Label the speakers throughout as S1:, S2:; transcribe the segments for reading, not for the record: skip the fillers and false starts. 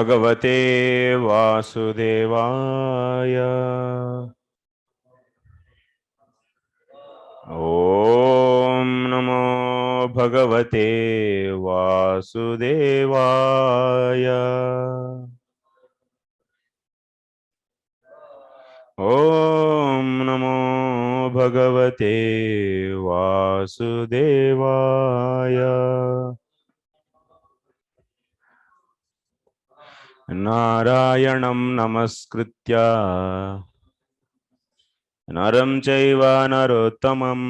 S1: भगवते वासुदेवाय। ॐ नमो भगवते वासुदेवाय। ॐ नमो भगवते वासुदेवाय। नारायणं नमस्कृत्य नरं चैव नरोत्तमं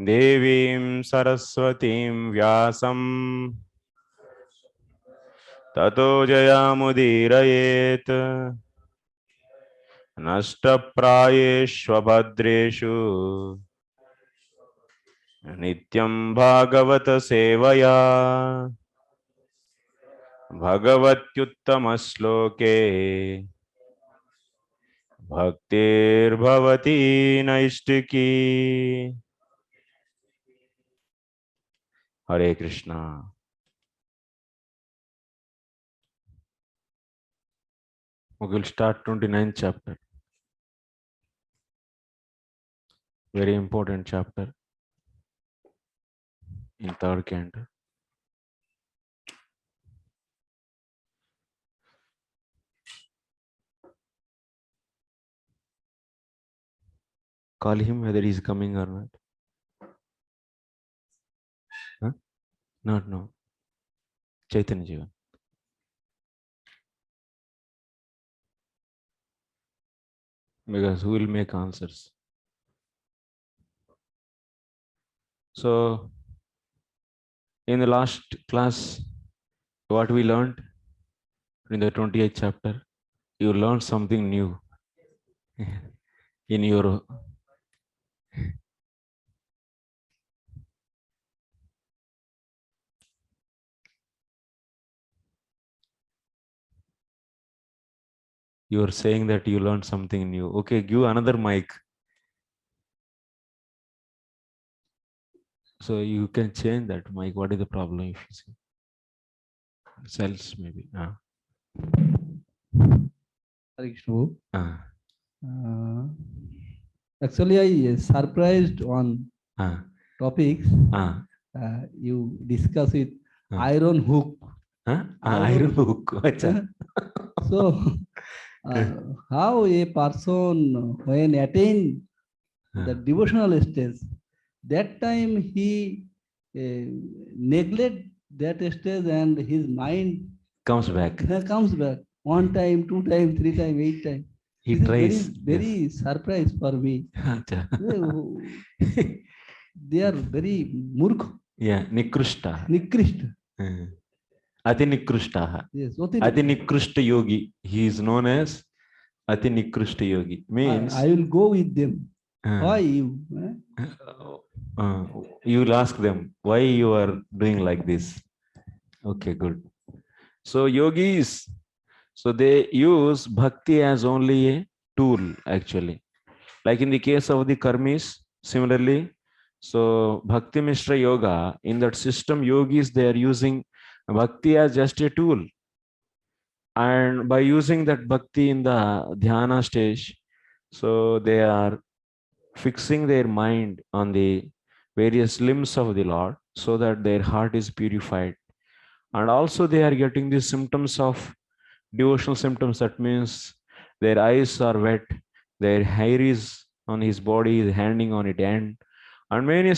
S1: देवीं सरस्वतीं व्यासं ततो जयमुदीरयेत्। नष्टप्रायेष्वभद्रेषु नित्यं भागवत सेवया भगवत्युत्तमश्लोके भक्तिर्भवति नैष्टिकी। हरे Krishna. We will start 29th chapter. Very important chapter in third canto. Call him whether he is coming or not. Huh? Not no. Chaitanya Jivan. Because who will make answers? So, in the last class, what we learned in the 28th chapter, you learned something new in your you are saying that you learned something new. Okay, give another mic. So you can change that mic. What is the problem if you see? Cells maybe.
S2: Actually, I surprised on topics. You discuss it. Iron hook.
S1: Iron hook.
S2: So, how a person when attain the devotional stage, that time he neglect that stage and his mind
S1: comes back.
S2: Comes back 1 time, 2 time, 3 time, 8 time.
S1: He
S2: this
S1: tries.
S2: Is very surprise for me. They are very murkh.
S1: Yeah, nikrushta.
S2: Nikrishta.
S1: Ati nikrushta.
S2: Yes.
S1: Ati nikrushta yogi. He is known as Ati nikrushta yogi. Means
S2: I will go with them. Why you?
S1: You will ask them why you are doing like this. Okay, good. So yogis, so they use bhakti as only a tool actually. Like in the case of the karmis, similarly, so Bhakti Mishra Yoga, in that system, yogis, they are using bhakti as just a tool. And by using that bhakti in the dhyana stage, so they are fixing their mind on the various limbs of the Lord so that their heart is purified. And also they are getting the symptoms of devotional symptoms. That means their eyes are wet, their hair is on his body, is hanging on it end, and many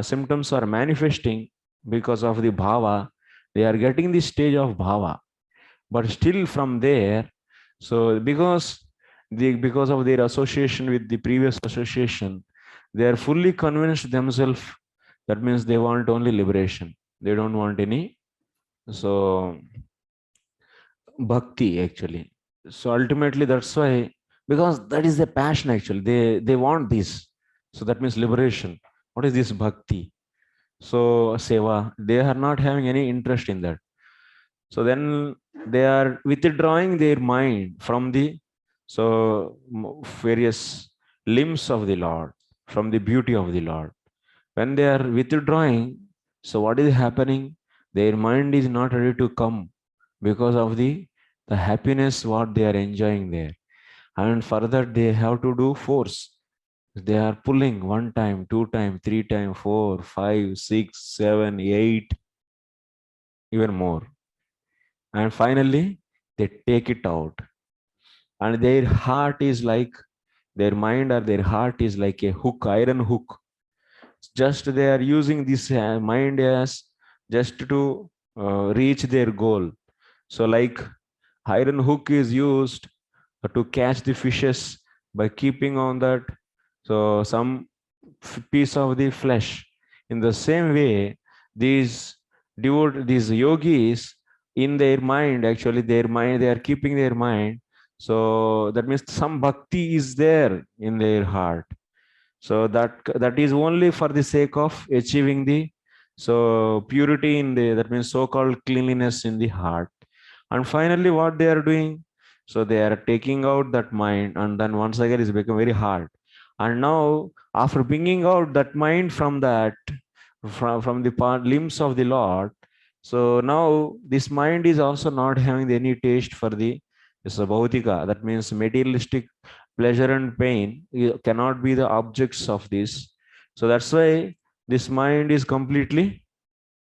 S1: symptoms are manifesting because of the bhava. They are getting the stage of bhava, but still from there, so because of their association with the previous association, they are fully convinced themselves. That means they want only liberation. They don't want any bhakti actually. So ultimately that's why, because that is the passion actually. They want this. So that means liberation. What is this bhakti? So seva, they are not having any interest in that. So then they are withdrawing their mind from the various limbs of the Lord, from the beauty of the Lord. When they are withdrawing, so what is happening? Their mind is not ready to come because of the happiness what they are enjoying there. And further, they have to do force. They are pulling one time, two time, three time, four, five, six, seven, eight, even more. And finally, they take it out. And their heart is like, their mind or their heart is like a hook, iron hook. Just they are using this mind as just to reach their goal. So like iron hook is used to catch the fishes by keeping on that so some piece of the flesh. In the same way, these yogis in their mind, actually their mind, they are keeping their mind. So that means some bhakti is there in their heart. So that is only for the sake of achieving the so purity in the, that means so-called cleanliness in the heart. And finally, what they are doing, so they are taking out that mind, and then once again it's become very hard. And now after bringing out that mind from that, from the limbs of the Lord, so now this mind is also not having any taste for the bhautika, that means materialistic pleasure and pain cannot be the objects of this. So that's why this mind is completely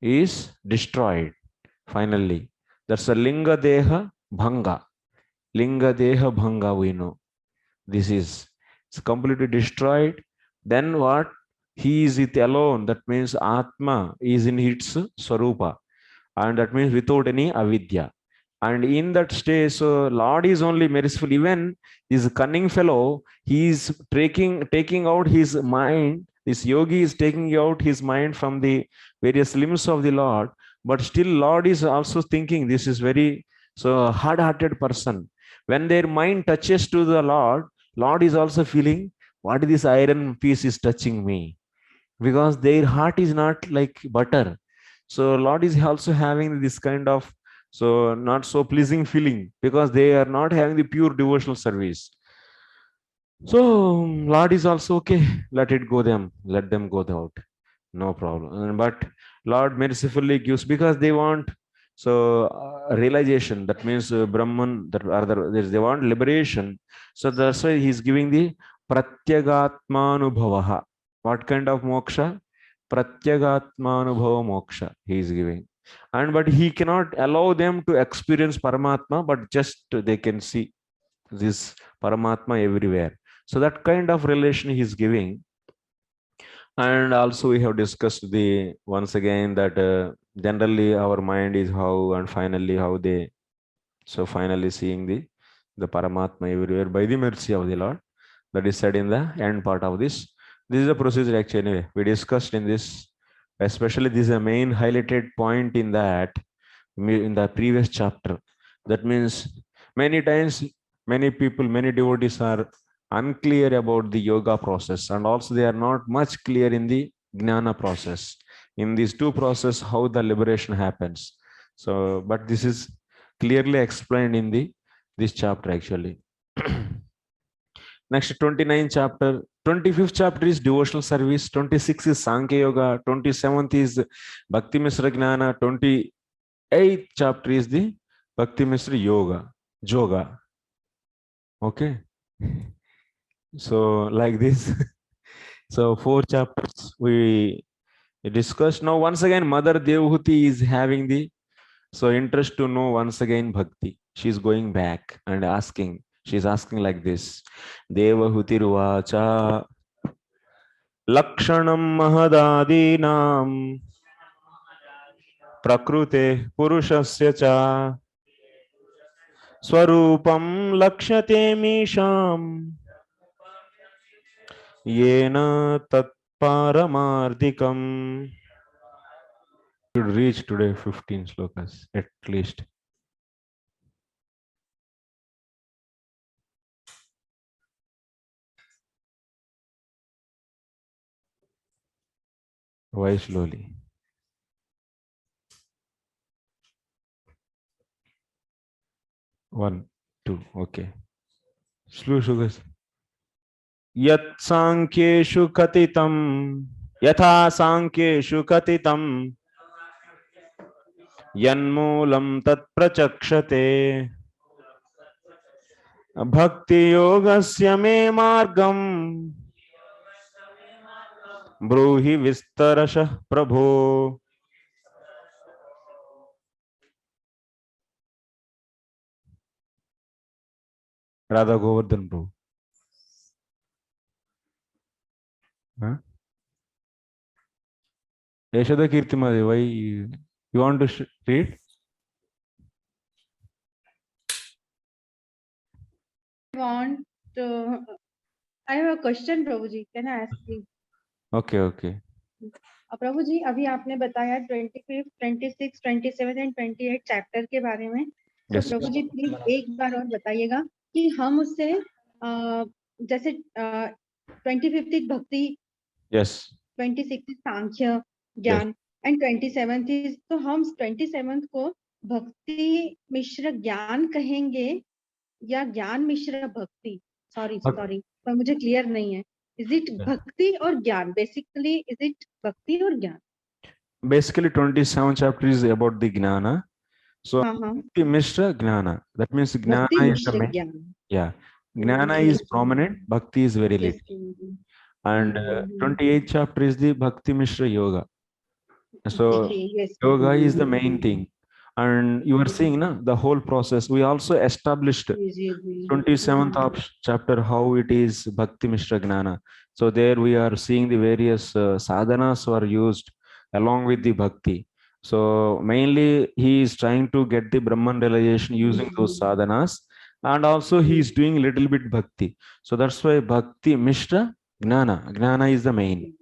S1: is destroyed finally. That's a linga deha bhanga. Linga deha bhanga, we know. This is, it's completely destroyed. Then what? He is it alone. That means Atma is in its Swarupa. And that means without any avidya. And in that stage, so Lord is only merciful. Even this cunning fellow, he is taking out his mind. This yogi is taking out his mind from the various limbs of the Lord. But still, Lord is also thinking this is very so hard-hearted person. When their mind touches to the Lord, Lord is also feeling what this iron piece is touching me, because their heart is not like butter. So Lord is also having this kind of so not so pleasing feeling because they are not having the pure devotional service. So Lord is also okay, let it go them, let them go out, no problem. But Lord mercifully gives because they want so realization. That means Brahman, that other they want liberation. So that's why he's giving the pratyagatmanubhavaha. What kind of moksha? Pratyagatmanubhava moksha he is giving. And but he cannot allow them to experience Paramatma, but just they can see this Paramatma everywhere. So that kind of relation he is giving. And also we have discussed the once again that generally our mind is how, and finally how they so finally seeing the Paramatma everywhere by the mercy of the Lord. That is said in the end part of this. This is the procedure actually. Anyway, we discussed in this, especially this is a main highlighted point in that in the previous chapter. That means many times many people, many devotees are unclear about the yoga process, and also they are not much clear in the jnana process. In these two process, how the liberation happens. So, but this is clearly explained in the this chapter actually. Next 29 chapter, 25th chapter is devotional service, 26 is Sankhya Yoga, 27th is Bhakti Misra Jnana, 28th chapter is the Bhakti Misra Yoga, Yoga. Okay. So like this. So 4 chapters we discussed. Now once again Mother Devahuti is having the so interest to know once again Bhakti. She's going back and asking. She's asking like this. Devahuti Ruvacha Lakshanam Mahadadinam Prakrute Purushasya Cha Swarupam Lakshate Misham Yena Tat Paramardikam. Should reach today 15 slokas at least. Why slowly? 1, 2, okay. Slow slokas. Yat Sankheshu Katitam Yatha Sankheshu Katitam यन्मूलं तत्प्रचक्षते भक्तियोगस्य मे मार्गम् ब्रूहि विस्तरशः प्रभो. Radha Govardhan Prabhu. Huh? Yashoda Kirtimadi, why you want to read?
S3: I have a question, Prabhuji. Can I ask please?
S1: Okay, okay.
S3: प्रभु जी, अभी आपने बताया 25, 26, 27 and 28 chapter के बारे में. तो
S1: Yes.
S3: प्रभु जी प्लीज एक बार और बताइएगा कि हम उससे जैसे 25th भक्ति,
S1: Yes.
S3: 26 सांख्य ज्ञान एंड 27th इज, तो हम 27th को भक्ति मिश्र ज्ञान कहेंगे या ज्ञान मिश्र भक्ति? सॉरी पर मुझे क्लियर नहीं है. Is it bhakti or gyan? Basically, is it bhakti or gyan?
S1: Basically, 27th chapter is about the gnana. So, Bhakti Mishra Gnana. That means Gnana is the main. Yeah. Gnana is prominent, Bhakti is very little. And 28th chapter is the Bhakti Mishra Yoga. So, yoga is the main thing. And you are seeing the whole process. We also established 27th chapter how it is Bhakti Mishra Gnana. So there we are seeing the various sadhanas were used along with the Bhakti. So mainly he is trying to get the Brahman realization using those sadhanas, and also he is doing little bit Bhakti. So that's why Bhakti Mishra Gnana. Gnana is the main.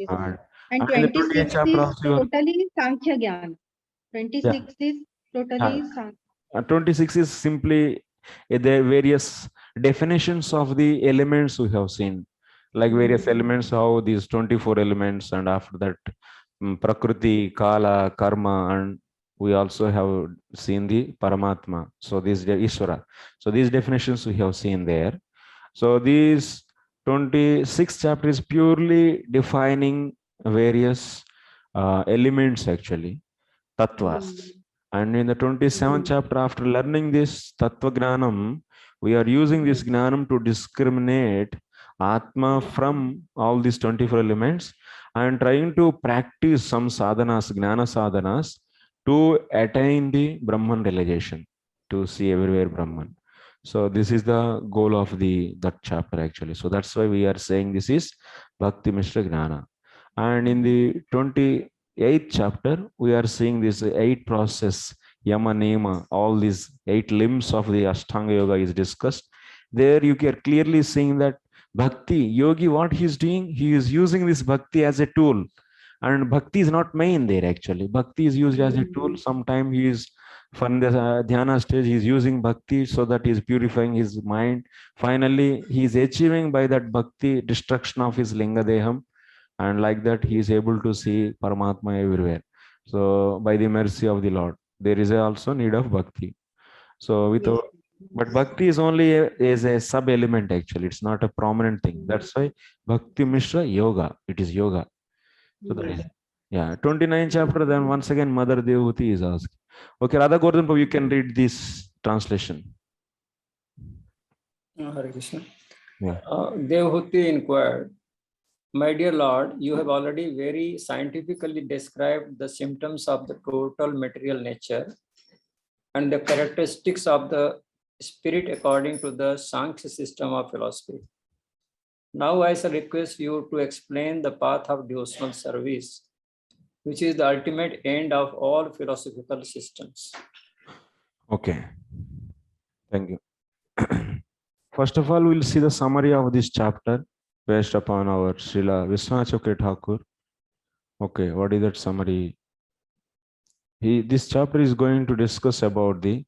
S3: And 26 is totally Sankhya Gyan. 26 is totally Sankhya.
S1: 26 is simply the various definitions of the elements we have seen, like various elements, how these 24 elements, and after that Prakriti, Kala, Karma, and we also have seen the Paramatma. So this Ishvara. So these definitions we have seen there. So these 26th chapter is purely defining various elements, actually, tattvas. And in the 27th chapter, after learning this Tattva Gnanam, we are using this Gnanam to discriminate Atma from all these 24 elements and trying to practice some sadhanas, Gnana sadhanas, to attain the Brahman realization, to see everywhere Brahman. So this is the goal of that chapter, actually. So that's why we are saying this is Bhakti Mishra Gnana. And in the 28th chapter, we are seeing this 8 process, Yama, Niyama, all these 8 limbs of the Ashtanga Yoga is discussed. There you are clearly seeing that Bhakti, Yogi, what he is doing, he is using this Bhakti as a tool. And Bhakti is not main there, actually. Bhakti is used as a tool. Sometimes he is, from the Dhyana stage, he is using Bhakti so that he is purifying his mind. Finally, he is achieving by that Bhakti destruction of his Linga Deham. And like that, he is able to see Paramatma everywhere. So by the mercy of the Lord, there is also need of Bhakti. So without, but Bhakti is only is a sub element, actually. It's not a prominent thing. That's why Bhakti Mishra Yoga. It is yoga. So that is, yeah, 29th chapter. Then once again, Mother Devahuti is asked. Okay, Radha Gordhan, you can read this translation.
S4: Hare Krishna.
S1: Yeah.
S4: Devahuti inquired, "My dear Lord, you have already very scientifically described the symptoms of the total material nature and the characteristics of the spirit according to the Sankhya system of philosophy. Now I shall request you to explain the path of devotional service, which is the ultimate end of all philosophical systems."
S1: Okay. Thank you. First of all, we'll see the summary of this chapter based upon our Srila Vishwanath Chakravarti Thakur. Okay, what is that summary? This chapter is going to discuss about the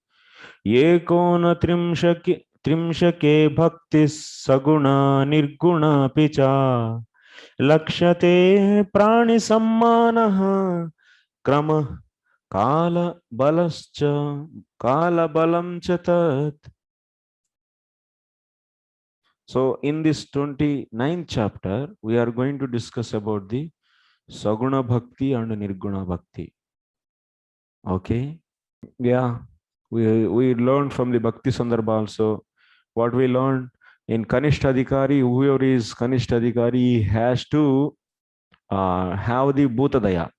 S1: Yekona Trimshake Bhakti Saguna Nirguna Picha Lakshate Prani Sammanaha Krama Kala Balascha Kala Balam Chatat. So in this 29th chapter, we are going to discuss about the Saguna Bhakti and Nirguna Bhakti. Okay. Yeah. We learned from the Bhakti Sandarbha also. What we learned in Kanishta Adhikari, whoever is Kanishta Adhikari, he has to have the Bhutadaya.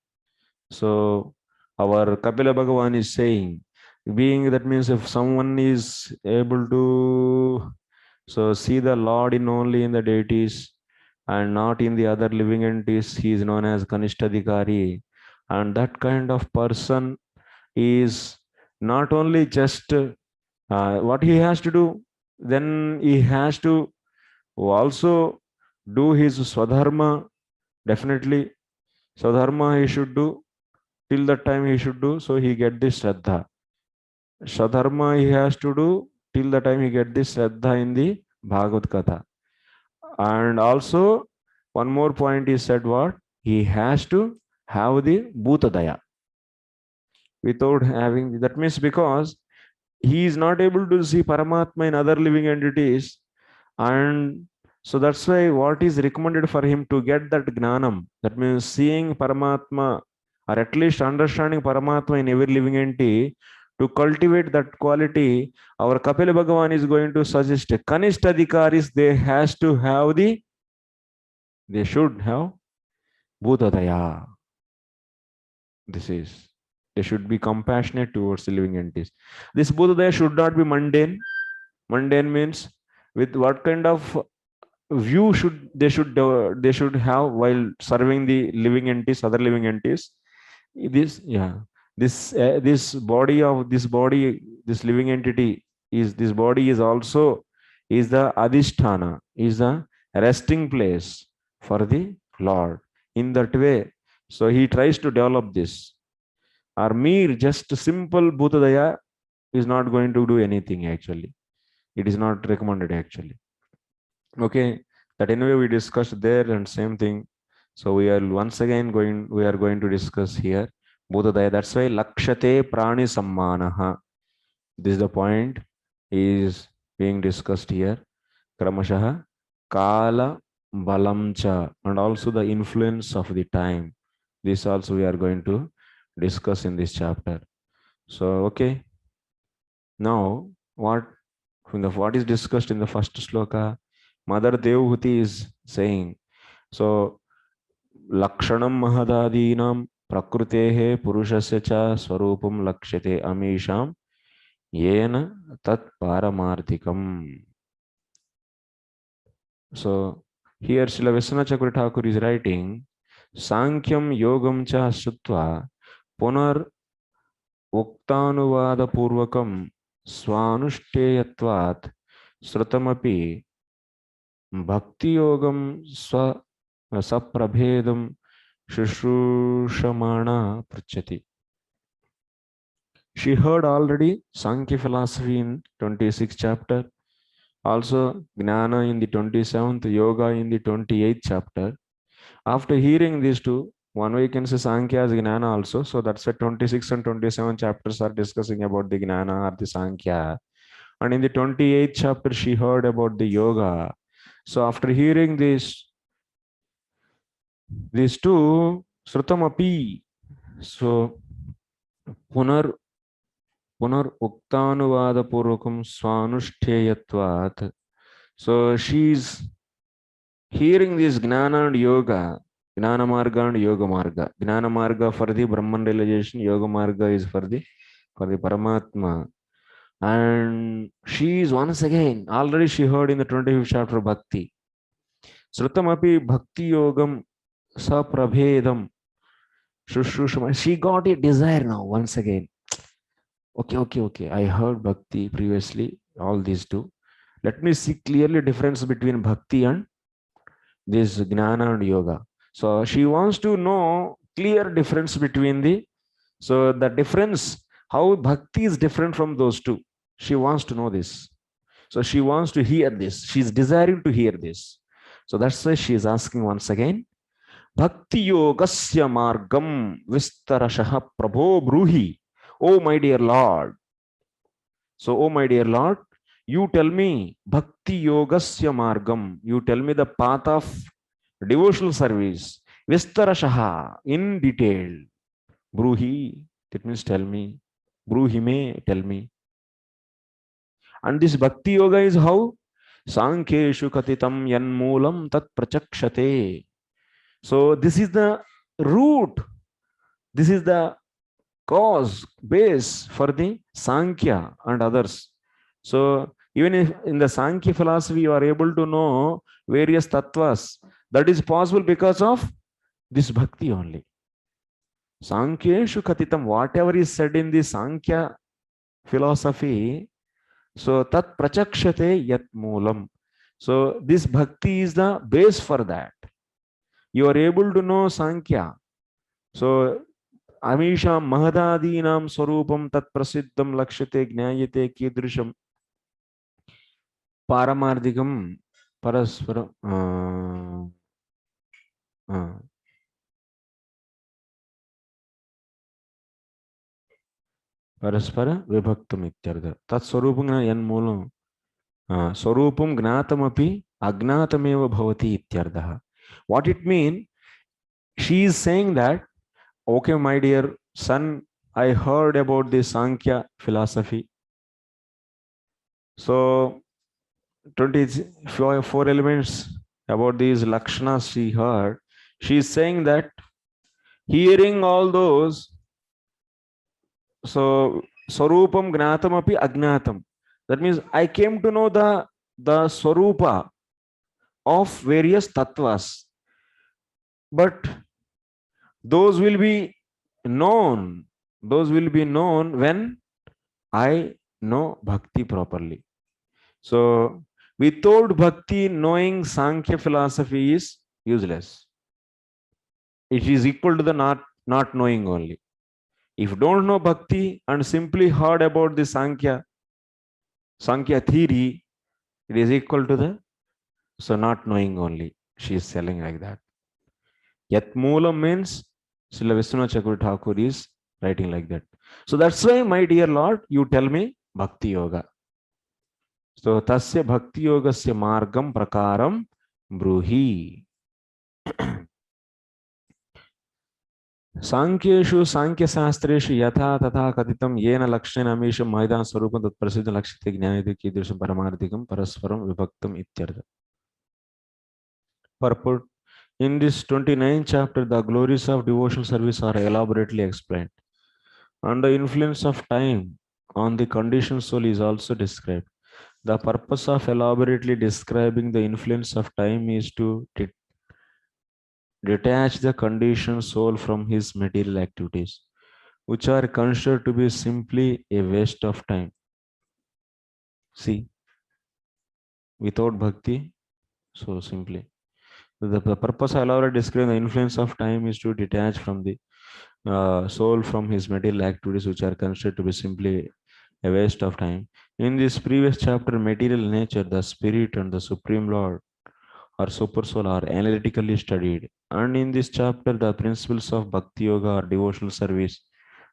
S1: So our Kapila Bhagavan is saying, being that means if someone is able to see the Lord in only in the deities and not in the other living entities, he is known as Kanishtadhikari. And that kind of person is not only just what he has to do, then he has to also do his Swadharma. Definitely, Swadharma he should do till the time he should do, so he get this Shraddha. Swadharma he has to do till the time he get this Shraddha in the Bhagavad Katha. And also, one more point is said what? He has to have the Bhutadaya. Without having, that means because he is not able to see Paramatma in other living entities. And so that's why what is recommended for him to get that Gnanam, that means seeing Paramatma or at least understanding Paramatma in every living entity, to cultivate that quality, our Kapila Bhagavan is going to suggest Kanishtadhikaris, they should have Bhutadaya. They should be compassionate towards the living entities. This Bhutadaya should not be mundane. Mundane means with what kind of view they should have while serving the living entities, other living entities. This body, this living entity this body is also is the adhisthana, is the resting place for the Lord. In that way, so he tries to develop this. Or mere just simple Bhutadaya is not going to do anything actually. It is not recommended actually. Okay, that anyway we discussed there and same thing. So we are going to discuss here Bhutadaya. That's why Lakshate Prani Sammanaha. This is the point is being discussed here. Kramashaha Kala Balamcha, and also the influence of the time. This also we are going to discuss in this chapter. So okay. Now what is discussed in the first sloka? Mother Devahuti is saying, so Lakshanam Mahadadinam Prakrutehe Purushasya cha Swarupam Lakshate Amisham Yena Tat Paramarthikam. So here Srila Viswanath Chakravarti Thakur is writing, Sankyam Yogam cha Sutva Punar Uktanuvada Purvakam Swanushteyatvat Srutamapi Bhakti Yogam Saprabhedam Shushushamana Prachati. She heard already Sankhya philosophy in 26th chapter, also Gnana in the 27th, Yoga in the 28th chapter. After hearing these two, one way you can say Sankhya as Gnana also. So that's why 26 and 27 chapters are discussing about the Gnana or the Sankhya. And in the 28th chapter, she heard about the Yoga. So after hearing these two, Srutamapi, so Punar Uktanuvada Purvakam Swanushteyatvat. So she's hearing this Gnana and Yoga, Gnana Marga and Yoga Marga. Gnana Marga for the Brahman realization, Yoga Marga is for the Paramatma. And she is once again, already she heard in the 25th chapter Bhakti. Srutamapi Bhakti Yogam Saprabhedam Shushushama. She got a desire now once again. Okay. I heard Bhakti previously, all these two. Let me see clearly difference between Bhakti and this Gnana and Yoga. So she wants to know clear difference between the difference, how Bhakti is different from those two. She wants to know this. So she wants to hear this. She's desiring to hear this. So that's why she is asking once again, Bhakti Yogasya Margam Vistarashaha Prabho Bruhi. Oh my dear Lord. So, oh my dear Lord, you tell me Bhakti Yogasya Margam. You tell me the path of devotional service. Vistarashaha, in detail. Bruhi. That means tell me. Bruhime, tell me. And this bhakti yoga is how? Sankheshu katitam yan moolam tat prachakshate. So this is the root. This is the cause, base for the Sankhya and others. So even if in the Sankhya philosophy you are able to know various tattvas, that is possible because of this bhakti only. Sankheshu katitam, whatever is said in the Sankhya philosophy, so tat prachakshate yat moolam. So this bhakti is the base for that. You are able to know Sankhya. So Amisham Mahadadinam Swarupam Tat Prasiddham Lakshate Gnayate Kidrisham Paramardhikam Paraspara Paraspara Vibhaktam Ityartha. Tat Swarupam yan moolam Swarupam Gnatamapi Agnatameva Bhavati Ityartha. What it means? She is saying that, okay, my dear son, I heard about the Sankhya philosophy. So 24 elements about these Lakshanas she heard. She is saying that hearing all those, so Swarupam Gnatam api Agnatam. That means I came to know the Swarupa of various tattvas. But those will be known. Those will be known when I know bhakti properly. So without bhakti, knowing Sankhya philosophy is useless. It is equal to the not knowing only. If you don't know bhakti and simply heard about the Sankhya theory, it is equal to the not knowing only. She is telling like that. Yat moolam means Srila Vishwanath Chakravarti Thakur is writing like that. So that's why, my dear Lord, you tell me bhakti yoga. So tasya bhakti yogasya margam prakaram bruhi. Sankheshu Sankhya Sastreshu yatha tatha katitam yena lakshena amisham maidan swarupam tat prasiddha lakshite gnayate kidrisham paramardhikam parasparam vibhaktam ityartha. Purport. In this 29th chapter, the glories of devotional service are elaborately explained, and the influence of time on the conditioned soul is also described. The purpose of elaborately describing the influence of time is to detach the conditioned soul from his material activities, which are considered to be simply a waste of time. See, without bhakti, so simply. The purpose I already described the influence of time is to detach from the soul from his material activities, which are considered to be simply a waste of time. In this previous chapter, material nature, the spirit, and the Supreme Lord or Super Soul are analytically studied. And in this chapter, the principles of Bhakti Yoga or devotional service,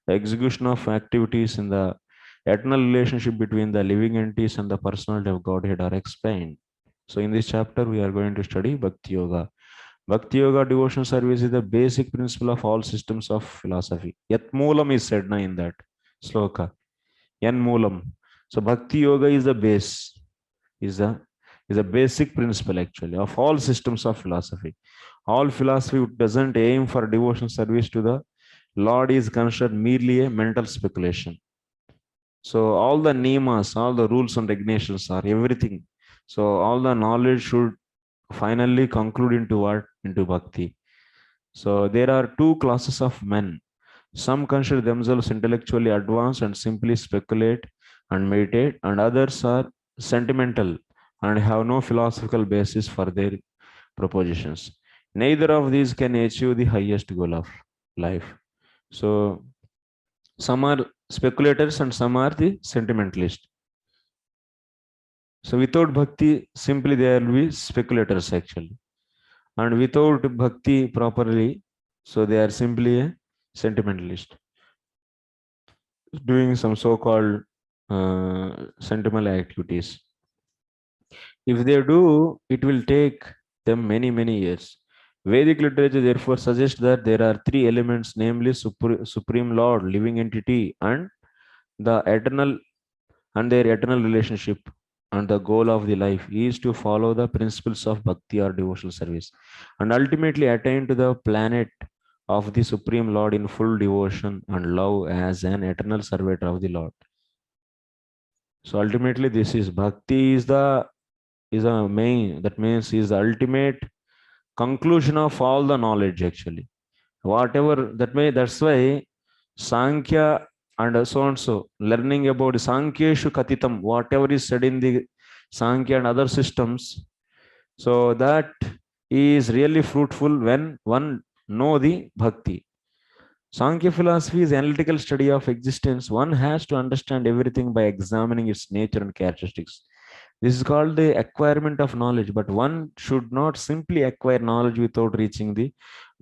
S1: the execution of activities in the eternal relationship between the living entities and the personality of Godhead are explained. So in this chapter, we are going to study Bhakti Yoga. Bhakti Yoga devotional service is the basic principle of all systems of philosophy. Yat moolam is said now in that sloka. Yan moolam. So Bhakti Yoga is the base, is a basic principle actually of all systems of philosophy. All philosophy doesn't aim for devotional service to the Lord is considered merely a mental speculation. So all the niyamas, all the rules and regulations are everything. So all the knowledge should finally conclude into what? Into bhakti. So there are two classes of men. Some consider themselves intellectually advanced and simply speculate and meditate, and others are sentimental and have no philosophical basis for their propositions. Neither of these can achieve the highest goal of life. So some are speculators and some are the sentimentalists. So without bhakti, simply there will be speculators actually. And without bhakti properly, so they are simply a sentimentalist, doing some so-called sentimental activities. If they do, it will take them many years. Vedic literature therefore suggests that there are three elements, namely Supreme Lord, living entity, and the eternal and their eternal relationship. And the goal of the life is to follow the principles of bhakti or devotional service and ultimately attain to the planet of the Supreme Lord in full devotion and love as an eternal servant of the Lord. So ultimately, this is bhakti is a main, that means is the ultimate conclusion of all the knowledge actually. Whatever that may, that's why Sankhya and so and so, learning about Sankheshu Katitam, whatever is said in the Sankhya and other systems, so that is really fruitful when one know the bhakti. Sankhya philosophy is analytical study of existence. One has to understand everything by examining its nature and characteristics. This is called the acquirement of knowledge, but one should not simply acquire knowledge without reaching the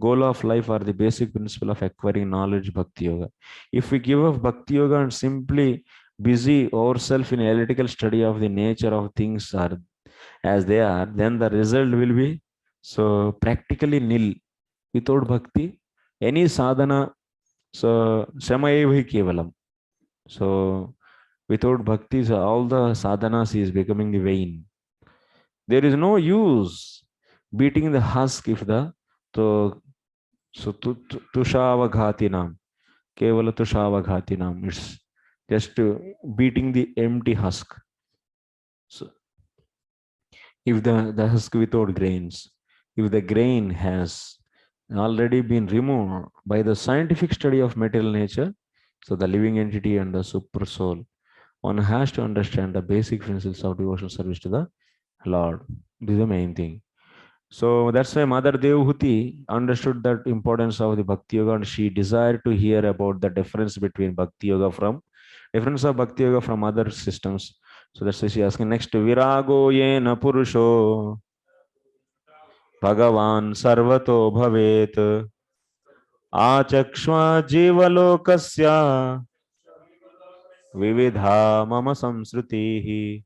S1: goal of life or the basic principle of acquiring knowledge, Bhakti Yoga. If we give up Bhakti Yoga and simply busy ourselves in analytical study of the nature of things are as they are, then the result will be so practically nil. Without Bhakti, any sadhana, so Shamayevi Kevalam. So without bhakti, so all the sadhanas is becoming vain. There is no use beating the husk if the to so tushavaghati kevala tushavaghati it's just beating the empty husk. So if the husk without grains, if the grain has already been removed by the scientific study of material nature, so the living entity and the super soul, one has to understand the basic principles of devotional service to the Lord. This is the main thing. So that's why Mother Devhuti understood that importance of the Bhakti Yoga, and she desired to hear about the difference between Bhakti Yoga from other systems. So that's why she asking next. Virago yena purusho Bhagavan sarvato bhavet achakshva jivalokasya vividha mama samsrutihi.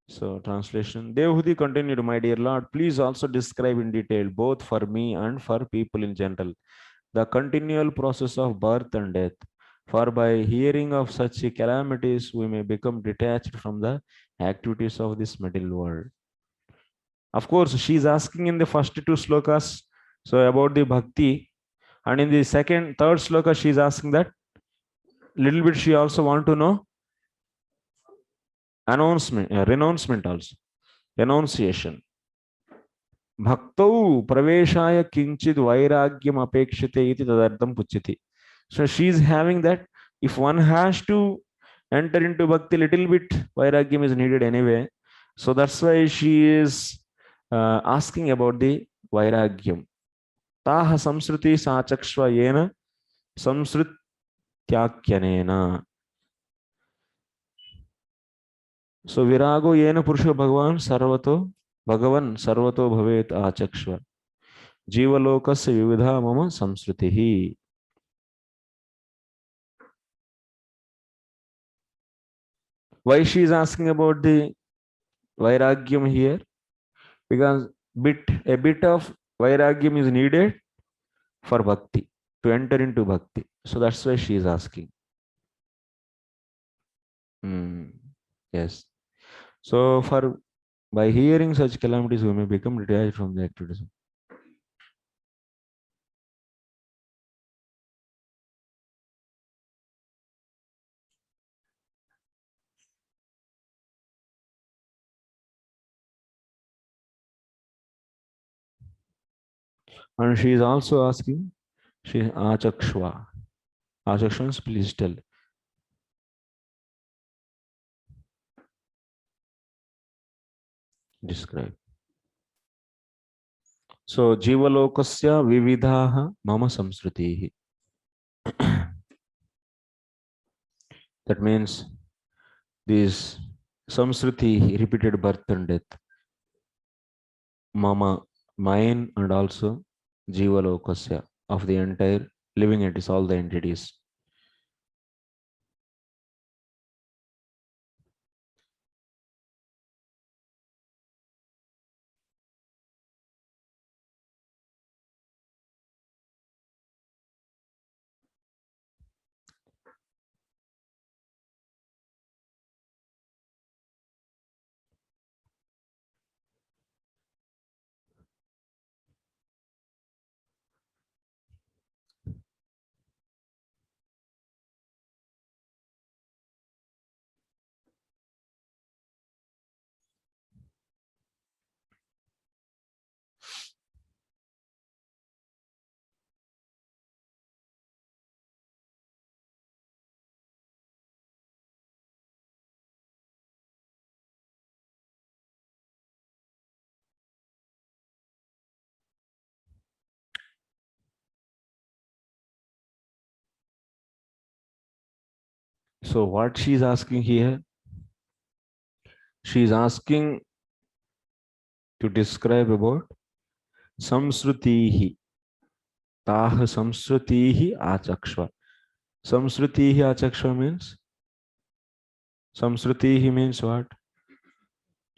S1: So translation, Devhuti continued, my dear Lord, please also describe in detail, both for me and for people in general, the continual process of birth and death. For by hearing of such calamities, we may become detached from the activities of this material world. Of course, she is asking in the first two slokas, so about the bhakti, and in the third sloka, she is asking that little bit. She also want to know renouncement also, renunciation. Bhaktau praveshaya kinchid vairagyam apekshite iti tadartham puchiti. So she is having that if one has to enter into bhakti, little bit vairagyam is needed anyway. So that's why she is asking about the vairagyam. Taha samsruti sachakshva yena samsrutyakyanena. So virago yena purusha Bhagavan sarvato bhavet achakshva. Jivalokasya vividha mama samsrutihi. Why she is asking about the vairagyam here? Because a bit of vairagyam is needed for bhakti, to enter into bhakti. So that's why she is asking. Yes. So by hearing such calamities, we may become detached from the activities. And she is also asking, she achakshva. Achakshva, please tell. Describe. So jivalokasya vividhaha mama samsrutihi. That means this samsruti, repeated birth and death. Mama, mine, and also jivalokasya, of the entire living entities, all the entities. So what she is asking here? She is asking to describe about samsrutihi. Tah samsrutihi achakshva. Samsrutihi achakshva means? Samsrutihi means what?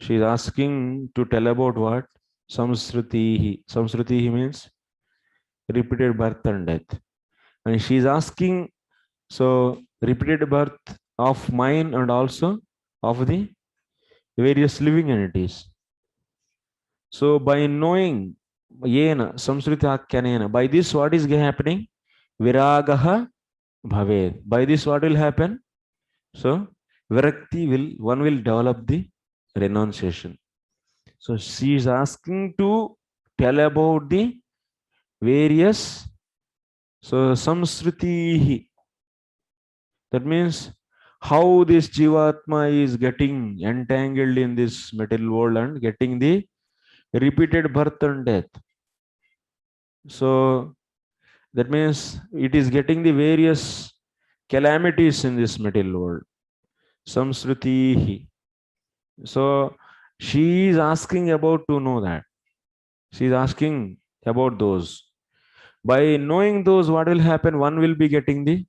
S1: She is asking to tell about what? Samsrutihi. Samsrutihi means repeated birth and death. And she is asking, so repeated birth of mine and also of the various living entities. So by knowing yena samsriti akyanena, by this what is happening? Viragaha bhaved. By this what will happen? So virakti one will develop the renunciation. So she is asking to tell about the various, so samsritihi. That means how this Jivatma is getting entangled in this material world and getting the repeated birth and death. So that means it is getting the various calamities in this material world. Samsritihi. So she is asking about to know that. She is asking about those. By knowing those, what will happen? One will be getting the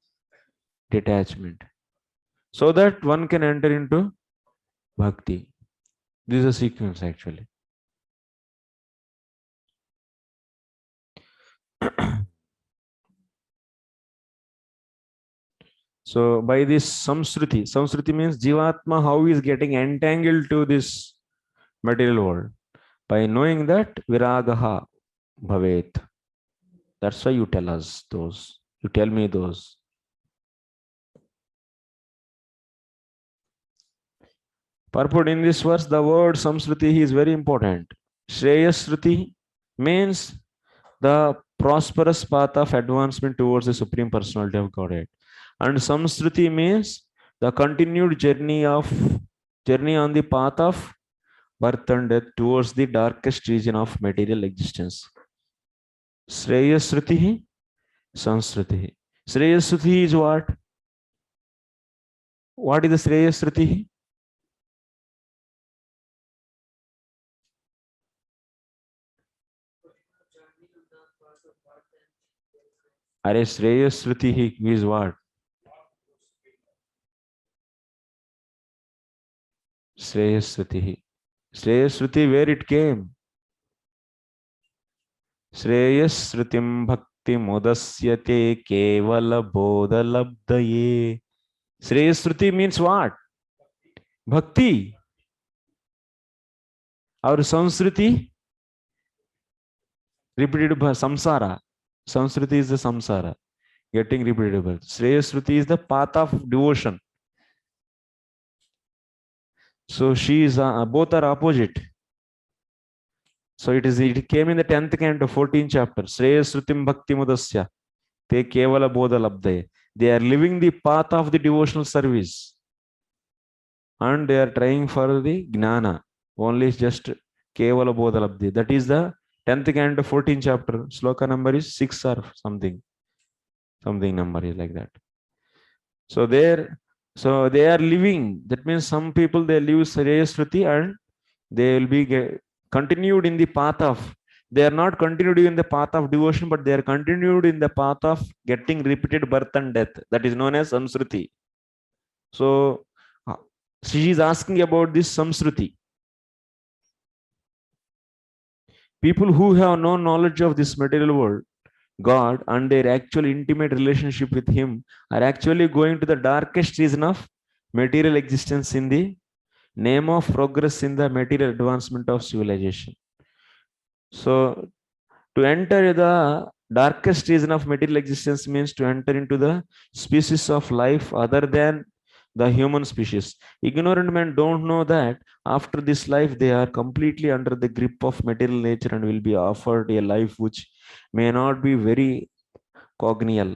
S1: detachment, so that one can enter into bhakti. This is a sequence actually. So by this samsruti means Jivatma, how he is getting entangled to this material world. By knowing that, viragaha bhavet. That's why you tell us those. You tell me those. Purport in this verse, the word samsruti is very important. Shreyasruti means the prosperous path of advancement towards the Supreme Personality of Godhead. And samsruti means the continued journey on the path of birth and death towards the darkest region of material existence. Shreyasruti, samsruti. Shreyasruti is what? What is the Shreyasruti? Are Shreyasruti is what? Shreyasruti. Shreyasruti, where it came? Shreyasrutim bhakti mudasyate kevala bodha labdaye. Shreyasruti means what? Bhakti. Our samsruti, repeated samsara. Samsruti is the samsara, getting repeated birth. Shreyasruti is the path of devotion. So she is both are opposite. So it came in the 10th canto, 14th chapter. Shreyasrutim bhakti mudasya te kevala bodha labdaye. They are living the path of the devotional service, and they are trying for the gnana. Only just kevala bodha labdaye. That is the 10th canto, 14th chapter. Sloka number is 6 or something number is like that. So they are living. That means some people, they live Shreyasruti and they will be continued in the path of, they are not continued in the path of devotion, but they are continued in the path of getting repeated birth and death. That is known as samsruti. So she is asking about this samsruti. People who have no knowledge of this material world, God, and their actual intimate relationship with Him are actually going to the darkest region of material existence in the name of progress in the material advancement of civilization. So to enter the darkest region of material existence means to enter into the species of life other than the human species. Ignorant men don't know that after this life they are completely under the grip of material nature and will be offered a life which may not be very congenial.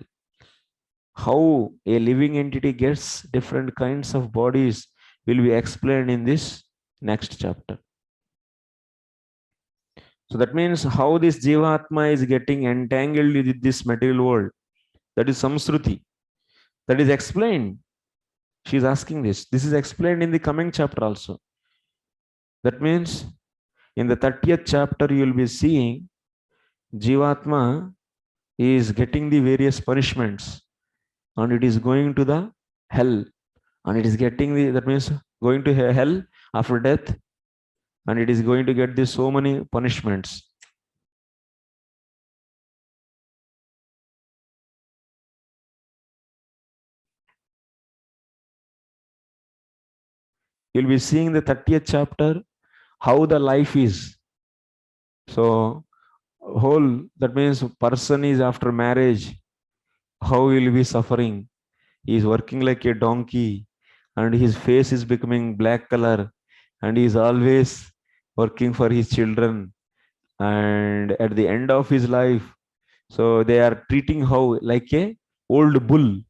S1: How a living entity gets different kinds of bodies will be explained in this next chapter. So that means how this Jivatma is getting entangled with this material world. That is samsruti. That is explained. She's asking this. This is explained in the coming chapter also. That means in the 30th chapter, you will be seeing Jivatma is getting the various punishments and it is going to the hell, and it is getting the, that means going to hell after death, and it is going to get this so many punishments. You'll be seeing the 30th chapter, how the life is. So whole, that means person is after marriage, how he will be suffering. He is working like a donkey and his face is becoming black color, and he is always working for his children, and at the end of his life, so they are treating how like a old bull.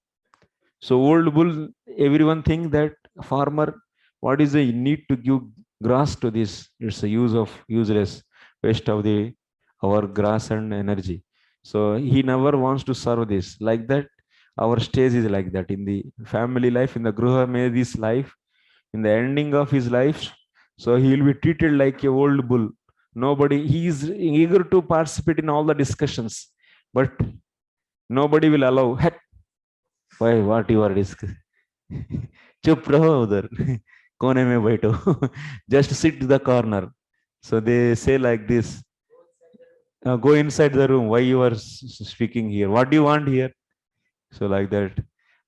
S1: So old bull, everyone think that farmer, what is the need to give grass to this? It's a use of useless waste of the our grass and energy. So he never wants to serve this. Like that, our stage is like that in the family life, in the Gruha Medhi's life, in the ending of his life. So he will be treated like a old bull. Nobody, he is eager to participate in all the discussions, but nobody will allow. Why, what you are discussing? चुप रहो उधर कोने में बैठो just sit the corner. So they say like this, go inside the room, why you are speaking here, what do you want here? So like that,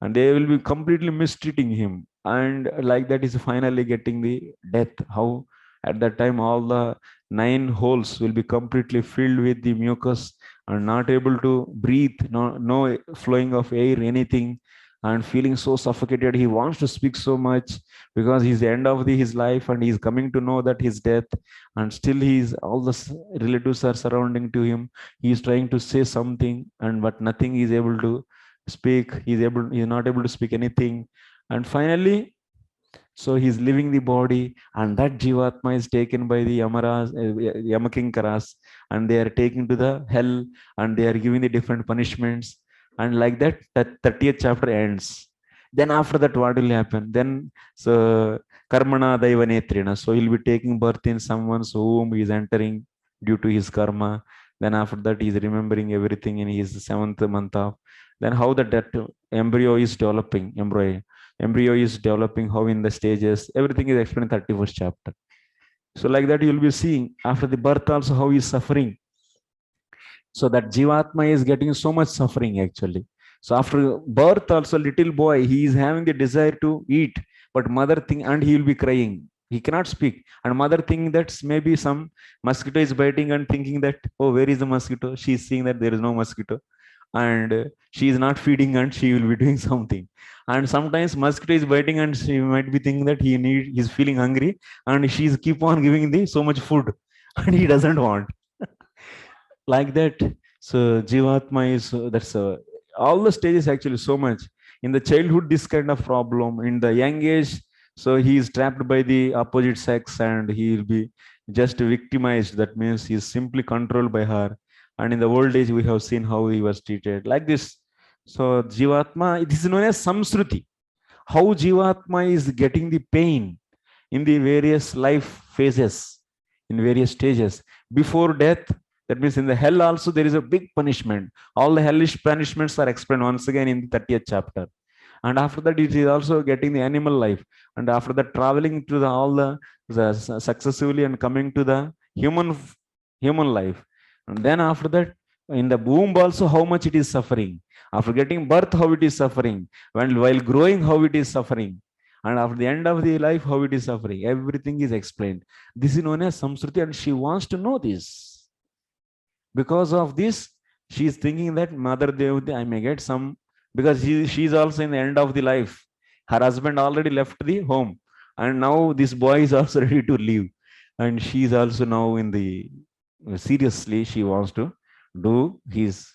S1: and they will be completely mistreating him, and like that is finally getting the death. How at that time all the 9 holes will be completely filled with the mucus and not able to breathe, no flowing of air, anything, and feeling so suffocated. He wants to speak so much because he's the end of his life and he's coming to know that his death, and still he's all the relatives are surrounding to him. He's trying to say something, and but nothing is able to speak. He's not able to speak anything, and finally, so he's leaving the body, and that Jivatma is taken by the Yamaras, Yamakinkaras, and they are taken to the hell, and they are giving the different punishments. And like that, that 30th chapter ends. Then after that, what will happen? Then so Karmana Daivanetrina. So he'll be taking birth in someone's womb, he is entering due to his karma. Then after that, he is remembering everything in his 7th month of. Then how that embryo is developing, embryo is developing, how in the stages, everything is explained in 31st chapter. So like that, you'll be seeing after the birth also how he is suffering. So that Jivatma is getting so much suffering actually. So after birth also, little boy, he is having the desire to eat, but mother think, and he will be crying. He cannot speak, and mother think that maybe some mosquito is biting, and thinking that, oh, where is the mosquito? She is seeing that there is no mosquito, and she is not feeding, and she will be doing something. And sometimes mosquito is biting, and she might be thinking that he's feeling hungry, and she's keep on giving the so much food and he doesn't want. Like that. So Jivatma is that's all the stages actually so much. In the childhood, this kind of problem. In the young age, so he is trapped by the opposite sex and he will be just victimized. That means he is simply controlled by her. And in the old age, we have seen how he was treated like this. So Jivatma, it is known as Samsruti. How Jivatma is getting the pain in the various life phases, in various stages. Before death, that means in the hell also there is a big punishment. All the hellish punishments are explained once again in the 30th chapter. And after that, it is also getting the animal life. And after that, traveling to all the successively and coming to the human life. And then after that, in the womb also, how much it is suffering. After getting birth, how it is suffering. While growing, how it is suffering. And after the end of the life, how it is suffering. Everything is explained. This is known as Samsruti, and she wants to know this. Because of this, she is thinking that Mother Devati, I may get some, because she is also in the end of the life. Her husband already left the home, and now this boy is also ready to leave. And she is also now in the, seriously, she wants to do his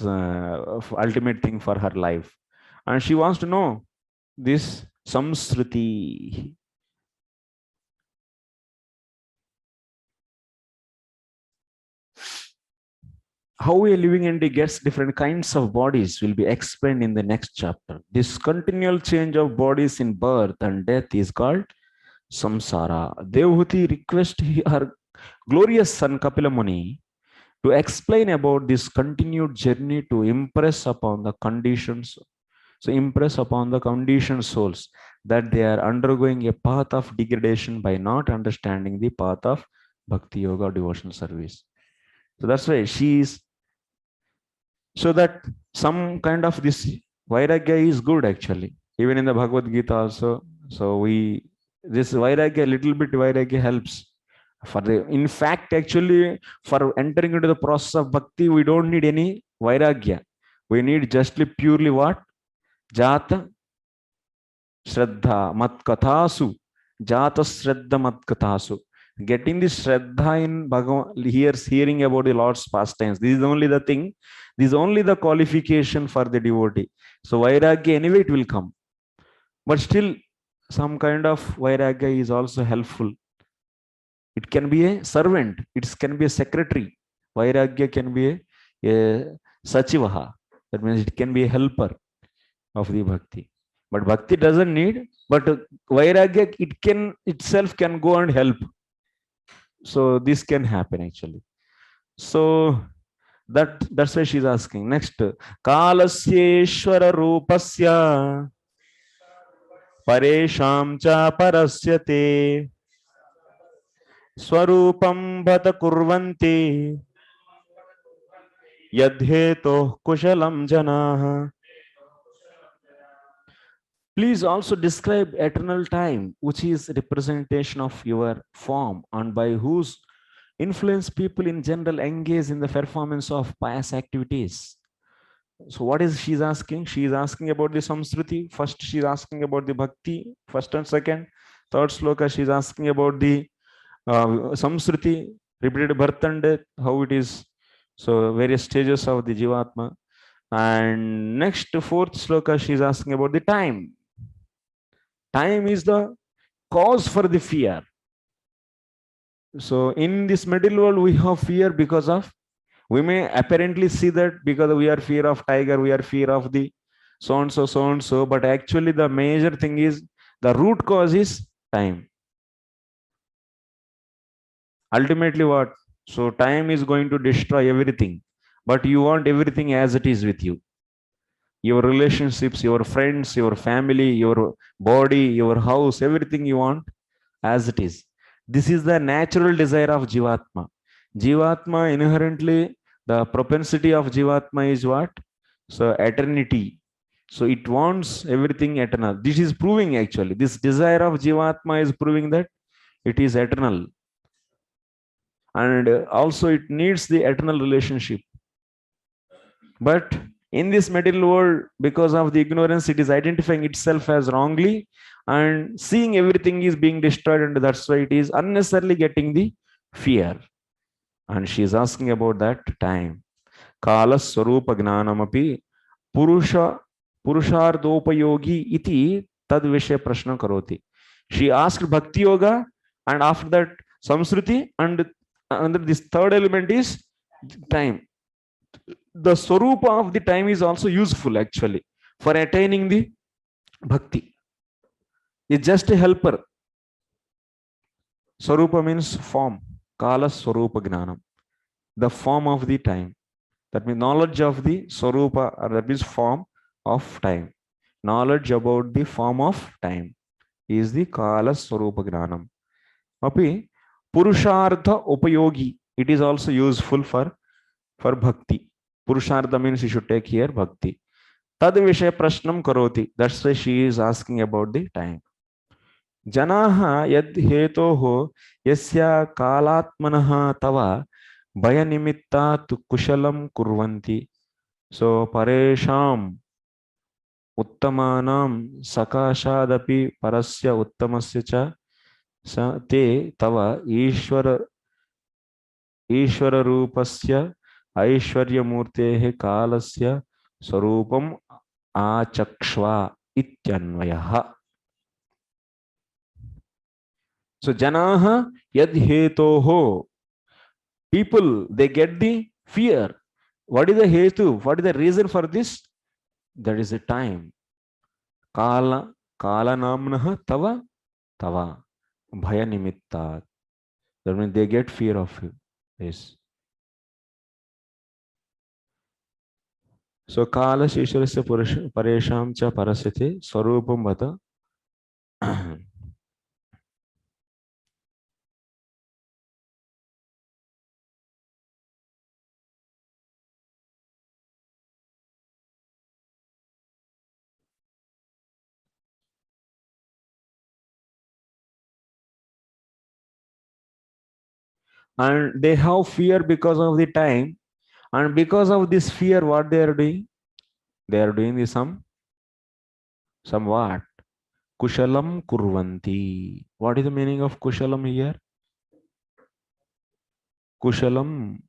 S1: ultimate thing for her life. And she wants to know this Samsruti. how a living entity gets different kinds of bodies will be explained in the next chapter. This continual change of bodies in birth and death is called samsara. Devahuti requests her glorious son Kapila Muni to explain about this continued journey to impress upon the conditions. So impress upon the conditioned souls that they are undergoing a path of degradation by not understanding the path of bhakti yoga or devotional service. So that's why she is, so that some kind of this vairagya is good actually. Even in the Bhagavad Gita also. So this vairagya, little bit vairagya helps. In fact, actually, for entering into the process of bhakti, we don't need any vairagya. We need justly purely what? Jata Shraddha Mat Kathasu. Jata Shraddha Mat Kathasu. Getting the Shraddha in Bhagavan, hearing about the Lord's pastimes. This is only the thing. This is only the qualification for the devotee. So Vairagya, anyway, it will come. But still, some kind of Vairagya is also helpful. It can be a servant. It can be a secretary. Vairagya can be a Sachivaha. That means it can be a helper of the bhakti. But bhakti doesn't need, but vairagya, it can itself can go and help. So this can happen actually. So that's why she's asking. Next, Kalasyeshwara rupasya paresham cha parasyate swarupam bhata kurvanti yadheto kushalam janah. Please also describe eternal time, which is representation of your form, and by whose influence people in general engage in the performance of pious activities. So what is she's asking? She is asking about the Samsruti. First, she's asking about the Bhakti, first and second. Third sloka, she's asking about the Samsruti, repeated birth and death, how it is. So various stages of the Jivatma. And next, fourth sloka, she's asking about the time. Time is the cause for the fear. So in this material world, we have fear because of, we may apparently see that because we are fear of tiger, we are fear of the so and so, but actually the major thing is, the root cause is time. Ultimately what? So time is going to destroy everything, but you want everything as it is with you. Your relationships, your friends, your family, your body, your house, everything you want as it is. This is the natural desire of Jivatma. Jivatma inherently, the propensity of Jivatma is what? So eternity. So it wants everything eternal. This is proving actually, this desire of Jivatma is proving that it is eternal. And also it needs the eternal relationship. But in this material world, because of the ignorance, it is identifying itself as wrongly and seeing everything is being destroyed, and that's why it is unnecessarily getting the fear. And she is asking about that time. Kala Swarupa Gnanamapi Purushardopayogi iti tad vishay prashna karoti. She asked Bhakti Yoga, and after that Samsruti, and under this third element is time. The Swarupa of the time is also useful actually for attaining the Bhakti. It's just a helper. Swarupa means form. Kala Swarupa Gnanam. The form of the time. That means knowledge of the Swarupa, or that means form of time. Knowledge about the form of time is the Kala Swarupa Gnanam. Api Purushartha Upayogi. It is also useful for Bhakti. Purushartha means you should take here Bhakti. Tad vishay prashnam karoti. That's why she is asking about the time. Janaha yad hetoho yasya kalatmanaha tava bhaya nimitta tu kushalam kurvanti. So paresham uttamanam sakashadapi parasya uttamasya cha sa te tava ishvara rupasya aishwarya murtehe kalasya swarupam achakshva ityanvayaha. So janaha yad hetoho, people, they get the fear. What is the hetu? What is the reason for this? That is the time. Kala, kala namnah tava, tava, bhaya nimittat. That means they get fear of you. Yes. So kala shishurasya paresham cha parasite swarupam bata. And they have fear because of the time, and because of this fear, what they are doing? They are doing this some what? Kushalam kurvanti. What is the meaning of kushalam here? Kushalam.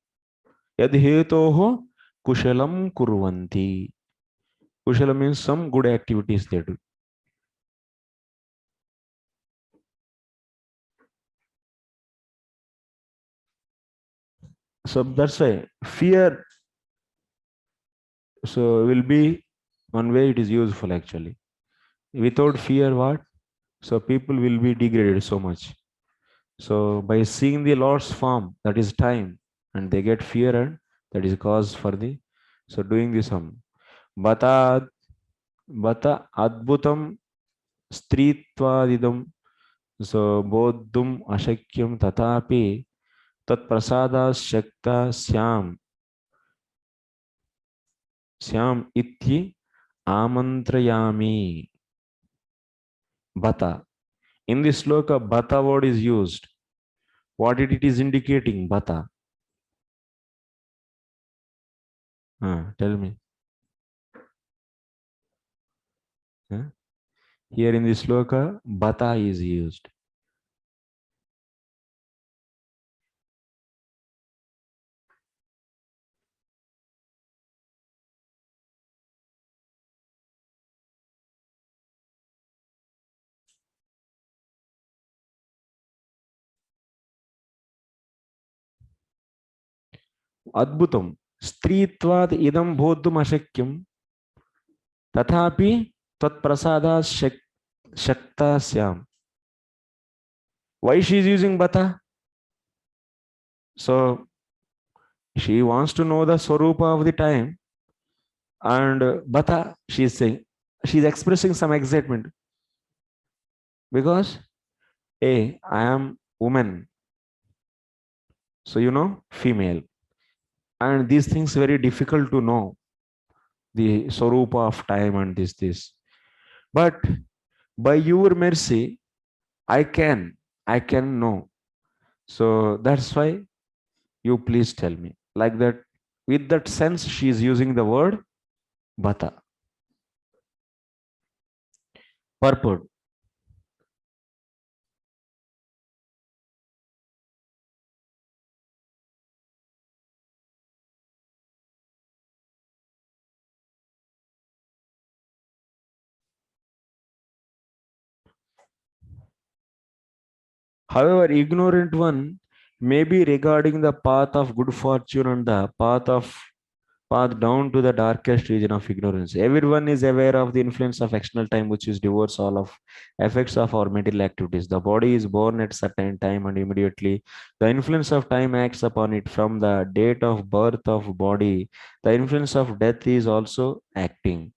S1: Yad hetoho kushalam kurvanti. Kushalam means some good activities they do. So that's why fear, so will be one way it is useful actually. Without fear, what? So people will be degraded so much. So by seeing the Lord's form, that is time, and they get fear, and that is cause for the, so doing this bata bata adbhutam stritvadidam, so bodhum ashakyam tatapi tat prasada shakta syam iti amantrayami. Bata. In this sloka, bata word is used. What it is indicating? Bata. Tell me. Here in this sloka, bata is used. Adbhutam. Stritvad idam bodhum ashakyam tathapi tat prasada shakta syam. Why she is using bata? So she wants to know the swarupa of the time, and bata, she is saying, she is expressing some excitement because I am woman, so female, and these things very difficult to know the swarupa of time and this. But by your mercy, I can know. So that's why you please tell me. Like that, with that sense, she is using the word bata. Purport. However, ignorant one may be regarding the path of good fortune and the path down to the darkest region of ignorance. Everyone is aware of the influence of external time, which is divorce all of effects of our material activities. The body is born at certain time, and immediately the influence of time acts upon it. From the date of birth of body, the influence of death is also acting.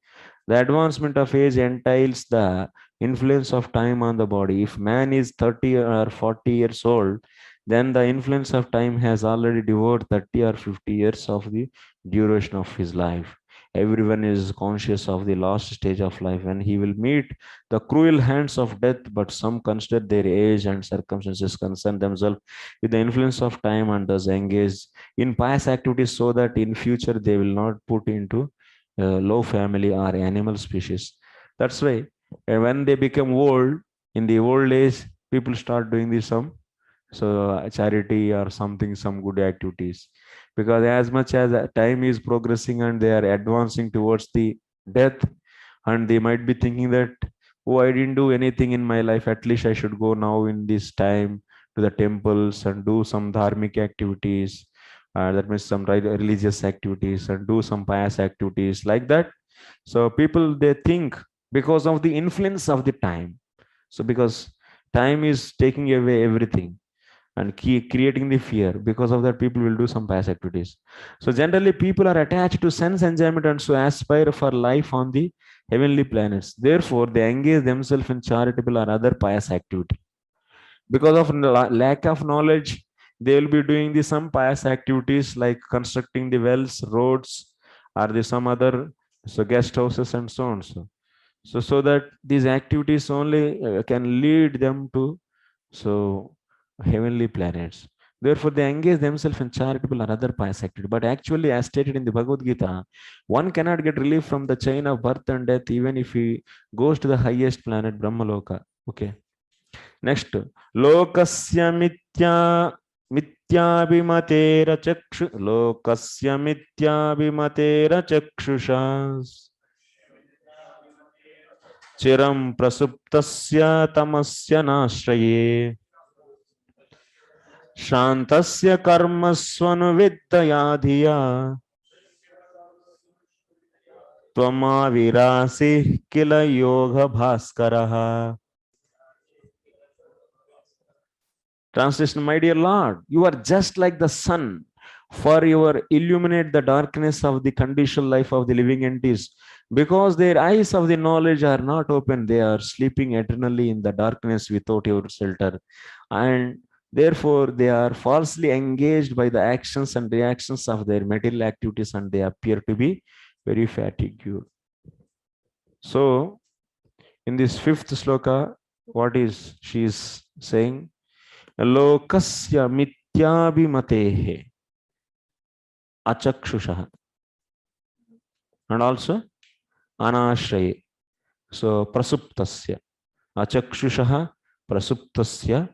S1: The advancement of age entails the influence of time on the body. If man is 30 or 40 years old, then the influence of time has already devoured 30 or 50 years of the duration of his life. Everyone is conscious of the last stage of life when he will meet the cruel hands of death, but some consider their age and circumstances, concern themselves with the influence of time, and thus engage in pious activities so that in future they will not put into low family or animal species. That's why when they become old, in the old age, people start doing this charity or something, some good activities, because as much as time is progressing and they are advancing towards the death, and they might be thinking that, oh, I didn't do anything in my life, at least I should go now in this time to the temples and do some dharmic activities, that means some religious activities and do some pious activities like that. So people, they think because of the influence of the time. So because time is taking away everything and creating the fear, because of that people will do some pious activities. So generally people are attached to sense enjoyment and so aspire for life on the heavenly planets. Therefore they engage themselves in charitable or other pious activity. Because of lack of knowledge, they will be doing the some pious activities like constructing the wells, roads, or the some other so guest houses and so on. So that these activities only can lead them to so heavenly planets. Therefore, they engage themselves in charitable or other pious activity. But actually, as stated in the Bhagavad Gita, one cannot get relief from the chain of birth and death even if he goes to the highest planet, Brahmaloka. Okay. Next, lokasya mityabhimatera chakshu lokasya mityabhimatera chakshusha chiram prasuptasya tamasya nashraye shantasya karmasvanuviddaya dhiya tvamavirasi kila yoga bhaskaraha. Translation: my dear Lord, you are just like the sun, for you illuminate the darkness of the conditional life of the living entities. Because their eyes of the knowledge are not open, they are sleeping eternally in the darkness without your shelter. And therefore, they are falsely engaged by the actions and reactions of their material activities, and they appear to be very fatigued. So, in this fifth sloka, what is she is saying? Lokasya mityabhimatehe achakshusha and also anashraye. So prasuptasya achakshusha prasuptasya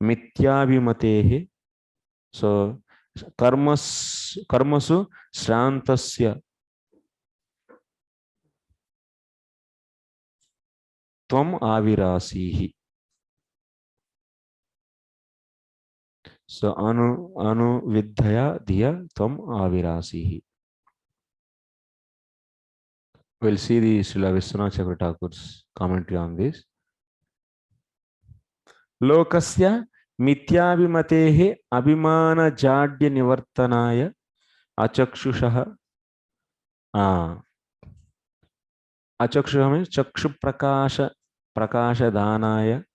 S1: mityabhimatehe. So karmasu shrantasya tvam avirasihi. So anu vidhaya dhiya tvam avirasihi. We'll see the Srila Vishwanath Chakravarti Thakur's commentary on this. Lokasya mityabhimatehe abhimana jadya nivartanaya achakshushaha. Achakshushaha means chakshu prakasha danaya.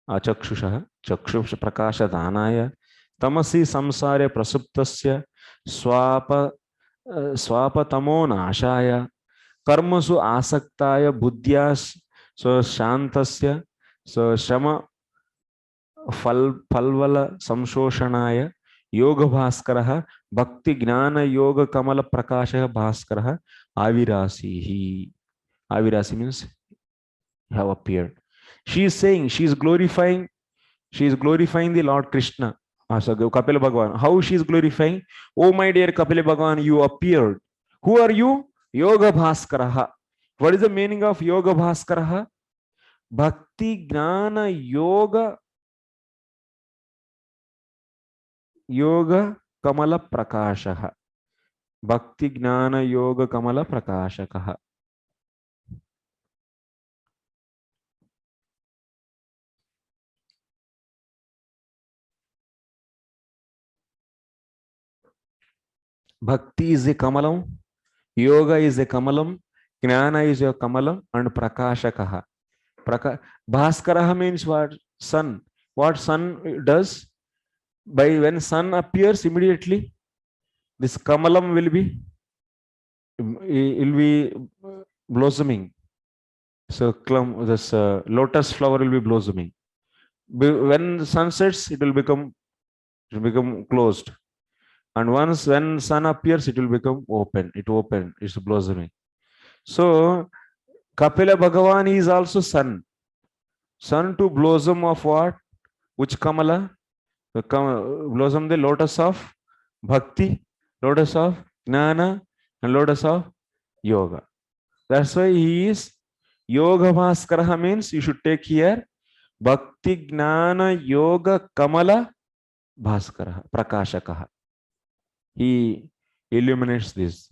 S1: Achakshushaha chakshush prakasha danaya tamasi samsare prasuptasya swapatamo nashaya karmasu asaktaya buddhyas so shantasya so shama falvala samshoshanaya yoga bhaskaraha bhakti gnana yoga kamala prakasha bhaskaraha avirasihi. Avirasi means have appeared. She is saying, she is glorifying the Lord Krishna. Kapila Bhagavan. How she is glorifying? Oh my dear Kapila Bhagavan, you appeared. Who are you? Yoga Bhaskaraha. What is the meaning of Yoga Bhaskaraha? Bhakti Gnana Yoga Kamala Prakashaha. Bhakti Gnana Yoga Kamala Prakashakaha. Bhakti is a kamalam, yoga is a kamalam, jnana is a kamalam, and prakashakaha. Bhaskaraha means what? Sun. What sun does? By when sun appears, immediately this kamalam will be blossoming. So this lotus flower will be blossoming. When the sun sets, it will become closed. And once when sun appears, it will become open. It's blossoming. So Kapila Bhagavan is also sun. Sun to blossom of what? Which Kamala? Blossom the lotus of Bhakti, lotus of Jnana, and lotus of Yoga. That's why he is Yoga Bhaskaraha means you should take here Bhakti Jnana Yoga Kamala Bhaskaraha Prakashakaha. he illuminates this.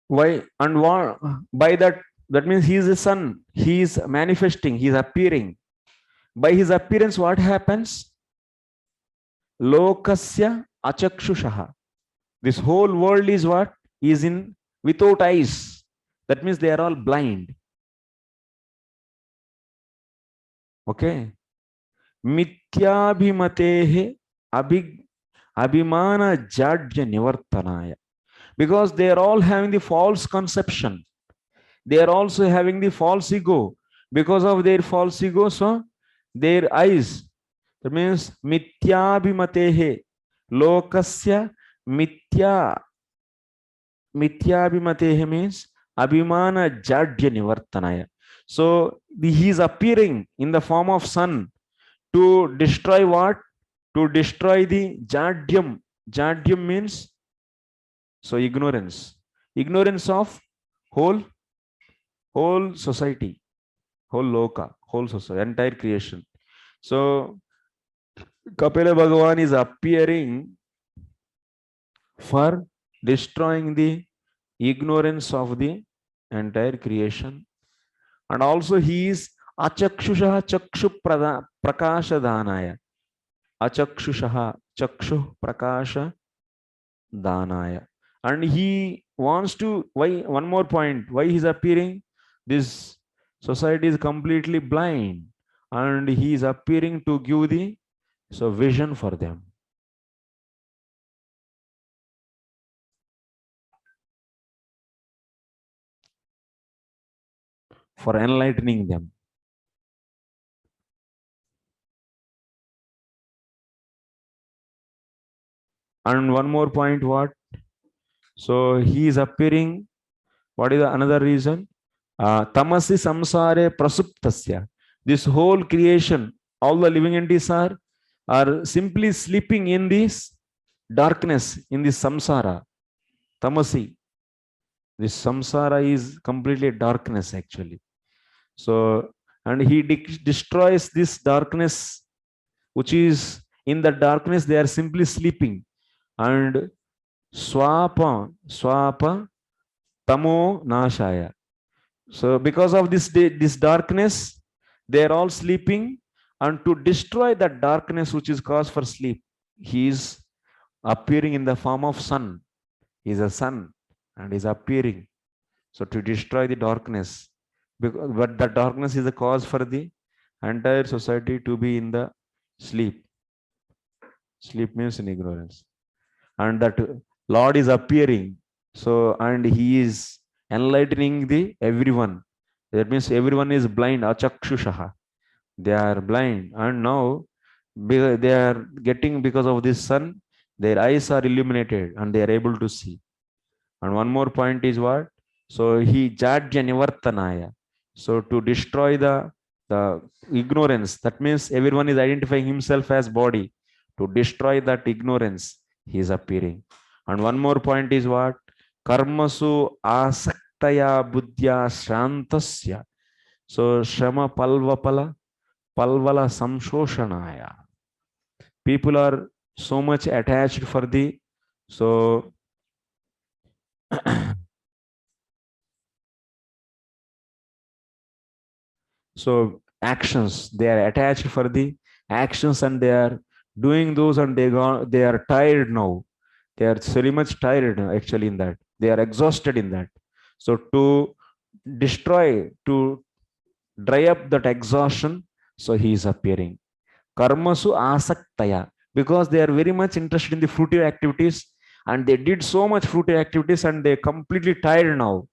S1: Why and what by that? That means he is the sun. He is manifesting. He is appearing. By his appearance, what happens? Lokasya achakshushaha. This whole world is what? Is in without eyes. That means they are all blind. Okay. Mityabhimatehe abhimana jadya nivartanaya. Because they are all having the false conception. They are also having the false ego. Because of their false ego, so their eyes. That means mityabhimatehe. Lokasya mityabhimatehe means abhimana jadya nivartanaya. So he is appearing in the form of sun to destroy what? To destroy the jadyam. Jadyam means so ignorance. Ignorance of whole society, whole loka, whole society, entire creation. So Kapila Bhagavan is appearing for destroying the ignorance of the entire creation. And also he is achakshushaha chakshu prakasha danaya. Achakshushaha chakshu prakasha danaya. And he wants to, why, one more point, why he's appearing? This society is completely blind and he is appearing to give the vision for them. For enlightening them. And one more point, what? So he is appearing. What is another reason? Tamasi samsare prasuptasya. This whole creation, all the living entities are simply sleeping in this darkness, in this samsara. Tamasi. This samsara is completely darkness actually. So, and he destroys this darkness, which is in the darkness, they are simply sleeping. And swapa tamo nashaya. So because of this darkness, they are all sleeping, and to destroy that darkness which is cause for sleep, he is appearing in the form of sun. He is a sun and is appearing. So to destroy the darkness, but the darkness is the cause for the entire society to be in the sleep. Sleep means in ignorance. And that Lord is appearing. So, and he is enlightening the everyone. That means everyone is blind. Achakshushaha. They are blind. And now they are getting, because of this sun, their eyes are illuminated and they are able to see. And one more point is what? So he jadya nivartanaya. So to destroy the ignorance, that means everyone is identifying himself as body. To destroy that ignorance, he is appearing. And one more point is what? Karmasu asaktaya buddhya shrantasya. So shrama palvala samshoshanaya. People are so much attached for the so actions. They are attached for the actions and they are doing those, and they are tired now. They are very much tired actually in that. They are exhausted in that. So to destroy, to dry up that exhaustion, so he is appearing. Karmasu asaktaya, because they are very much interested in the fruitive activities, and they did so much fruitive activities and they are completely tired now.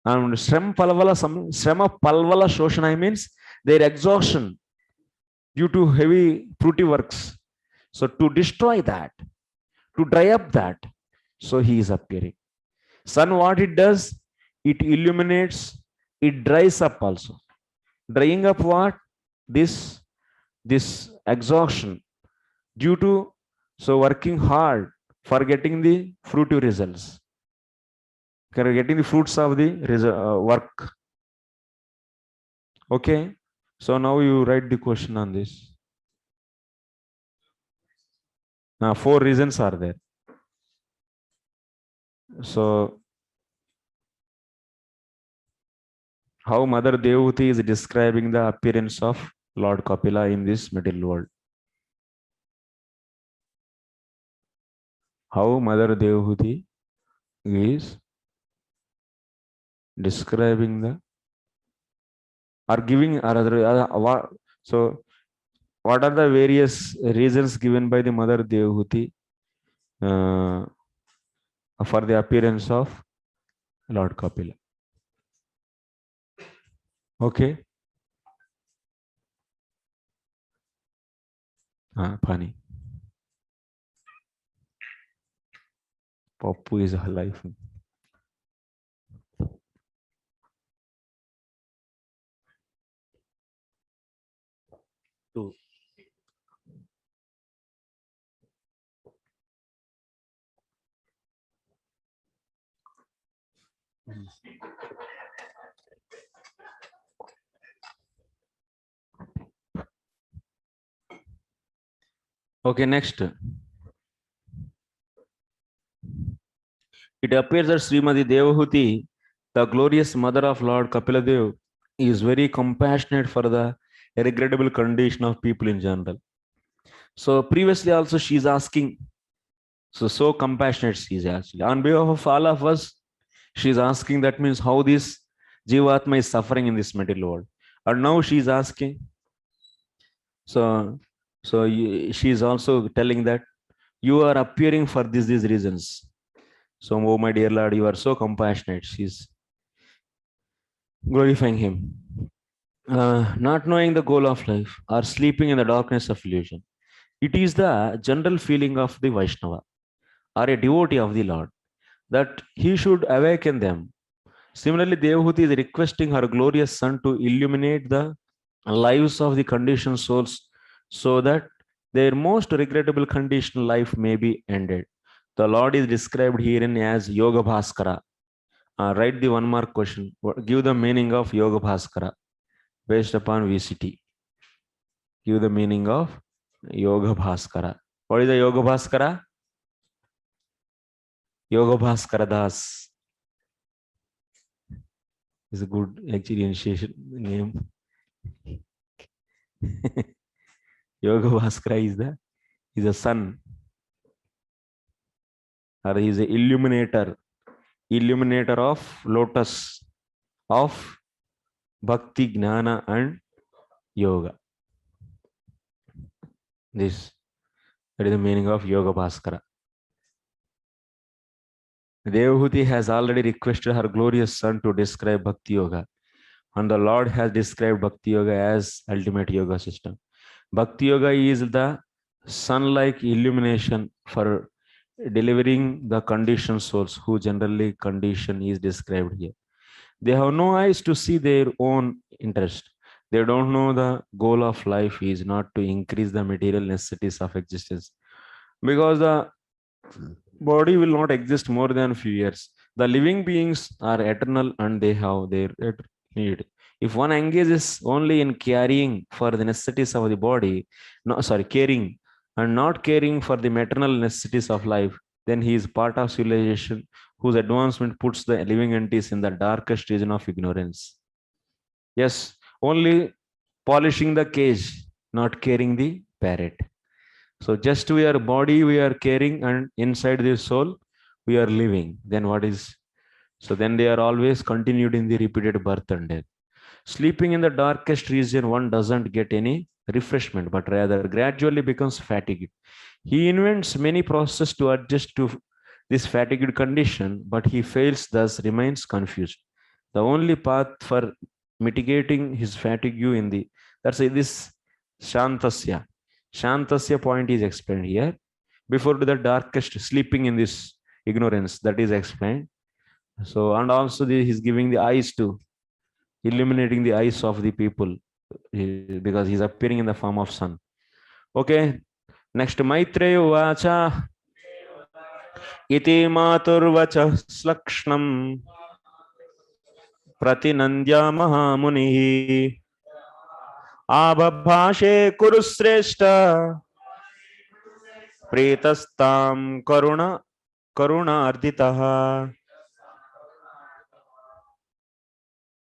S1: And Shrama palvala shoshana means their exhaustion due to heavy fruitive works. So to destroy that, to dry up that, so he is appearing. Sun, what it does? It illuminates, it dries up also. Drying up what? This exhaustion due to working hard for getting the fruitive results. getting the fruits of the work. Okay, so now you write the question on this. 4 reasons are there. So how Mother Devahuti is describing the appearance of Lord Kapila in this material world. How Mother Devahuti is describing the or giving or other, so what are the various reasons given by the Mother Devahuti for the appearance of Lord Kapila? Okay. Pani. Pappu is alive. Two. Okay, next. It appears that Srimati Devahuti, the glorious mother of Lord Kapiladev, is very compassionate for the regrettable condition of people in general. So previously also she is asking, so compassionate she is actually. On behalf of all of us, she is asking, that means how this Jivatma is suffering in this material world. And now she is asking, so she is also telling that you are appearing for these reasons. So, oh my dear Lord, you are so compassionate. She's glorifying him. Not knowing the goal of life or sleeping in the darkness of illusion. It is the general feeling of the Vaishnava or a devotee of the Lord that he should awaken them. Similarly, Devahuti is requesting her glorious son to illuminate the lives of the conditioned souls so that their most regrettable conditional life may be ended. The Lord is described herein as Yoga Bhaskara. Write the 1 mark question. Give the meaning of Yoga Bhaskara based upon VCT. Give the meaning of Yoga Bhaskara. What is the Yoga Bhaskara? Yoga Bhaskara Das is a good actually initiation name. Yoga Bhaskara is a sun, or he is a illuminator of lotus of bhakti, gnana and yoga. That is the meaning of Yoga Bhaskara. Devahuti has already requested her glorious son to describe Bhakti Yoga, and the Lord has described Bhakti Yoga as ultimate yoga system. Bhakti Yoga is the sun-like illumination for delivering the conditioned souls, who generally condition is described here. They have no eyes to see their own interest. They don't know the goal of life is not to increase the material necessities of existence, because the body will not exist more than a few years. The living beings are eternal and they have their need. If one engages only in caring for the necessities of the body, caring and not caring for the maternal necessities of life, then he is part of civilization whose advancement puts the living entities in the darkest region of ignorance. Yes, only polishing the cage, not caring the parrot. So just we are body, we are caring, and inside the soul, we are living. Then what is? So then they are always continued in the repeated birth and death. Sleeping in the darkest region, one doesn't get any refreshment, but rather gradually becomes fatigued. He invents many processes to adjust to this fatigued condition, but he fails, thus remains confused. The only path for mitigating his fatigue in the, that's this Shantasya. Shantasya point is explained here. Before the darkest, sleeping in this ignorance, that is explained. So, and also he's giving the eyes to illuminating the eyes of the people, because he's appearing in the form of sun. Okay, next, Maitreya Vacha Iti maturvachah slakšnam pratinandya mahamunihi abhabhashe kurusreshta pretastam karuna arditaha.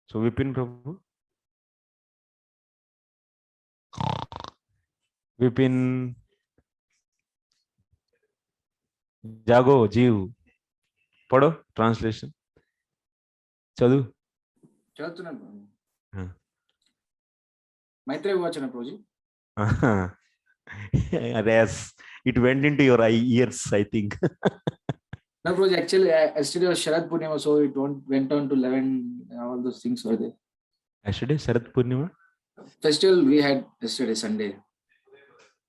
S1: So Vipin Prabhu, Vipin, जागो जीव पढ़ो translation चलो
S5: చదువుతున్నాను ప్రభు.
S1: हाँ.
S5: మైత్రేయ వచన Prabhuji.
S1: Yes, it went into your ears, I think.
S5: No Prabhuji, actually yesterday was Sharad Purnima, so it went on to 11, all those things were there.
S1: Yesterday Sharad Purnima.
S5: Festival we had yesterday Sunday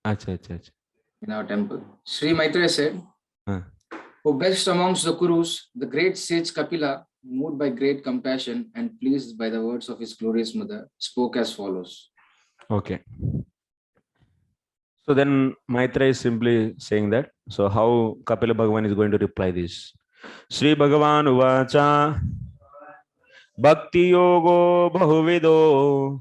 S1: अच्छा अच्छा अच्छा.
S5: in our temple. Sri Maitreya said,
S1: हाँ.
S5: who best amongst the Kurus, the great sage Kapila, moved by great compassion and pleased by the words of his glorious mother, spoke as follows.
S1: Okay. So then Maitreya is simply saying that. So how Kapila Bhagavan is going to reply this? Sri Bhagavan uvacha bhakti yogo bahuvido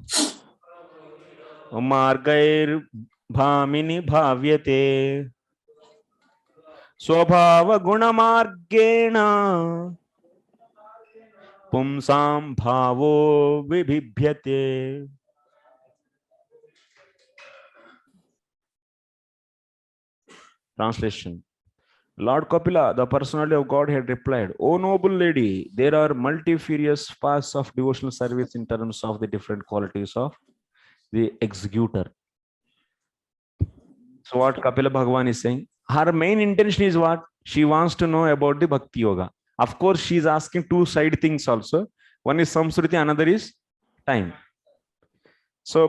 S1: margair bhamini bhavyate स्वभाव गुण मार्गेण पुंसां भावो विभिभ्यते. Translation. Lord Kapila, the personality of Godhead, replied, O noble lady, there are multifarious paths of devotional service in terms of the different qualities of the executor. So what Kapila Bhagavan is saying, her main intention is what? She wants to know about the Bhakti Yoga. Of course, she is asking two side things also. One is Samskriti, another is time. So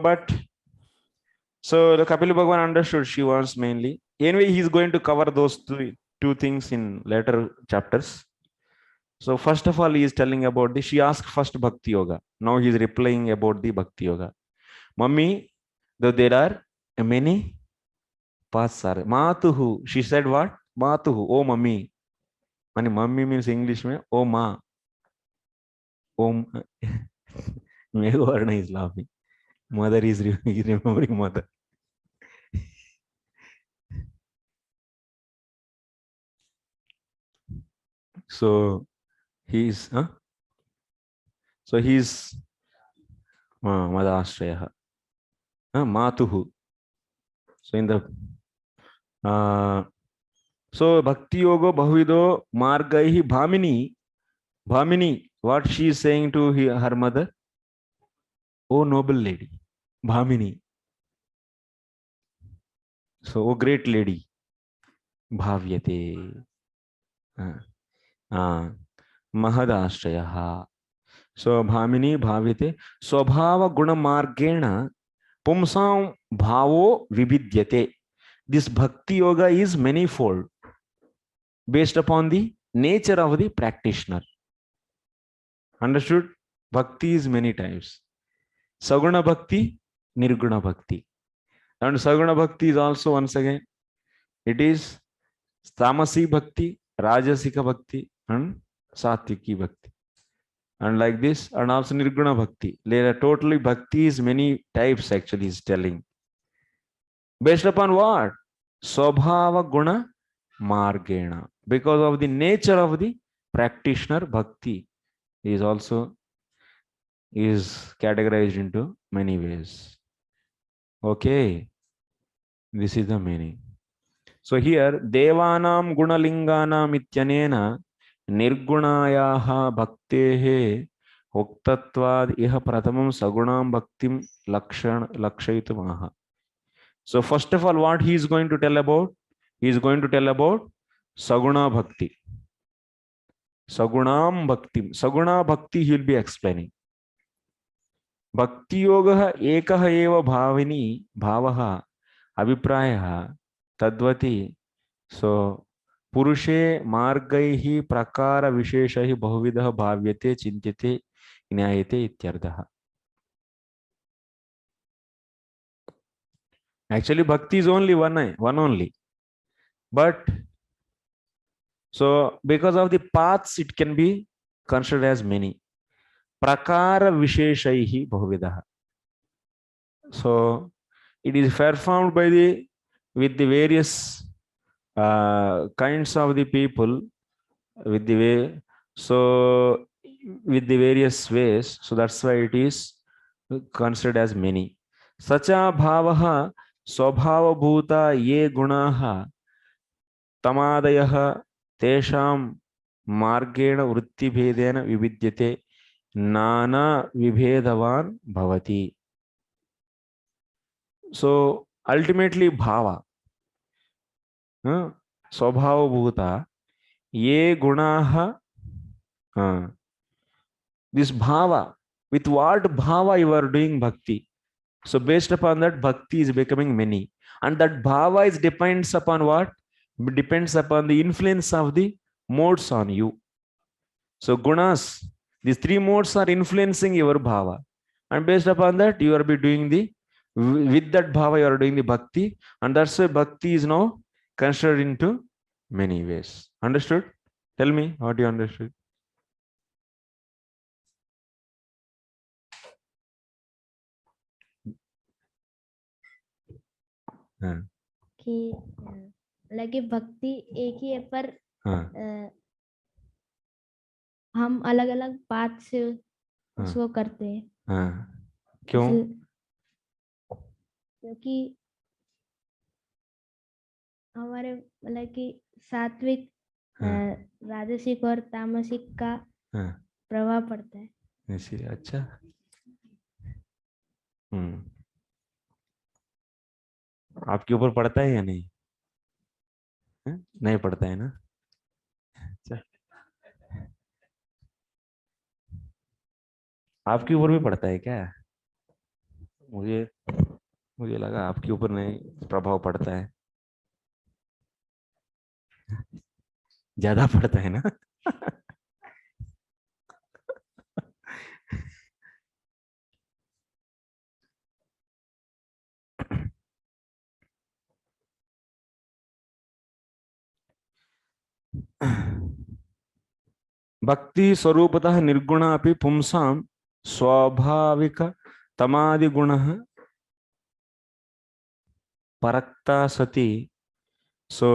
S1: the Kapila Bhagavan understood she wants mainly. Anyway, he is going to cover those two things in later chapters. So first of all, he is telling about she asked first Bhakti Yoga. Now he is replying about the Bhakti Yoga. Mummy, though there are many paths are. Matuhu, she said what? Matuhu, oh mummy. Mani mummy means English mein, oh ma. Oh, Meghavarna is laughing. Mother is remembering mother. So he's Madashraya. Matuhu. So in the so Bhakti Yoga Bahuvido Margaihi Bhamini. Bhamini, what she is saying to her mother? Oh noble lady, Bhamini. So, oh great lady, Bhavyate. Mahadashrayaha. So Bhamini Bhavyate Swabhava Guna Margena Pumsam Bhavo Vibhidyate. This Bhakti Yoga is manifold based upon the nature of the practitioner. Understood? Bhakti is many types. Saguna Bhakti, Nirguna Bhakti. And Saguna Bhakti is also once again, it is Tamasi Bhakti, Rajasika Bhakti, and Satviki Bhakti. And like this, and also Nirguna Bhakti. Later, totally Bhakti is many types actually is telling. Based upon what? Swabhava Guna Margena. Because of the nature of the practitioner, Bhakti is also categorized into many ways. Okay. This is the meaning. So here, Devanam Gunalinganam Ityanena Nirgunayaha Bhaktehe Uktatvad Iha Pratamam Sagunam Bhaktim Lakshayitamaha. So first of all, what he is going to tell about? He is going to tell about Saguna Bhakti. Sagunam Bhaktim. Saguna Bhakti he will be explaining. Bhakti Yoga Ekaha Eva Bhavini Bhavaha Abhipraya Tadvati. So Purushe Margaihi Prakara Visheshahi Bahuvidaha Bhavyate Chintyate Nyayate Ityardaha. Actually, Bhakti is only one only. But So because of the paths, it can be considered as many. Prakara visheshaihi bahuvidah. So it is performed by the with the various kinds of the people with the way. So with the various ways. So that's why it is considered as many. Sacha bhavaha swabhava bhuta ye gunaha tamadayah tesham margena vritti bhedena vividyate nana vibhedavan bhavati. So ultimately bhava, swabhava bhuta ye gunaha, this bhava, with what bhava you are doing bhakti. So based upon that, bhakti is becoming many. And that bhava is depends upon what? Depends upon the influence of the modes on you. So gunas, these three modes are influencing your bhava. And based upon that, you are be doing the, with that bhava, you are doing the bhakti. And that's why bhakti is now considered into many ways. Understood? Tell me what you understood.
S6: कि लगे भक्ति एक ही है पर हम अलग अलग बात से उसको करते हैं।
S1: क्यों?
S6: क्योंकि हमारे मतलब कि सात्विक, राजसिक और तामसिक का प्रभाव पड़ता है।
S1: इसीलिए अच्छा। आपके ऊपर पड़ता है या नहीं? नहीं पड़ता है ना? अच्छा, आपके ऊपर भी पड़ता है क्या? मुझे लगा आपके ऊपर नहीं प्रभाव पड़ता है। ज्यादा पड़ता है ना? भक्ति स्वरूपतः निर्गुणा अपि पुंसां स्वाभाविक तमादि गुणः परक्ता सति सो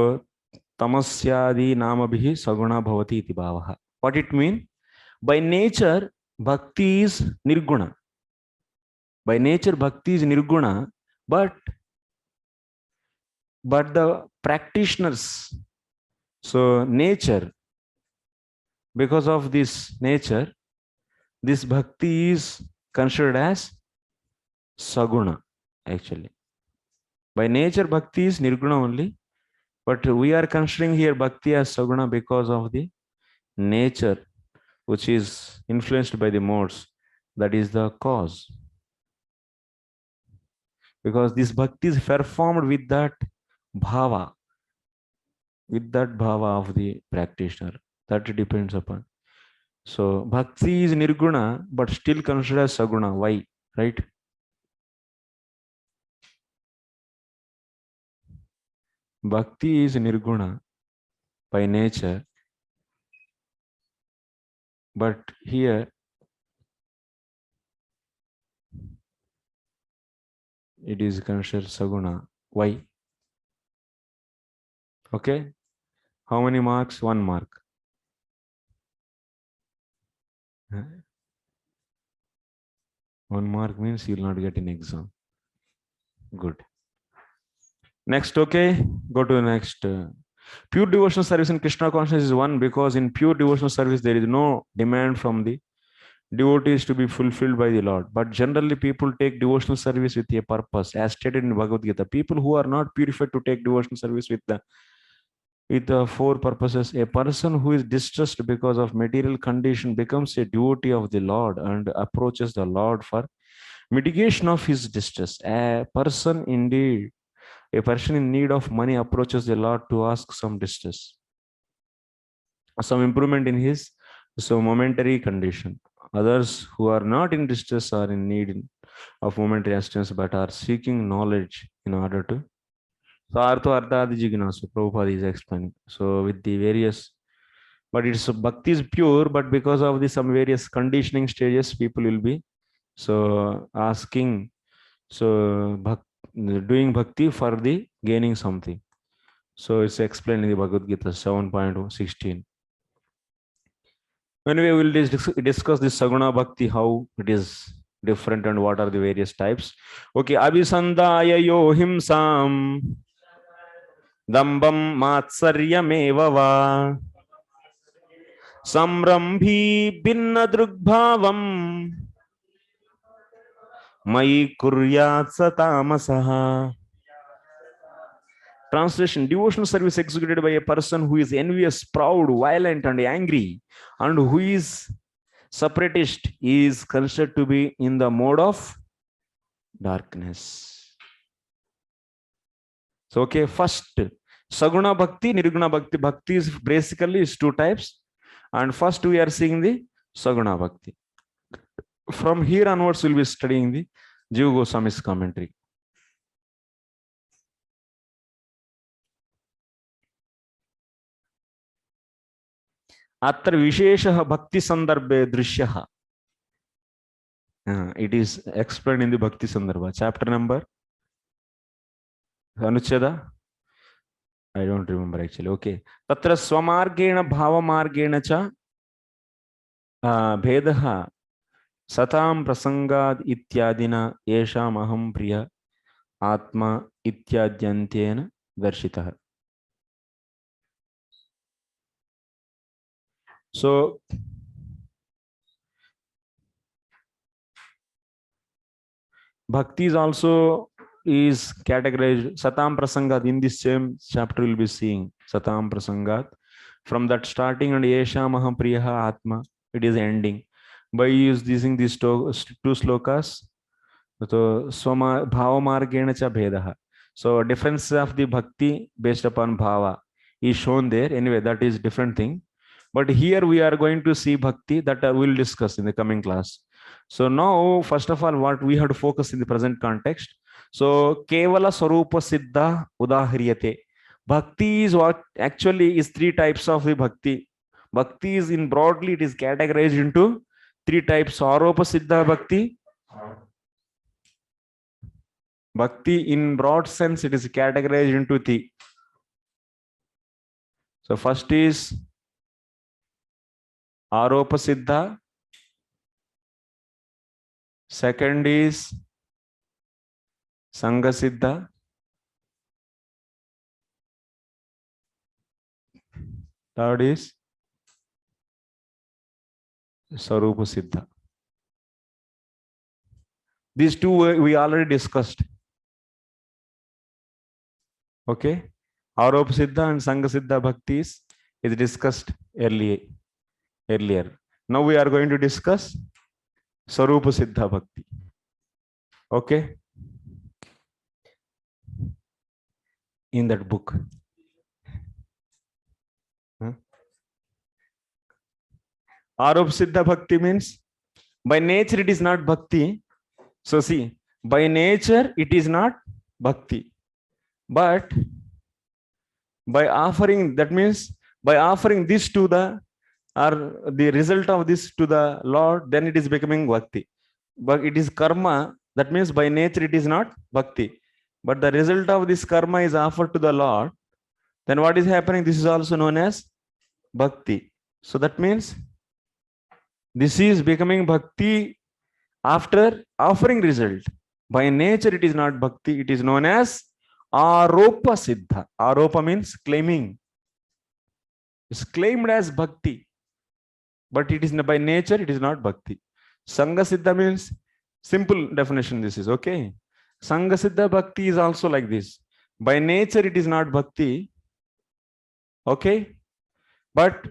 S1: तमस्यादि नामभिः सगुणा भवति इति भावः. What it mean? By nature, bhakti is nirguna. By nature, bhakti is nirguna, but the practitioners, so nature, because of this nature, this bhakti is considered as saguna actually. By nature, bhakti is nirguna only, but we are considering here bhakti as saguna because of the nature which is influenced by the modes. That is the cause. Because this bhakti is performed with that bhava of the practitioner. That depends upon. So bhakti is nirguna, but still considered as saguna. Why? Right? Bhakti is nirguna by nature, but here it is considered saguna. Why? Okay. How many marks? 1 mark. 1 mark means you will not get an exam. Good. Next, okay. Go to the next. Pure devotional service in Krishna consciousness is one, because in pure devotional service there is no demand from the devotees to be fulfilled by the Lord. But generally people take devotional service with a purpose, as stated in Bhagavad Gita. People who are not purified to take devotional service with the 4 purposes. A person who is distressed because of material condition becomes a devotee of the Lord and approaches the Lord for mitigation of his distress. A person in need of money approaches the Lord to ask some distress, some improvement in his momentary condition. Others who are not in distress are in need of momentary assistance but are seeking knowledge in order to. So Artha Ardhadi Jignasu, Prabhupada is explaining. So with the various but it's bhakti is pure, but because of the some various conditioning stages, people will be so asking, so doing bhakti for the gaining something. So it's explained in the Bhagavad Gita 7.16. Anyway, we will discuss this Saguna Bhakti, how it is different and what are the various types. Okay, Abhisandaya yo himsam dambam matsaryameva va samrambhi binna drugbhavam mai kuryat satamasaha. Translation: devotional service executed by a person who is envious, proud, violent, and angry, and who is separatist is considered to be in the mode of darkness. So, okay, first, Saguna Bhakti, Nirguna Bhakti. Bhakti is basically is two types. And first we are seeing the Saguna Bhakti. From here onwards, we'll be studying the Jiva Goswami's commentary. Atra Vishesha Bhakti Sandarbhe Drishyaha. It is explained in the Bhakti Sandarbha. Chapter number? Anucheda? I don't remember actually. Okay. Tatra Swamargena Bhavamargena cha Bhedaha Satam Prasangad Ityadina Yesham Aham Priya Atma Ityadyantena Darshitaha. So, Bhakti is also is categorized Satam Prasangat. In this same chapter we'll be seeing Satam Prasangat. From that starting and Yesha Mahapriyaha Atma, it is ending. By using these two slokas, so Swama Bhava Margena cha Bhedaha. So difference of the Bhakti based upon Bhava is shown there. Anyway, that is different thing. But here we are going to see Bhakti that we'll discuss in the coming class. So now, first of all, what we have to focus in the present context. So, Kevala Swarupa Siddha Udahriyate. Bhakti is what actually is three types of the Bhakti. Bhakti is in broadly, it is categorized into three types. Swarupa Siddha Bhakti. Bhakti in broad sense, it is categorized into three. So, first is Aropa Siddha. Second is Sangha Siddha. Third is Sarupa Siddha. These two we already discussed. Okay. Aropa Siddha and Sangha Siddha Bhakti is discussed earlier. Now we are going to discuss Sarupa Siddha Bhakti. Okay. In that book. Aropa Siddha Bhakti means by nature it is not Bhakti. So see, by nature it is not Bhakti. But by offering, that means by offering this to the, or the result of this to the Lord, then it is becoming Bhakti. But it is karma, that means by nature it is not Bhakti. But the result of this karma is offered to the Lord, then what is happening? This is also known as Bhakti. So that means this is becoming Bhakti after offering result. By nature it is not Bhakti, it is known as Aropa Siddha. Aropa means claiming. It's claimed as Bhakti, but it is by nature it is not Bhakti. Sangha Siddha means, simple definition this is, okay. Sangha Siddha Bhakti is also like this. By nature it is not Bhakti, okay. But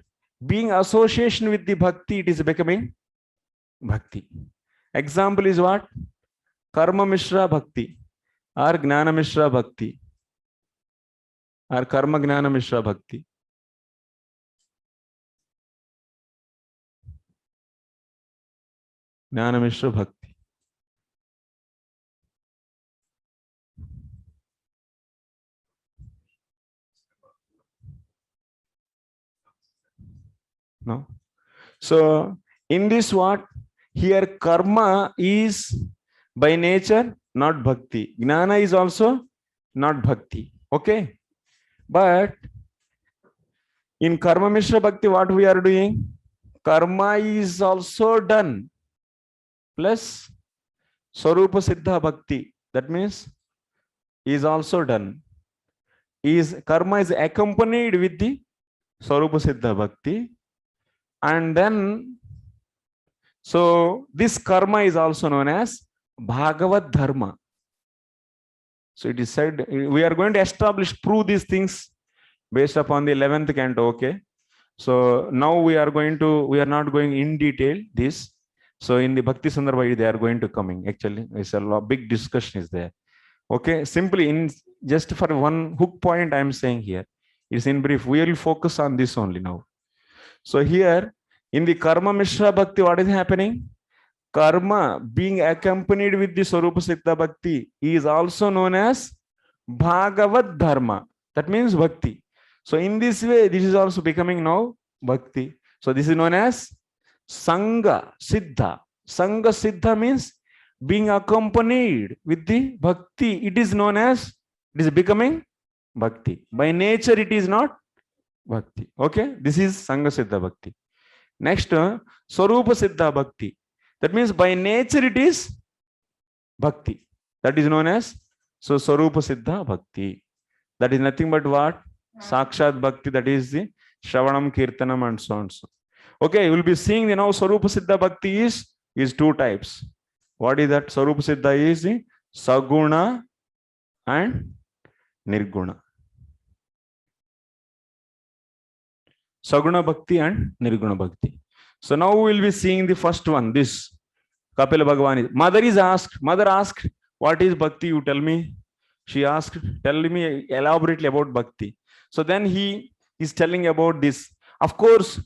S1: being association with the Bhakti, it is becoming Bhakti. Example is what? Karma Mishra Bhakti or Gnana Mishra Bhakti or Karma Gnana Mishra Bhakti. Gnana Mishra Bhakti. No. So in this what? Here karma is by nature not bhakti. Jnana is also not bhakti. Okay. But in karma mishra bhakti, what we are doing? Karma is also done plus Swarupa Siddha Bhakti. That means is also done. Is karma is accompanied with the Swarupa Siddha Bhakti. And then, so this karma is also known as Bhagavad Dharma. So it is said, we are going to prove these things based upon the 11th canto. Okay. So now we are not going in detail this. So in the Bhakti Sandarbha, they are going to coming. Actually, it's a big discussion is there. Okay, simply in just for one hook point, I am saying here. It's in brief. We will focus on this only now. So here in the Karma Mishra Bhakti, what is happening? Karma being accompanied with the Swarupa Siddha Bhakti is also known as Bhagavad Dharma. That means Bhakti. So in this way, this is also becoming now Bhakti. So this is known as Sangha Siddha. Sangha Siddha means being accompanied with the Bhakti. It is known as, it is becoming Bhakti. By nature, it is not Bhakti. Okay, this is Sangha Siddha Bhakti. Next, Swarupa Siddha Bhakti. That means by nature, it is Bhakti. That is known as Swarupa Siddha Bhakti. That is nothing but what? Sakshat Bhakti, that is the Shravanam, Kirtanam, and so on. So. Okay, we will be seeing now Swarupa Siddha Bhakti is two types. What is that? Swarupa Siddha is the Saguna and Nirguna. Saguna Bhakti and Nirguna Bhakti. So now we will be seeing the first one, this Kapila Bhagavan. Mother asked, what is Bhakti? You tell me. She asked, tell me elaborately about Bhakti. So then he is telling about this. Of course,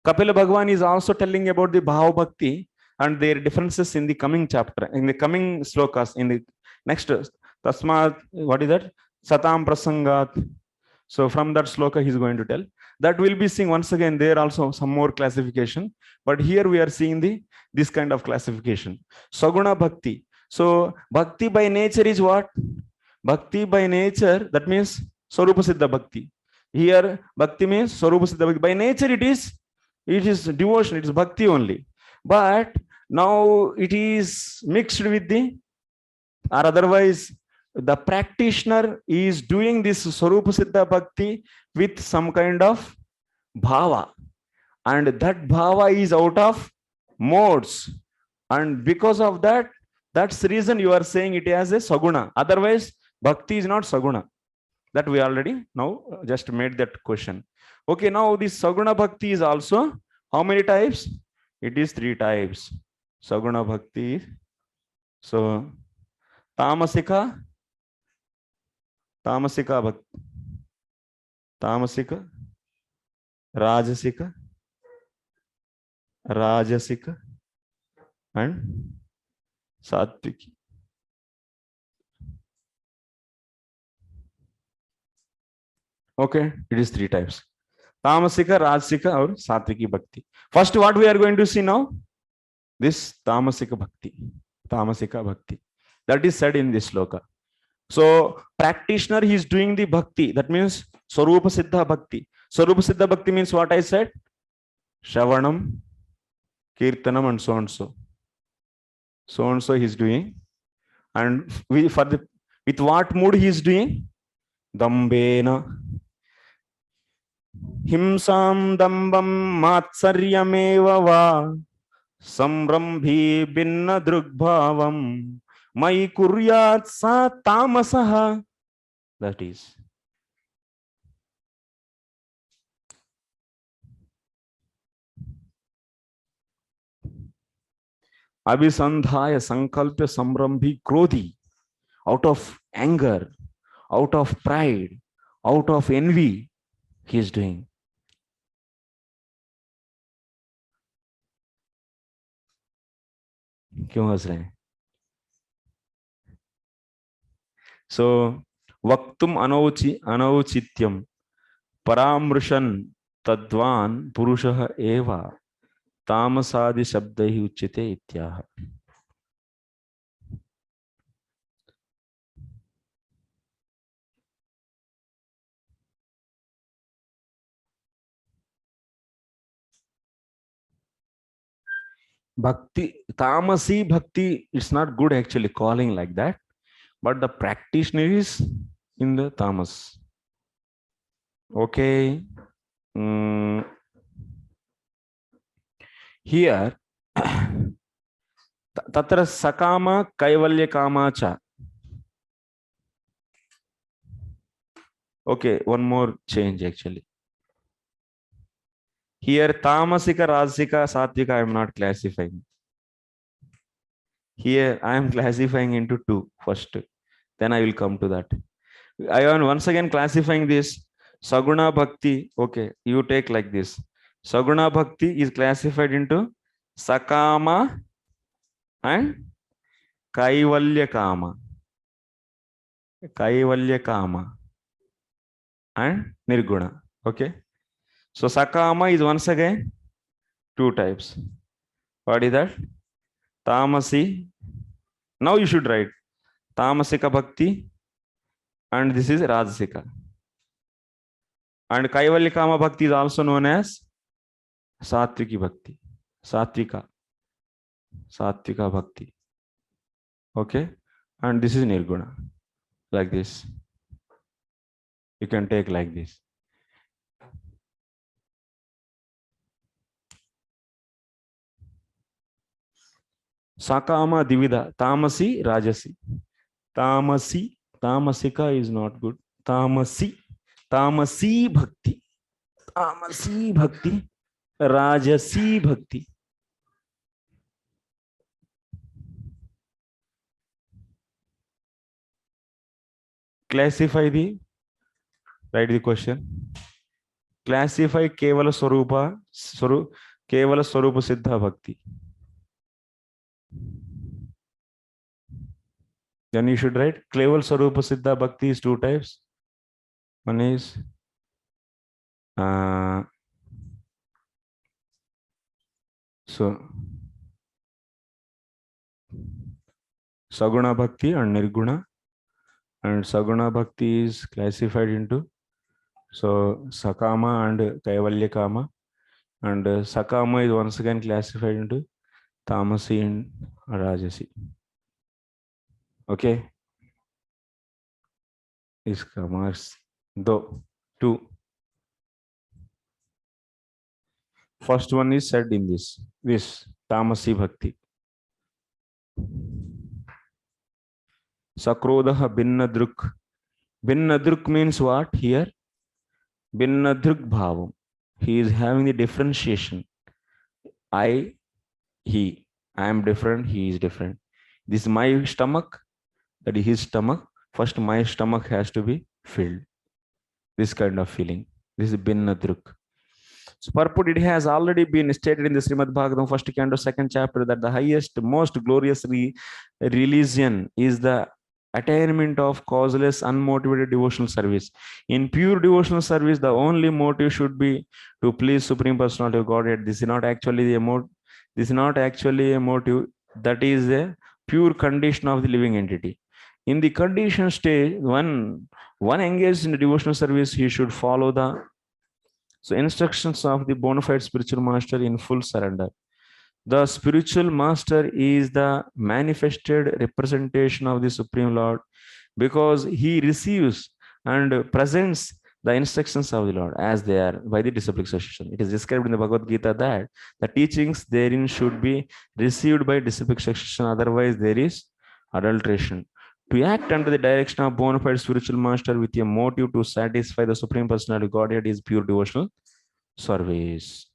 S1: Kapila Bhagavan is also telling about the Bhava Bhakti and their differences in the coming chapter, in the coming slokas, in the next Tasmat, what is that? Satam Prasangat. So from that sloka, he is going to tell. That will be seeing once again, there also some more classification. But here we are seeing this kind of classification. Saguna Bhakti. So Bhakti by nature is what? Bhakti by nature, that means Swarupa Siddha Bhakti. Here, Bhakti means Swarupa Siddha Bhakti. By nature, it is devotion, it is Bhakti only. But now it is mixed with or otherwise, the practitioner is doing this Swarupa Siddha Bhakti with some kind of bhava. And that bhava is out of modes. And because of that, that's the reason you are saying it as a Saguna. Otherwise, Bhakti is not Saguna. That we already now just made that question. Okay, now this Saguna Bhakti is also how many types? It is 3 types. Saguna Bhakti. So Tamasika Bhakti. Tamasika, Rajasika, and Sattviki. Okay, it is 3 types. Tamasika, Rajasika, or Sattviki Bhakti. First, what we are going to see now? This Tamasika Bhakti. Tamasika Bhakti. That is said in this sloka. So, practitioner, he is doing the Bhakti. That means Swarupa Siddha Bhakti. Swarupa Siddha Bhakti means what I said? Shravanam, Kirtanam, and so and so. So and so he is doing. And with what mood he is doing? Dambena. Himsam dambam matsaryameva va samrambhi binna drugbhavam mai kuryat sa tamasaha. That is. Abhisandhaya sankalpya samrambhi krodhi. Out of anger, out of pride, out of envy, he is doing. क्यों हंस रहे हैं? So, vaktum anauchityam paramrishan तद्वान् पुरुषः एव तामसादि शब्दैः उच्यते इत्याह. Bhakti, tamasi bhakti, it's not good actually calling like that, but the practitioner is in the tamas. Okay. Here, tatra sakama kaivalya kama cha. Okay, one more change actually. Here, tamasika, rajasika, satvika, I am not classifying. Here, I am classifying into two first. Then I will come to that. I am once again classifying this. Saguna bhakti. Okay, you take like this. Saguna bhakti is classified into sakama and kaivalya kama. Kaivalya kama and nirguna. Okay. So sakama is once again two types. What is that? Tamasi. Now you should write tamasika bhakti and this is rajasika. And kaivalya kama bhakti is also known as satviki bhakti. Satvika bhakti. Okay. And this is nirguna. Like this. You can take like this. Sakama divida, tamasi, rajasi. Tamasi, tamasika is not good. Tamasi, tamasi bhakti. Tamasi bhakti, rajasi bhakti. Classify the, write the question. Classify kevala swarupa, kevala swarupa siddha bhakti. Then you should write Keval Swarupa Siddha Bhakti is two types. One is Saguna Bhakti and Nirguna. And Saguna Bhakti is classified into Sakama and Kaivalya Kama. And Sakama is once again classified into Tamasi and Rajasi. Okay. Iska marks two. First one is said in this Tamasi Bhakti. Sakrodaha Binnadruk. Binnadruk means what here? Binnadruk Bhavam. He is having the differentiation. I am different, he is different. This is my stomach, that is his stomach. First, my stomach has to be filled. This kind of feeling. This is Binnadruk. So, purport, it has already been stated in the Srimad Bhagavatam, first canto, second chapter, that the highest, most glorious religion is the attainment of causeless, unmotivated devotional service. In pure devotional service, the only motive should be to please Supreme Personality of Godhead. This is not actually a motive. This is not actually a motive. That is a pure condition of the living entity. In the condition stage, one engaged in the devotional service, he should follow the instructions of the bona fide spiritual master in full surrender. The spiritual master is the manifested representation of the Supreme Lord, because he receives and presents the instructions of the Lord as they are by the disciplic succession. It is described in the Bhagavad Gita that the teachings therein should be received by disciplic succession, otherwise there is adulteration. To act under the direction of bona fide spiritual master with a motive to satisfy the Supreme Personality of Godhead is pure devotional service.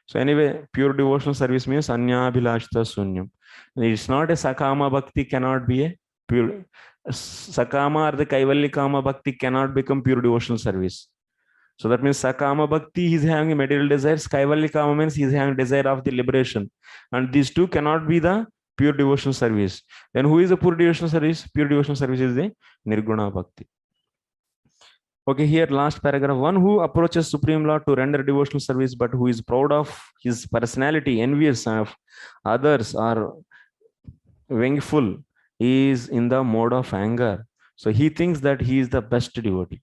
S1: So anyway, pure devotional service means Anyabhilashita Sunyam. It's not a Sakama Bhakti, cannot be a pure Sakama or the Kaivalya Kama Bhakti cannot become pure devotional service. So that means Sakama Bhakti, he is having material desires. Kaivalya Kama means he is having desire of the liberation. And these two cannot be the pure devotional service. Then who is the pure devotional service? Pure devotional service is the Nirguna Bhakti. Okay, here last paragraph. One who approaches Supreme Lord to render devotional service, but who is proud of his personality, envious of others, or vengeful, is in the mode of anger. So he thinks that he is the best devotee.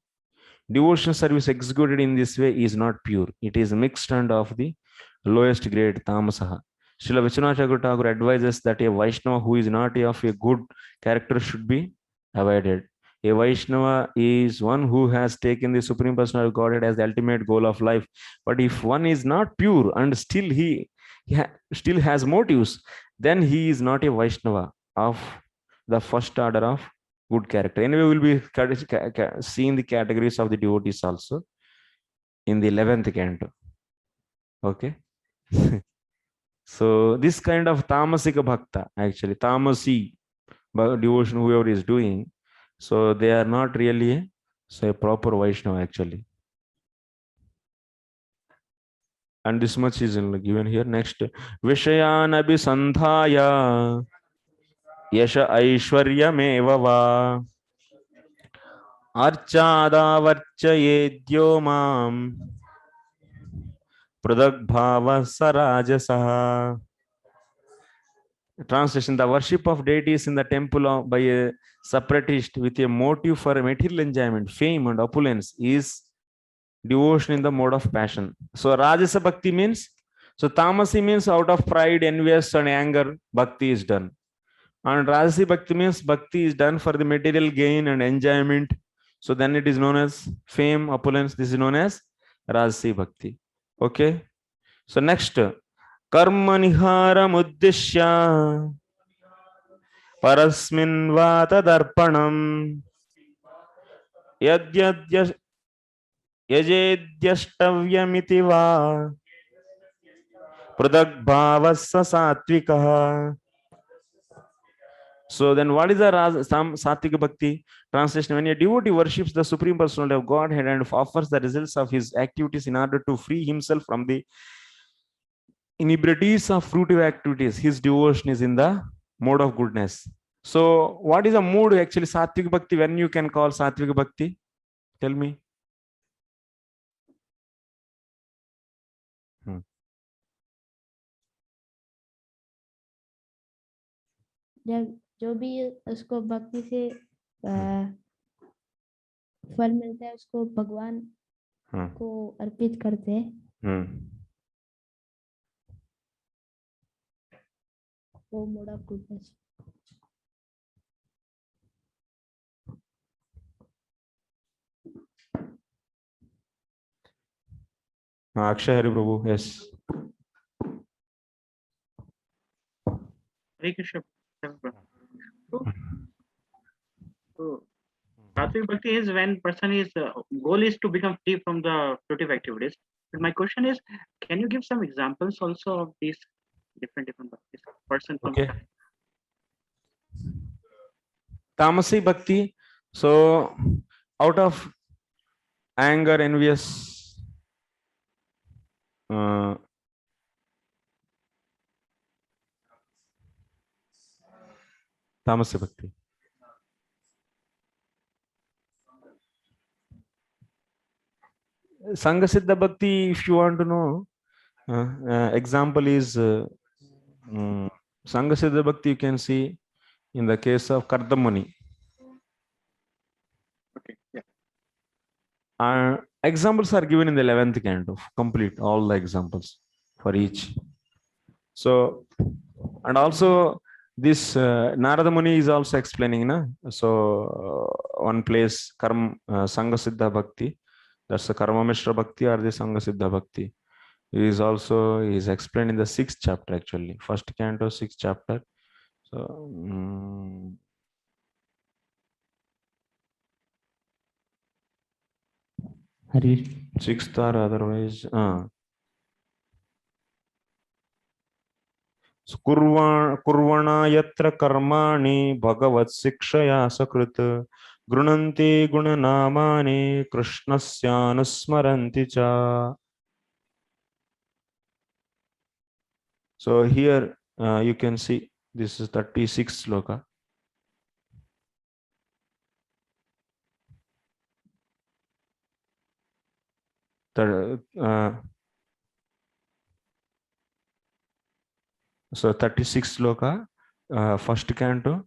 S1: Devotional service executed in this way is not pure. It is mixed and of the lowest grade, tamasaha. Srila Vishwanath Thakur advises that a Vaishnava who is not of a good character should be avoided. A Vaishnava is one who has taken the Supreme Personality of Godhead as the ultimate goal of life. But if one is not pure and still still has motives, then he is not a Vaishnava of the first order of good character. Anyway, we'll be seeing the categories of the devotees also in the 11th canto. Okay. So this kind of tamasika bhakta, actually tamasi devotion, whoever is doing, so they are not really a proper Vaishnava actually. And this much is given here. Next, Vishayan abhisandhaya yasha aishwaryameva va archadavarchayedyo mam pradakbhava sarajasaha. Translation: the worship of deities in the temple by a separatist with a motive for material enjoyment, fame, and opulence is devotion in the mode of passion. So Rajasa Bhakti means, so Tamasi means out of pride, envious, and anger, Bhakti is done. And Rajasi Bhakti means Bhakti is done for the material gain and enjoyment. So then it is known as fame, opulence. This is known as Rajasi Bhakti. Okay. So next, Karma Niharam Uddishya Parasmin Vata Darpanam Yajedyastavyamiti va Pradakbhavasa Satvikaha. So then what is the Satvika Bhakti? Translation: when a devotee worships the Supreme Personality of Godhead and offers the results of his activities in order to free himself from the inebrities of fruitive activities, his devotion is in the mode of goodness. So what is the mood actually Satvika Bhakti? When you can call Satvika Bhakti? Tell me.
S6: जब जो भी उसको भक्ति से फल मिलता है उसको भगवान को अर्पित करते हैं, वो mode of goodness.
S1: Akshay Hari Prabhu, yes.
S7: Hare Krishna. So Sattvic Bhakti is when person is goal is to become free from the fruitive activities. But my question is, can you give some examples also of these different bhaktis? Person from
S1: Okay. Tamasi Bhakti. So out of anger, envious, Tamasi Bhakti. Sangha Siddha Bhakti, if you want to know, example is Sangha Siddha Bhakti, you can see in the case of Kardamani.
S7: Okay. Yeah.
S1: Examples are given in the 11th canto, complete all the examples for each. So, and also this Narada Muni is also explaining, na? So one place Sangha Siddha Bhakti, that's the Karma Mishra Bhakti or the Sangha Siddha Bhakti. Is explained in the 6th chapter actually, first canto, 6th chapter. So 6th or otherwise. So kurvana yatra karmani bhagavat sikshaya sakrit grunanti gunanamani krishnasya anusmaranti cha. So here you can see this is 36th sloka. So 36 sloka, first canto,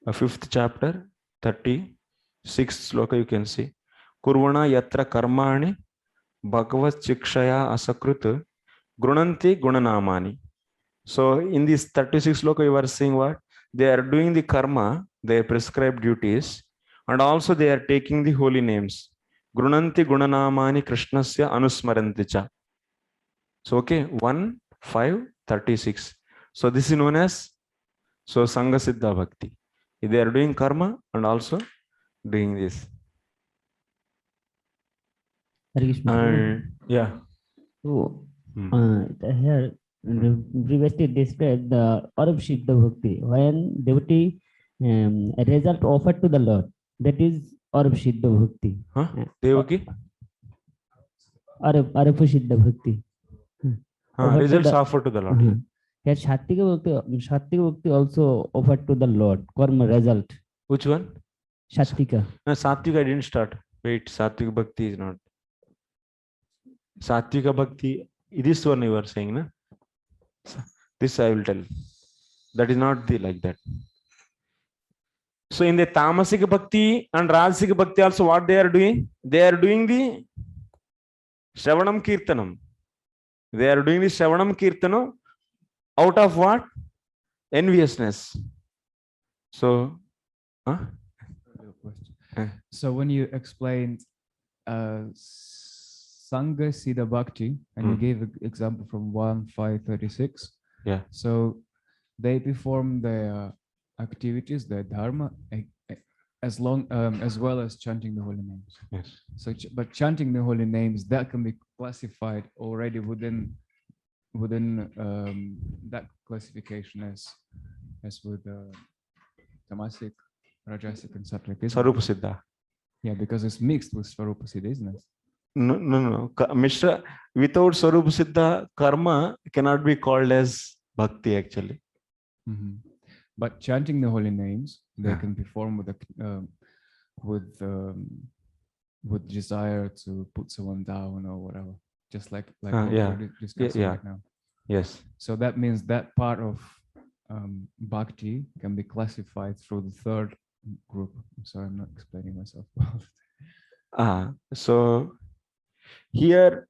S1: 5th chapter, 36th sloka you can see. Kurvana yatra karmani bhagavat chikshaya asakrit grunanti gunanamani. So in this 36 sloka you are seeing what? They are doing the karma, their prescribed duties, and also they are taking the holy names. Grunanti gunanamani krishnasya anusmaranti cha. So okay, 1, 5, 36. So this is known as Sangha Siddha Bhakti. They are doing karma and also doing this.
S2: Hare Krishna.
S1: And yeah.
S2: So here previously described the Arab Siddha Bhakti, when devotee a result offered to the Lord, that is Arab Siddha Bhakti.
S1: Devaki?
S2: Arab Siddha Bhakti.
S1: Results offered to the Lord.
S2: Here Sattvika Bhakti also offered to the Lord, karma result.
S1: Which one?
S2: Sattvika.
S1: No, Sattvika I didn't start. Wait, Sattvika Bhakti is not. Sattvika Bhakti, this one you are saying, na? This I will tell. That is not the like that. So in the Tamasika Bhakti and Rajasika Bhakti also what they are doing? They are doing the Shravanam Kirtanam. They are doing the Shravanam Kirtanam out of what? Enviousness. So,
S8: So when you explained Sangha Siddha Bhakti, and you gave an example from 1:5:36.
S1: Yeah.
S8: So they perform their activities, their dharma, as well as chanting the holy names.
S1: Yes.
S8: So, but chanting the holy names, that can be classified already within that classification as with Tamasic, Rajasic, and Sattvic.
S1: Swarupa Siddha.
S8: Yeah, because it's mixed with Swarupa Siddha, isn't it?
S1: No. Mishra, without Swarupa Siddha, karma cannot be called as bhakti actually.
S8: But chanting the holy names, they
S1: Yeah.
S8: can perform with desire to put someone down or whatever, just like what
S1: yeah.
S8: we're discussing
S1: Yeah.
S8: right now.
S1: Yes.
S8: So that means that part of bhakti can be classified through the third group. I'm sorry, I'm not explaining myself well.
S1: So here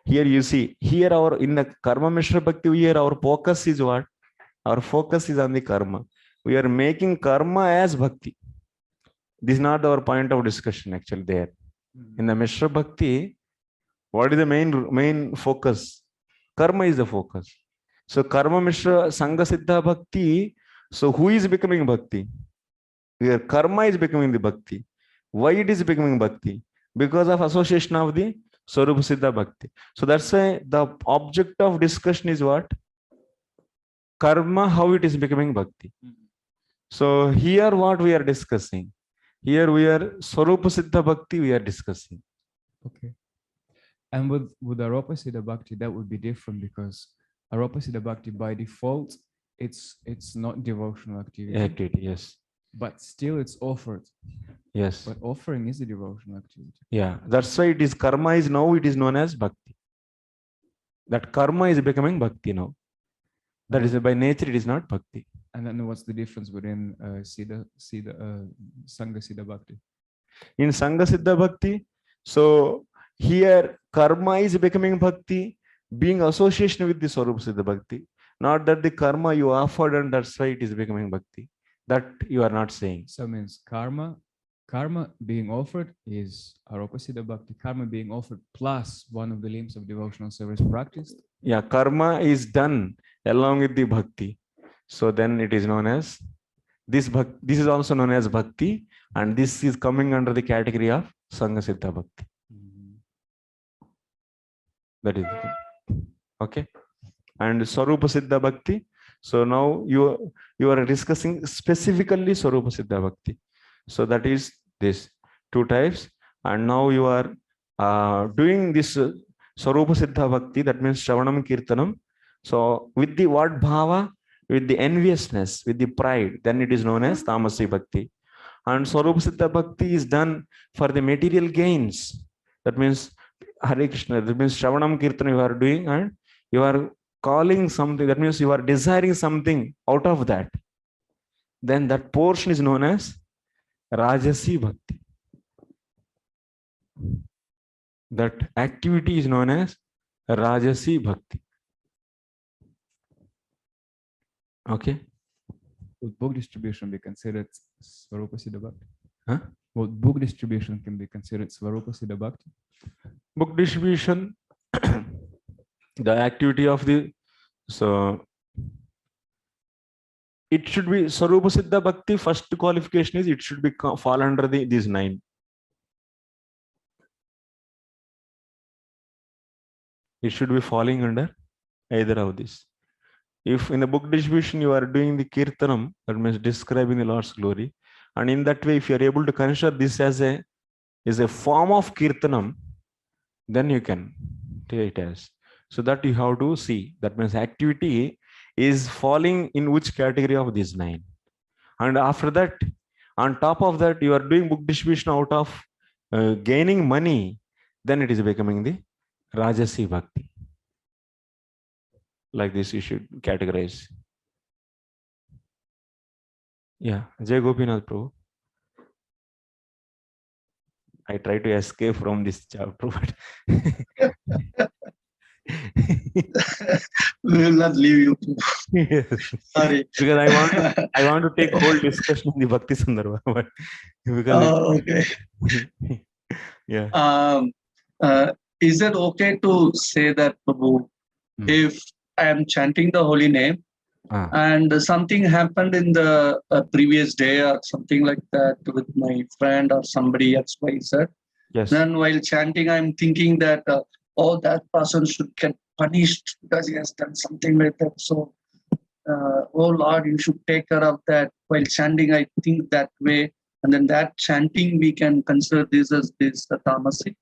S1: you see, here in the Karma Mishra Bhakti, here our focus is what? Our focus is on the karma. We are making karma as bhakti. This is not our point of discussion actually there. In the Mishra Bhakti, what is the main focus? Karma is the focus. So Karma Mishra Sangha Siddha Bhakti. So who is becoming bhakti? Here karma is becoming the bhakti. Why it is becoming bhakti? Because of association of the Swarupa Siddha Bhakti. So that's why the object of discussion is what? Karma, how it is becoming bhakti. So here what we are discussing? Here we are Swarupa Siddha Bhakti we are discussing.
S8: Okay. And with Aropa Siddha Bhakti, that would be different because Aropa Siddha Bhakti by default, it's not devotional activity.
S1: Yes.
S8: But still it's offered.
S1: Yes.
S8: But offering is a devotional activity.
S1: Yeah. That's why it is karma is now it is known as bhakti. That karma is becoming bhakti now. That is by nature it is not bhakti.
S8: And then what's the difference within Sangha Siddha Bhakti?
S1: In Sangha Siddha Bhakti, so here karma is becoming bhakti, being association with the Swarupa Siddha Bhakti. Not that the karma you offered and that's why it is becoming bhakti. That you are not saying.
S8: So it means karma being offered is Aropa Siddha Bhakti. Karma being offered plus one of the limbs of devotional service practiced.
S1: Yeah, karma is done along with the bhakti. So then it is known as this is also known as bhakti, and this is coming under the category of Sangha Siddha Bhakti. That is okay. And Swarupa Siddha Bhakti. So now you are discussing specifically Swarupa Siddha Bhakti. So that is this two types. And now you are doing this Swarupa Siddha Bhakti. That means Shravanam Kirtanam. So with the what bhava, with the enviousness, with the pride, then it is known as Tamasi Bhakti. And Swarupa Siddha Bhakti is done for the material gains. That means Hare Krishna, that means Shravanam Kirtan you are doing and you are calling something, that means you are desiring something out of that. Then that portion is known as Rajasi Bhakti. That activity is known as Rajasi Bhakti. Okay.
S8: Would book distribution be considered Svarupa Siddha Bhakti?
S1: Huh?
S8: Would book distribution can be considered Svarupa Siddha Bhakti?
S1: Book distribution, the activity of the, so it should be Sarupa Siddha Bhakti. First qualification is it should be fall under these 9. It should be falling under either of these. If in the book distribution you are doing the kirtanam, that means describing the Lord's glory, and in that way, if you are able to consider this as a form of kirtanam, then you can take it as. So that you have to see. That means activity is falling in which category of these 9. And after that, on top of that, you are doing book distribution out of gaining money, then it is becoming the Rajasi Bhakti. Like this, you should categorize. Yeah, Jai Gopinath Prabhu. I try to escape from this chapter, but
S9: we will not leave you.
S1: yes.
S9: Sorry.
S1: Because I want to take whole discussion in the Bhakti Sandarbha, but because
S9: Okay.
S1: Yeah.
S9: Is it okay to say that, Prabhu, if I am chanting the holy name and something happened in the previous day or something like that with my friend or somebody XYZ,
S1: yes.
S9: Then while chanting, I'm thinking that, oh, that person should get punished because he has done something like that. So, oh Lord, you should take care of that. While chanting, I think that way. And then that chanting, we can consider this as this tamasic.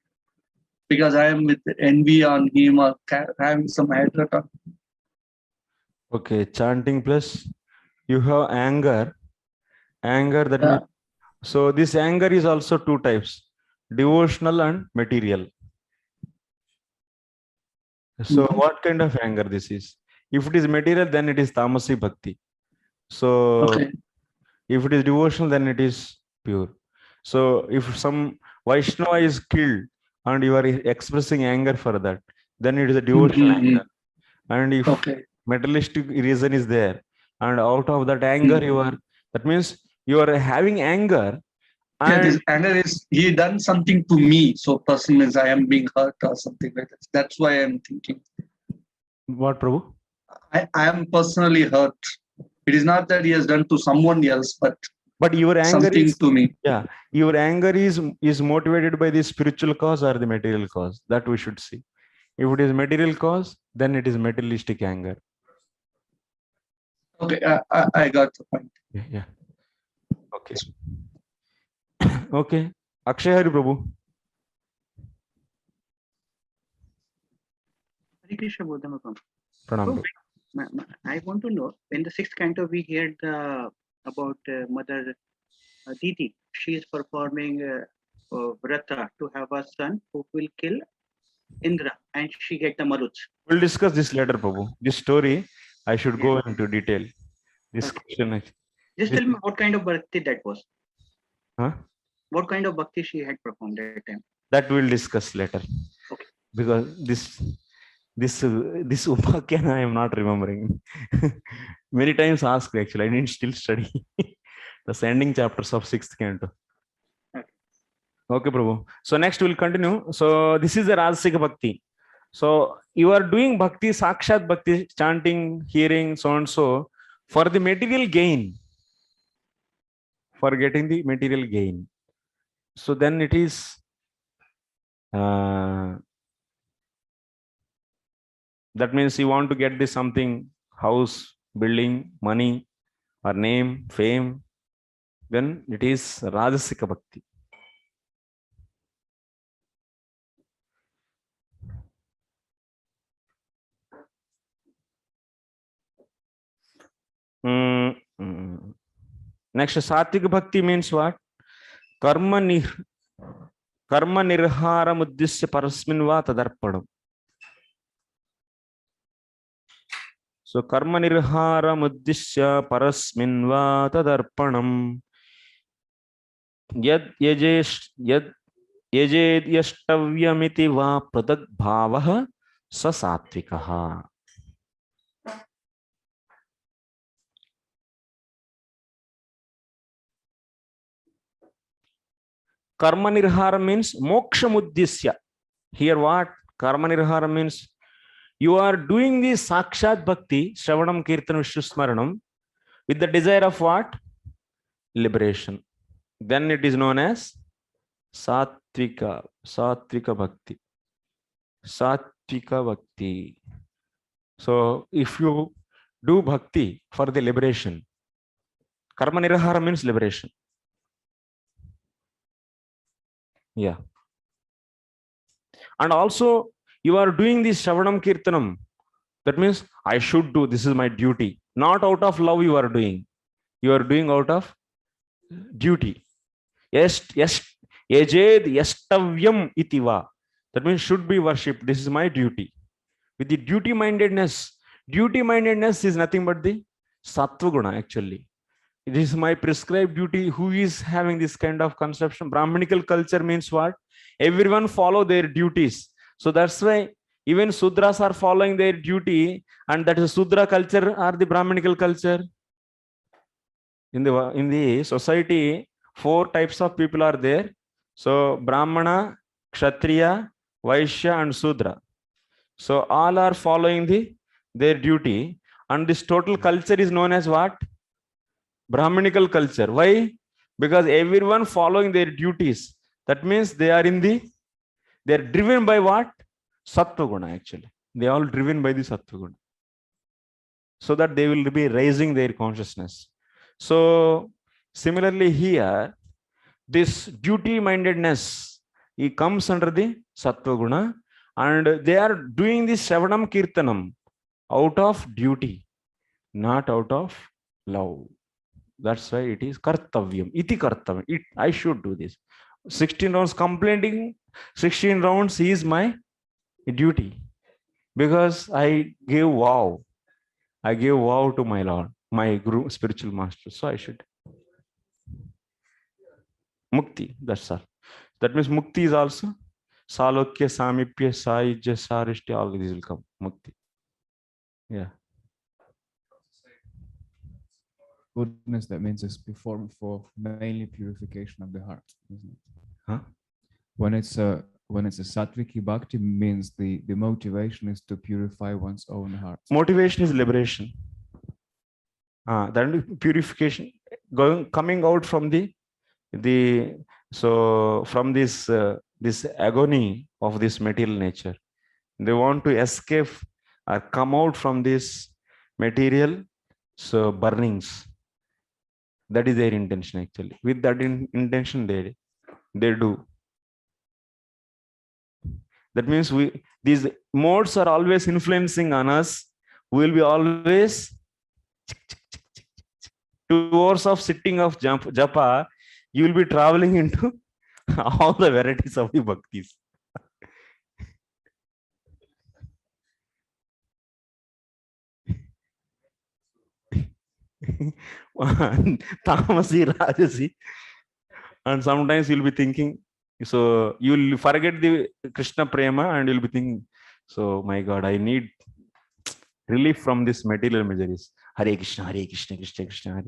S9: Because I am with envy on him or having some hatred on him.
S1: Okay, chanting plus you have anger. Anger, that means, so this anger is also 2 types, devotional and material. So what kind of anger this is? If it is material, then it is tamasi bhakti. So if it is devotional, then it is pure. So if some Vaishnava is killed and you are expressing anger for that, then it is a devotional anger. And if materialistic reason is there, and out of that anger you are, that means you are having anger.
S9: And this anger is, he done something to me. So person means I am being hurt or something like that. That's why I'm thinking.
S1: What, Prabhu?
S9: I am personally hurt. It is not that he has done to someone else, but
S1: your anger
S9: something
S1: is
S9: to me.
S1: Yeah, your anger is motivated by the spiritual cause or the material cause. That we should see. If it is material cause, then it is materialistic anger.
S9: Okay, I got the point.
S1: Yeah. Okay. Okay. Akshay Hari Prabhu.
S7: Hare Krishna Bodhama Prabhu.
S1: Pranam.
S7: I want to know, in the 6th canto, we heard about Mother Didi. She is performing Vrata to have a son who will kill Indra, and she get the Maruts.
S1: We'll discuss this later, Prabhu. This story, I should go into detail. This question.
S7: Just tell me what kind of bhakti that was.
S1: Huh?
S7: What kind of bhakti she had performed at that time?
S1: That we'll discuss later.
S7: Okay.
S1: Because this Upakhyan I am not remembering. Many times asked actually. I didn't still study the ending chapters of 6th canto. Okay, Prabhu. So next we'll continue. So this is the Rajasika Bhakti. So you are doing Bhakti, Sakshat Bhakti, chanting, hearing, so and so, for the material gain. For getting the material gain. So then it is that means you want to get this something, house, building, money, or name, fame, then it is Rajasika Bhakti. Next, Satvika Bhakti means what? Karma Karma nirharam uddisya parasmin va tadarpanam. So karma nirharam uddisya parasmin va tadarpanam. Yad yajed yashtavyamiti va pradagbhavah sa sattvikaha. Karma nirhara means moksha muddisya. Here what? Karma nirhara means you are doing the sakshat bhakti, Shravanam, Kirtanam, Vishnu Smaranam, with the desire of what? Liberation. Then it is known as Sattvika bhakti. Sattvika bhakti. So if you do bhakti for the liberation, karma nirhara means liberation. Yeah. And also you are doing this Shravanam Kirtanam. That means I should do, this is my duty. Not out of love you are doing. You are doing out of duty. Yes, yajed yastavyam itiva. That means should be worshipped. This is my duty. With the duty mindedness is nothing but the sattva guna actually. It is my prescribed duty. Who is having this kind of conception? Brahmanical culture means what? Everyone follow their duties. So that's why even Sudras are following their duty, and that is Sudra culture or the Brahmanical culture. In the society, 4 types of people are there. So Brahmana, Kshatriya, Vaishya and Sudra. So all are following their duty, and this total culture is known as what? Brahmanical culture. Why? Because everyone following their duties. That means they are driven by what? Sattva guna actually. They are all driven by the Sattva guna. So that they will be raising their consciousness. So similarly here, this duty mindedness, it comes under the Sattva guna, and they are doing this Shravanam Kirtanam out of duty, not out of love. That's why it is kartavyam, iti kartavyam. I should do this. 16 rounds completing 16 rounds is my duty, because I gave vow. I gave vow to my Lord, my Guru, spiritual master. So I should. Mukti, that's all. That means mukti is also Salokya, Samipya, Saijya, Sarishti, all these will come. Mukti. Yeah.
S8: Goodness, that means it's performed for mainly purification of the heart, isn't it?
S1: Huh?
S8: When it's a sattviki bhakti, means the motivation is to purify one's own heart.
S1: Motivation is liberation. Then purification, coming out from from this agony of this material nature. They want to escape or come out from this material burnings. That is their intention actually. With that intention they do. That means these modes are always influencing on us. We will be always 2 hours of sitting of japa, you will be traveling into all the varieties of the bhaktis. Tamasi, Rajasi, and sometimes you'll be thinking, so you'll forget the Krishna prema and you'll be thinking, so my God, I need relief from this material miseries. Hare Krishna, Krishna Krishna, Hare.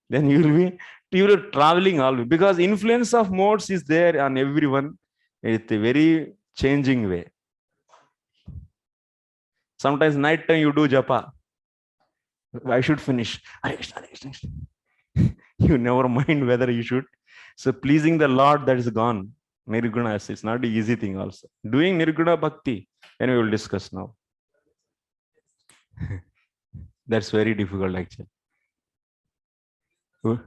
S1: Then you will be traveling always, because influence of modes is there on everyone. It's a very changing way. Sometimes night time you do japa. I should finish. Hare Krishna, Krishna. You never mind whether you should. So pleasing the Lord, that is gone. Nirguna, it's not an easy thing also. Doing Nirguna Bhakti, and we will discuss now. That's very difficult actually. We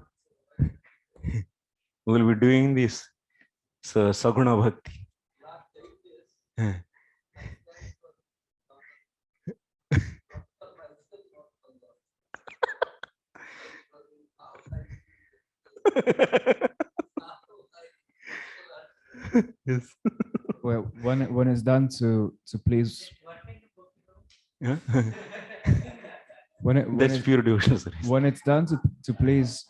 S1: will be doing this. So Saguna Bhakti. Yes.
S8: Well, when it's done to please,
S1: Yeah.
S8: when
S1: That's
S8: it's
S1: pure devotion, sir.
S8: when it's done to please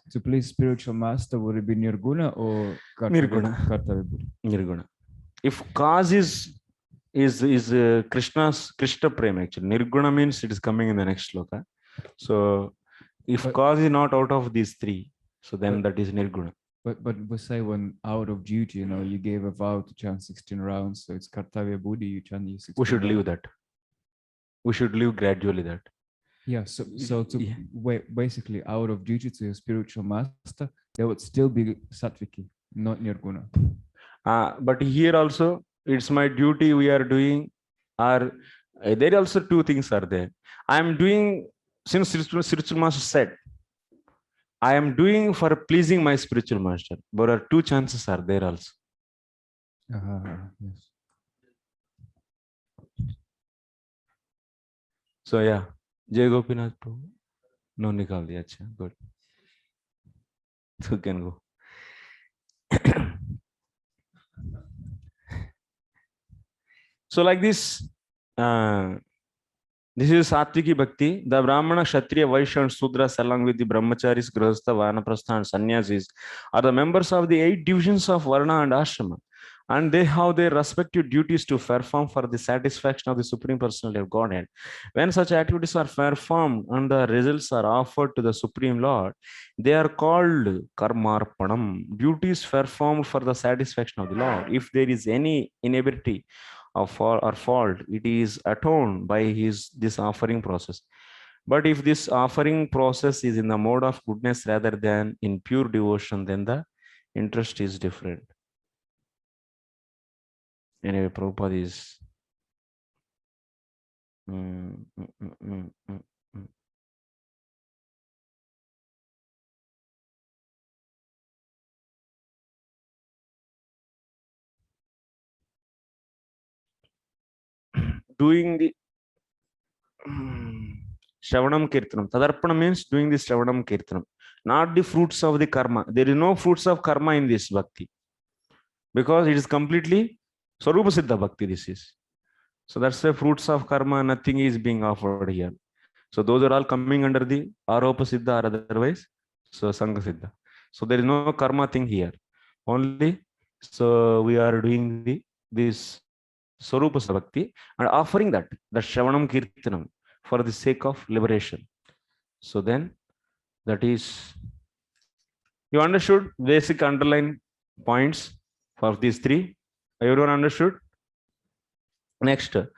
S8: spiritual master, would it be nirguna or
S1: Nirguna.
S8: kartavya buddhi?
S1: Nirguna. If cause is Krishna prem actually. Nirguna means it is coming in the next sloka. So if
S8: But-
S1: cause is not out of these three, so then that is nirguna.
S8: But we say when out of duty, you gave a vow to chant 16 rounds, so it's kartavya buddhi, you chant your 16
S1: We should
S8: rounds.
S1: leave that. We should leave gradually that.
S8: Yeah, so to
S1: Yeah.
S8: basically out of duty to your spiritual master, there would still be sattviki, not nirguna.
S1: But here also, it's my duty we are doing. There also two things are there. I am doing, since spiritual master said, I am doing for pleasing my spiritual master. But are two chances are there also.
S8: Yes.
S1: So yeah, Jay Gopinath Prabhu. No, nikal diya. Acha, good. You can go. So like this, this is Sattviki Bhakti. The Brahmana, Kshatriya, Vaishya and Sudras along with the Brahmacharis, Grihastha, Vanaprastha and Sannyasis are the members of the 8 divisions of Varna and Ashrama. And they have their respective duties to perform for the satisfaction of the Supreme Personality of Godhead. When such activities are performed and the results are offered to the Supreme Lord, they are called karmarpanam, duties performed for the satisfaction of the Lord. If there is any inability or fault, it is atoned by this offering process. But if this offering process is in the mode of goodness rather than in pure devotion, then the interest is different. Anyway, Prabhupada is doing the Shravanam Kirtanam. Tadarpana means doing the Shravanam Kirtanam, not the fruits of the karma. There is no fruits of karma in this bhakti because it is completely Swarupa Siddha Bhakti. This is. So that's the fruits of karma, nothing is being offered here. So those are all coming under the Aropa Siddha or otherwise, so Sangha Siddha. So there is no karma thing here. Only, so we are doing this Swarupa Siddha Bhakti and offering that, the Shravanam Kirtanam for the sake of liberation. So then that is, you understood basic underline points for these three? Everyone understood? Next, 11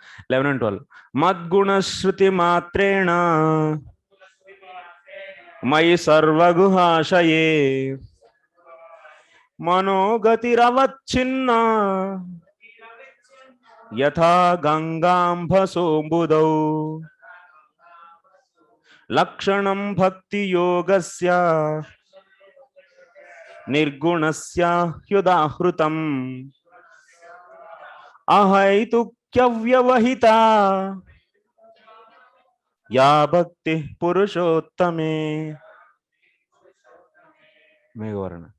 S1: and 12. Madguna Shruti Matrena Mai Sarvaguhashaye Manogatiravacchinna Yatha Gangambhasombuddhau Lakshanam Bhakti Yogasya Nirgunasya Hyudahrutam Ahaitukyavyavahita Ya Bhakti Purushottame. Meghavarana.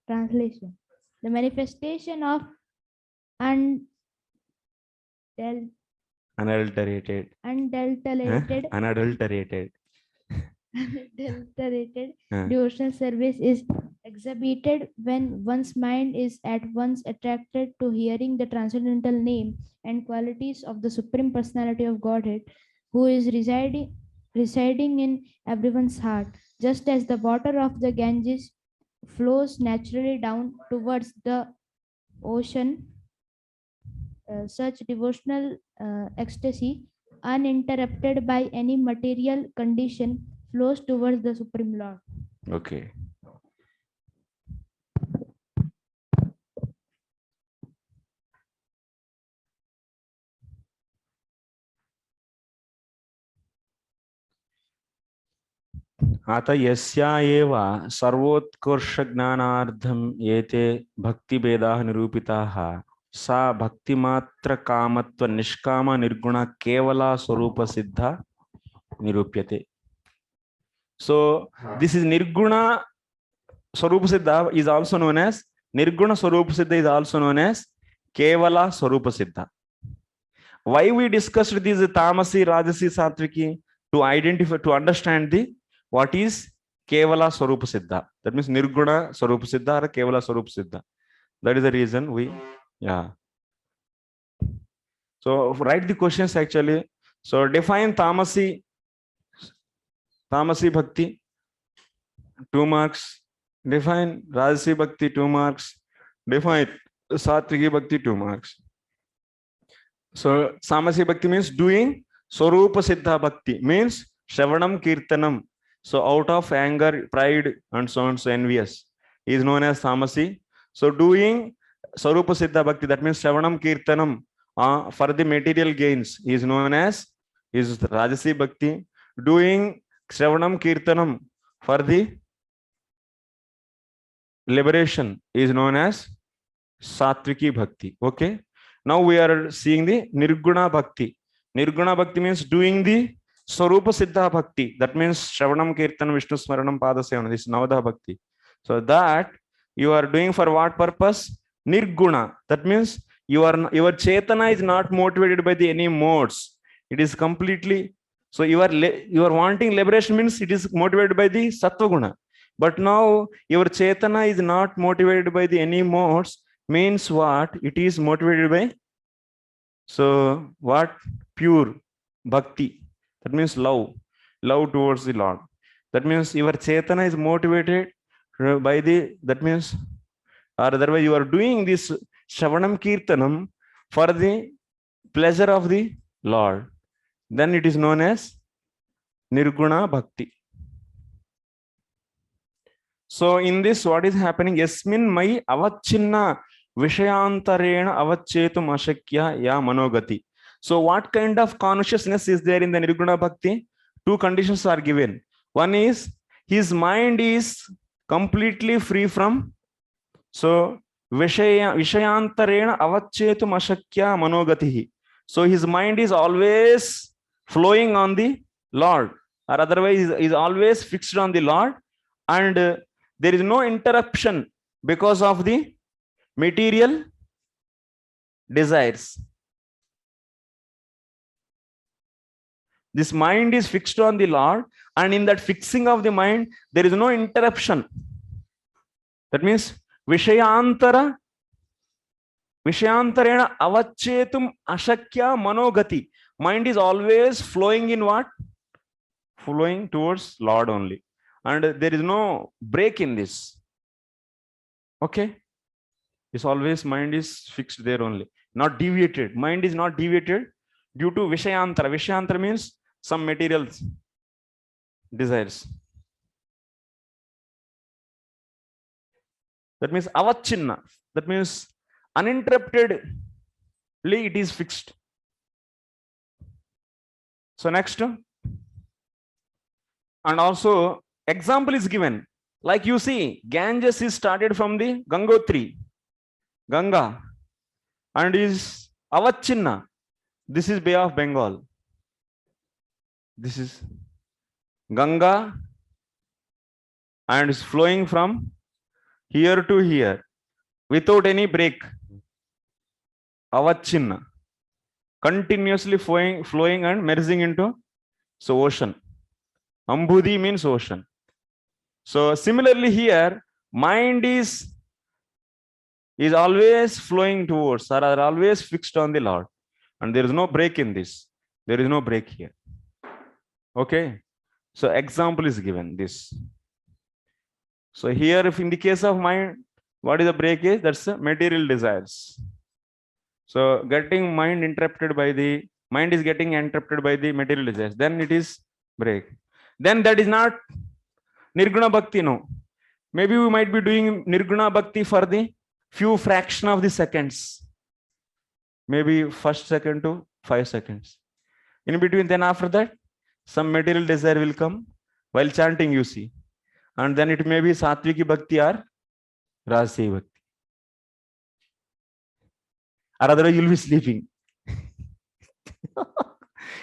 S6: Translation. The manifestation of
S1: Unadulterated.
S6: unadulterated devotional service is exhibited when one's mind is at once attracted to hearing the transcendental name and qualities of the Supreme Personality of Godhead, who is residing in everyone's heart, just as the water of the Ganges flows naturally down towards the ocean. Such devotional ecstasy, uninterrupted by any material condition, flows towards the Supreme Lord.
S1: Okay. Ata yasya eva sarvotkorsha gnanardham ete bhakti vedah nirupitaha sa bhakti matra kamatva nishkama nirguna kevala swarupa siddha nirupyate. So this is nirguna swarupa siddha is also known as nirguna swarupa siddha is also known as kevala swarupa siddha. Why we discussed these tamasi, rajasi, satviki? To identify, to understand the what is kevala swarupa siddha. That means nirguna swarupa siddha or kevala swarupa siddha. That is the reason we, yeah. So write the questions actually. So define tamasi bhakti, 2 marks. Define rajasi bhakti, 2 marks. Define satviki bhakti, 2 marks. So tamasi bhakti means doing. Swarupa siddha bhakti means shravanam kirtanam. So out of anger, pride, and so on, so envious is known as tamasi. So doing swarupa siddha bhakti, that means shravanam kirtanam for the material gains is known as is rajasi bhakti. Doing shravanam kirtanam for the liberation is known as satviki bhakti. Okay. Now we are seeing the nirguna bhakti. Nirguna bhakti means doing the swarupa siddha bhakti. That means shravanam kirtanam vishnu smaranam padasevana. This is navadha bhakti. So that you are doing for what purpose? Nirguna. That means your chetana is not motivated by the any modes. It is completely, so you are wanting liberation means it is motivated by the sattva guna. But now your chetana is not motivated by the any modes, means what? It is motivated by, so what? Pure bhakti. That means love towards the Lord. That means your chetana is motivated by the, that means, or otherwise you are doing this shravanam kirtanam for the pleasure of the Lord. Then it is known as nirguna bhakti. So in this, what is happening? Yasmin mai avachinna vishayantarena avachetum ashakya ya manogati. So what kind of consciousness is there in the nirguna bhakti? 2 conditions are given. One is his mind is completely free from, so vishayantarena avachetum ashakya manogatihi. So his mind is always flowing on the Lord, or otherwise is always fixed on the Lord, and there is no interruption because of the material desires. This mind is fixed on the Lord, and in that fixing of the mind, there is no interruption. That means vishayantarena avachetum ashakya manogati. Mind is always flowing in what? Flowing towards Lord only. And there is no break in this. Okay. It's always mind is fixed there only. Not deviated. Mind is not deviated due to vishayantara. Vishayantara means some material desires. That means avachinna. That means uninterruptedly it is fixed. So next, and also example is given. Like you see, Ganges is started from the Gangotri, Ganga, and is avachinna. This is Bay of Bengal. This is Ganga, and is flowing from here to here without any break. Avachinna, continuously flowing and merging into, so ocean. Ambudhi means ocean. So similarly here, mind is always flowing towards, or are always fixed on the Lord, and there is no break in this. There is no break here. Okay. So example is given this. So here, if in the case of mind, what is the break is? That's the material desires. So getting mind interrupted by the, mind is getting interrupted by the material desires, then it is break. Then that is not nirguna bhakti, no. Maybe we might be doing nirguna bhakti for the few fraction of the seconds. Maybe first second to 5 seconds. In between, then after that, some material desire will come while chanting, you see. And then it may be satviki bhakti or rajasi bhakti. or otherwise you'll be sleeping.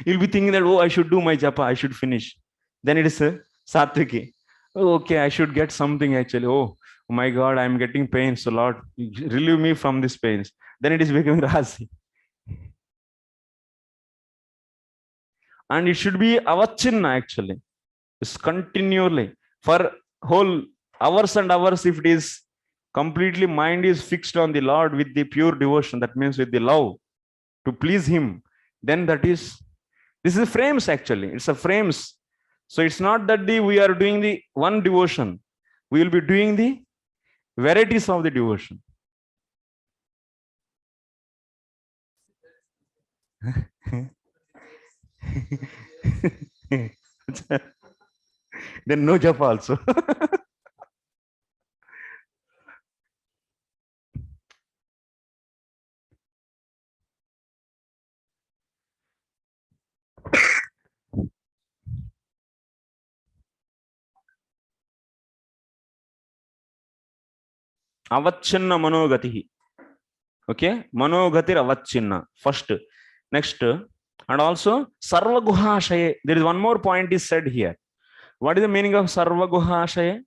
S1: You'll be thinking that, oh, I should do my japa, I should finish. Then it is a satviki. Oh, okay, I should get something actually. Oh my God, I'm getting pain. So Lord, relieve me from these pains. Then it is becoming rasi. And it should be avachinna actually. It's continually for whole hours and hours. If it is completely mind is fixed on the Lord with the pure devotion, that means with the love to please Him, then that is, this is frames actually. It's a frames. So it's not that we are doing the one devotion. We will be doing the varieties of the devotion. Then no japa also. Avachinna manogati. Okay, manogatir avachinna first. Next, and also sarvaguhashaye. There is one more point is said here. What is the meaning of sarvaguhashaye?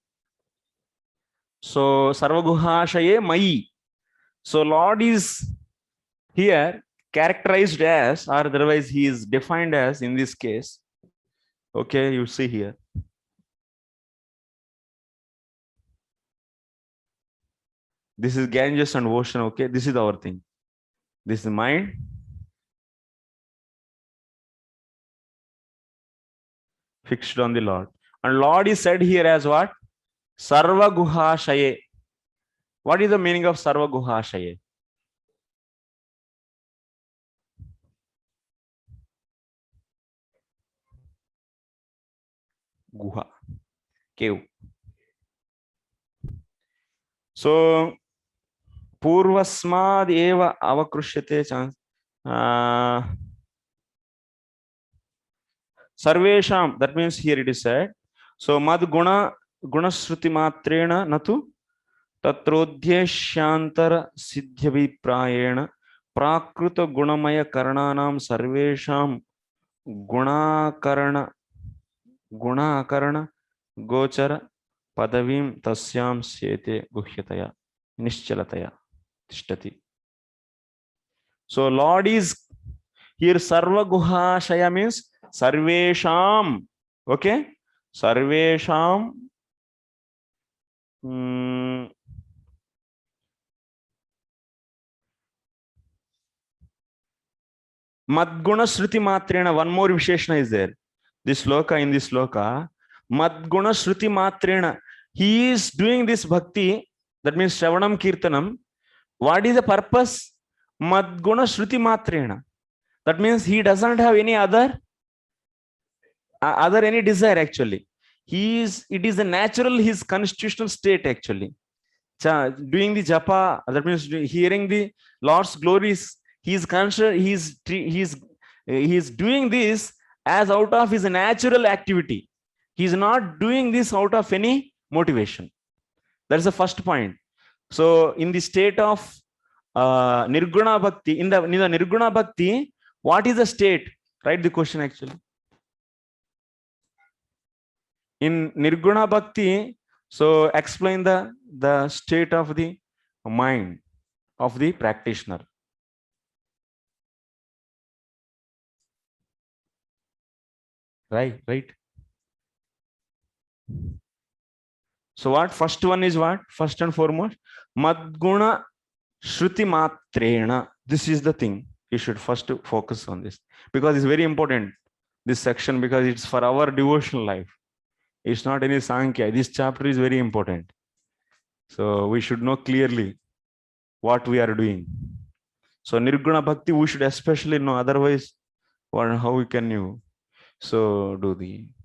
S1: So sarvaguhashaye mai. So Lord is here characterized as, or otherwise he is defined as in this case. Okay, you see here. This is Ganges and ocean. Okay, this is our thing. This is mind. Fixed on the Lord. And Lord is said here as what? Sarva Guhashaye. What is the meaning of Sarva Guhashaye? Guha. Cave. So Purvasmad eva avakrishyate chance. Sarvesham, that means here it is said. So mad guna shruti matrena natu tatrodhyeshyantara siddhyaviprayena prakruta gunamaya karananam sarvesham gunakarana gochara padavim tasyam sete guhyataya nishchalataya tishtati. So Lord is here sarva guhashaya means sarvesham. Okay, sarvesham. Madguna shruti matrena. One more visheshna is there. This sloka, in this sloka, Madguna shruti matrena. He is doing this bhakti, that means Shravanam Kirtanam. What is the purpose? Madguna shruti matrena. That means he doesn't have any other any desire actually. It is a natural, his constitutional state actually. Doing the japa, that means hearing the Lord's glories. He is doing this as out of his natural activity. He is not doing this out of any motivation. That is the first point. So in the state of Nirguna Bhakti, in the Nirguna Bhakti, what is the state? Write the question actually. In Nirguna Bhakti, so explain the state of the mind of the practitioner. Right. So what? First one is what? First and foremost, Madguna Shruti Matrena. This is the thing. You should first focus on this because it's very important, this section, because it's for our devotional life. It's not any Sankhya. This chapter is very important. So we should know clearly what we are doing. So Nirguna Bhakti, we should especially know. Otherwise, how can you do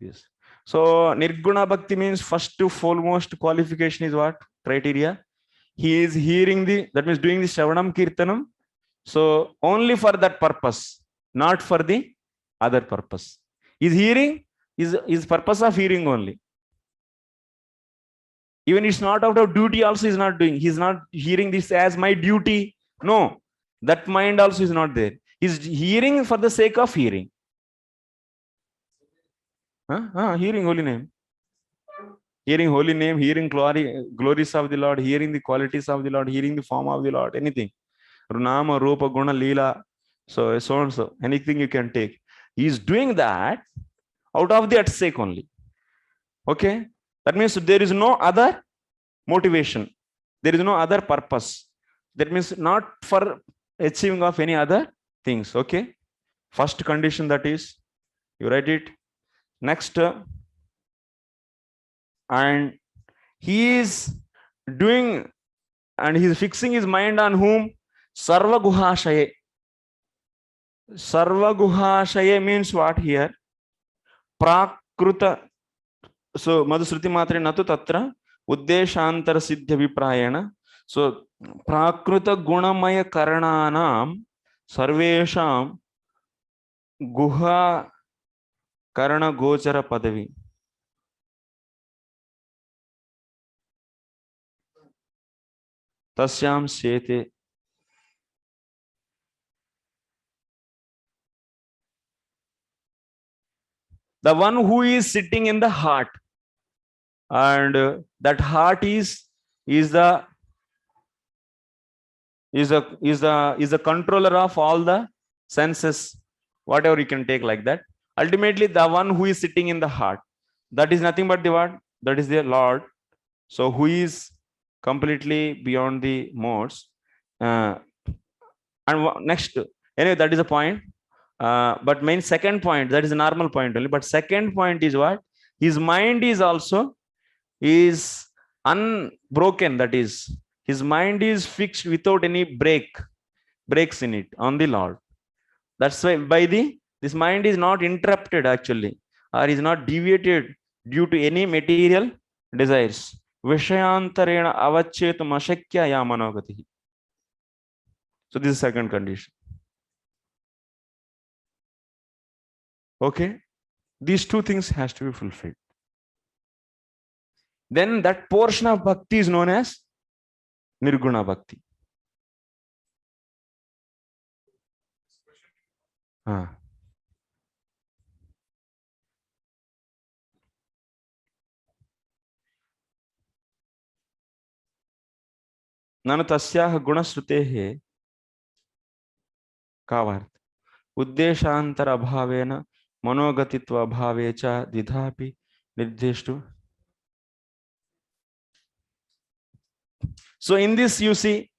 S1: this? So Nirguna Bhakti means first to foremost qualification is what? Criteria. He is hearing that means doing the Shravanam Kirtanam. So only for that purpose, not for the other purpose. Is hearing, is purpose of hearing only. Even it's not out of duty also is not doing. He's not hearing this as my duty. No, That mind also is not there. He's hearing for the sake of hearing. Hearing holy name. Hearing holy name, hearing glories of the Lord, hearing the qualities of the Lord, hearing the form of the Lord, anything. Nama, Rupa, Guna, Leela, so and so, anything you can take. He is doing that out of that sake only. Okay? That means there is no other motivation. There is no other purpose. That means not for achieving of any other things. Okay? First condition, that is, you write it. Next, and he is doing, and he is fixing his mind on whom? Sarva Guhashaye. Sarva Guhashaye means what here? Prakruta. So Madhusruti Matre Natu Tatra Uddeshantara Siddhya Viprayana. So Prakruta Gunamaya Karananam Sarvesham Guha Karana Gochara Padavi. Tasyam Sete. The one who is sitting in the heart, and that heart is the controller of all the senses, whatever you can take like that. Ultimately, the one who is sitting in the heart, that is nothing but the what? That is the Lord. So who is completely beyond the modes. And next, anyway, that is a point. But main second point, that is a normal point only. But second point is what? His mind is also is unbroken. That is, his mind is fixed without any breaks in it on the Lord. That's why this mind is not interrupted actually, or is not deviated due to any material desires. Vishayantarena avachetum ashakya yamanogati. So this is second condition. Okay, these two things has to be fulfilled. Then that portion of bhakti is known as Nirguna Bhakti. Nanu tasyaha gunasrutehe kavarth uddeshantara bhavena manogatitva bhavecha didhapi nirdeshtu. So in this, you see,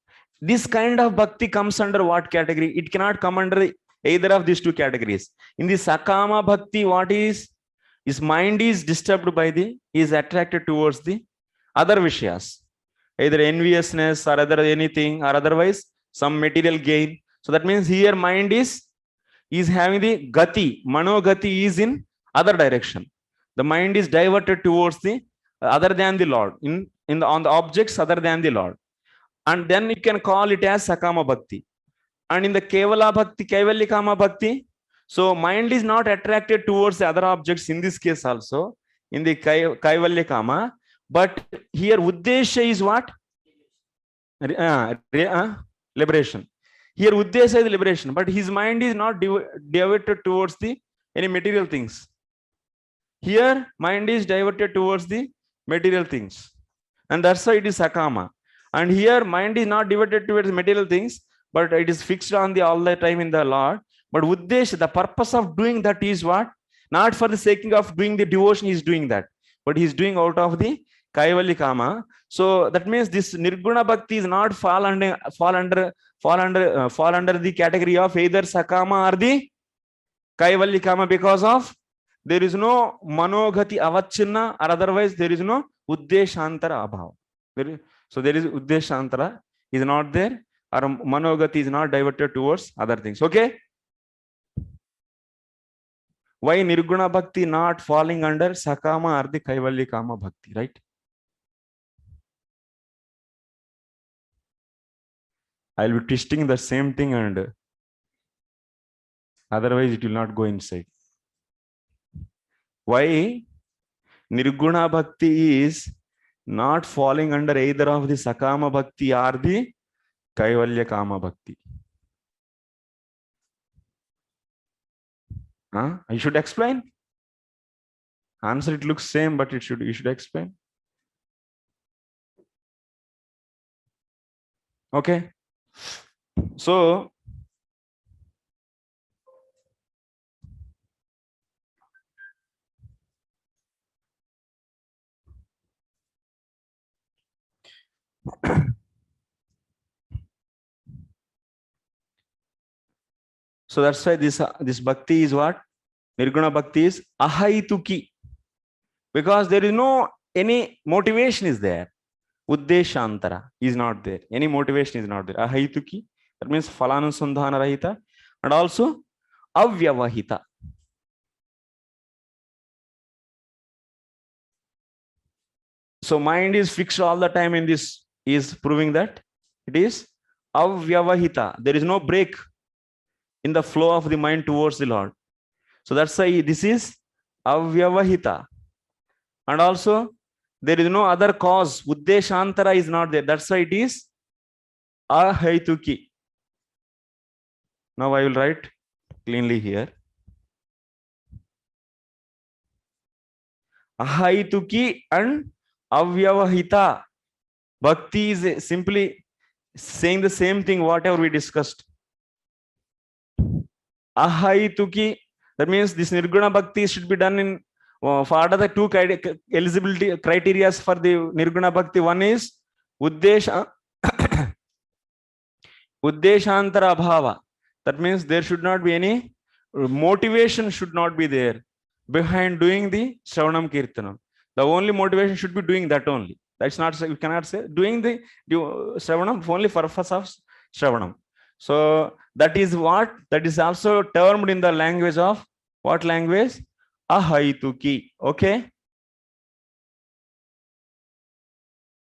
S1: this kind of bhakti comes under what category? It cannot come under either of these two categories. In the Sakama Bhakti, what is? His mind is disturbed by he is attracted towards the other Vishyas, either enviousness or other anything, or otherwise some material gain. So that means here mind is having the gati, mano gati is in other direction. The mind is diverted towards the other than the Lord, on the objects other than the Lord. And then you can call it as Sakama Bhakti. And in the Kevala Bhakti, Kaivalyakama Bhakti, so mind is not attracted towards the other objects in this case also, in the Kaivalyakama, but here Uddesha is what? Liberation. Here Uddesha is liberation, but his mind is not diverted towards any material things. Here mind is diverted towards the material things, and that's why it is Sakama. And here mind is not diverted towards material things, but it is fixed on the all the time in the Lord. But Uddesha, the purpose of doing that is what? Not for the sake of doing the devotion, he is doing that, but he is doing out of the Kaivalyakama. So that means this Nirguna Bhakti is not fall under the category of either Sakama or the Kaivalyakama, because of there is no Manogati Avachinna, or otherwise there is no Uddeshantara Abhav. So there is Uddeshantara is not there, or Manogati is not diverted towards other things. Okay? Why Nirguna Bhakti not falling under Sakama or the Kaivalyakama Bhakti, right? I'll be twisting the same thing, and otherwise it will not go inside. Why Nirguna Bhakti is not falling under either of the Sakama Bhakti or the Kaivalyakama Bhakti? Huh? You should explain. Answer, it looks same, but you should explain. Okay. So so that's why this bhakti is what? Nirguna bhakti is ahaituki, because there is no any motivation is there. Uddeshantara is not there. Any motivation is not there. Ahaituki, that means phalanusandhana rahita, and also avyavahita. So mind is fixed all the time in this, is proving that it is avyavahita. There is no break in the flow of the mind towards the Lord. So that's why this is avyavahita. And also there is no other cause. Uddeshantara is not there. That's why it is ahaituki. Now I will write cleanly here. Ahaituki and avyavahita. Bhakti is simply saying the same thing, whatever we discussed. Ahaituki, that means this Nirguna Bhakti should be done in, what are the two eligibility criteria for the Nirguna Bhakti? One is Uddeshantara Bhava. That means there should not be any motivation, should not be there behind doing the Shravanam Kirtanam. The only motivation should be doing that only. That's not, you cannot say doing the Shravanam only for purpose of Shravanam. So that is what, that is also termed in the language of what language? Ahaituki. Okay.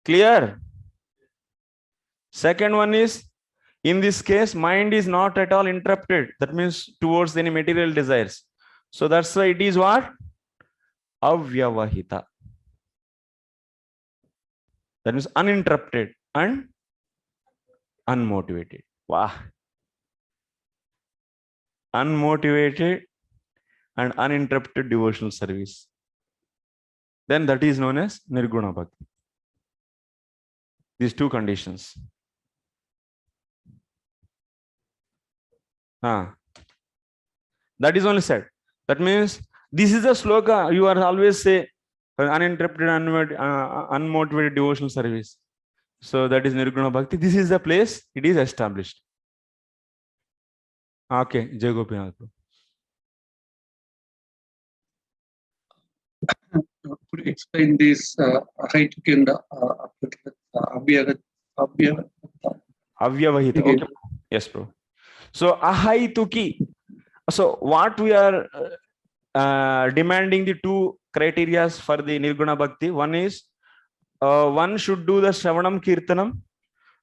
S1: Clear? Second one is, in this case, mind is not at all interrupted. That means towards any material desires. So that's why it is what? Avyavahita. That means uninterrupted and unmotivated. Wow. Unmotivated and uninterrupted devotional service. Then that is known as Nirguna Bhakti. These two conditions. That is only said. That means this is a sloka you are always say, uninterrupted, unmotivated devotional service. So that is Nirguna Bhakti. This is the place it is established. Okay, Jai Gopinath.
S9: Could you explain this Ahaituki and
S1: Avyavahita. Okay. Yes, bro. So Ahaituki. So what we are demanding, the two criteria for the Nirguna Bhakti. One is one should do the Shravanam Kirtanam.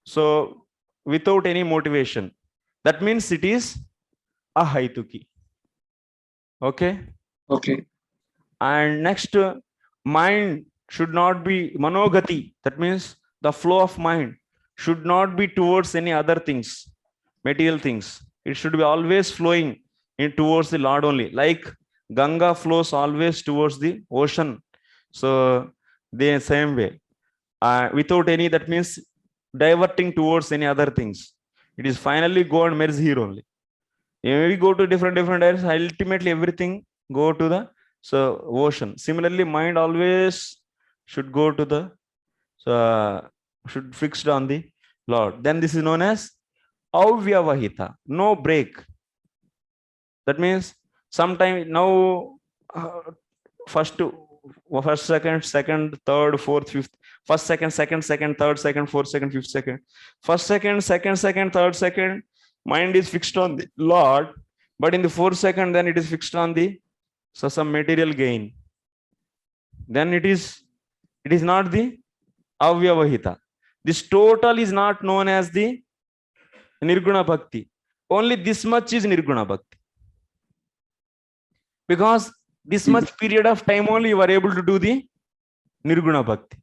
S1: So without any motivation. That means it is Ahaituki. Okay.
S9: Okay.
S1: And next, mind should not be manogati. That means the flow of mind should not be towards any other things, material things. It should be always flowing in towards the Lord only. Like Ganga flows always towards the ocean. So the same way, without any, that means diverting towards any other things. It is finally go and merge here only. If we go to different areas, ultimately everything go to the ocean. Similarly, mind always should go to the should fixed on the Lord. Then this is known as avyavahita, no break. That means sometime now first, second, third, fourth, fifth, first, second, third, second, fourth, second, fifth, second, first, second, third, second, mind is fixed on the Lord, but in the fourth second, then it is fixed on the some material gain. Then it is not the avyavahita. This total is not known as the Nirguna Bhakti. Only this much is Nirguna Bhakti. Because this much period of time only you are able to do the Nirguna Bhakti.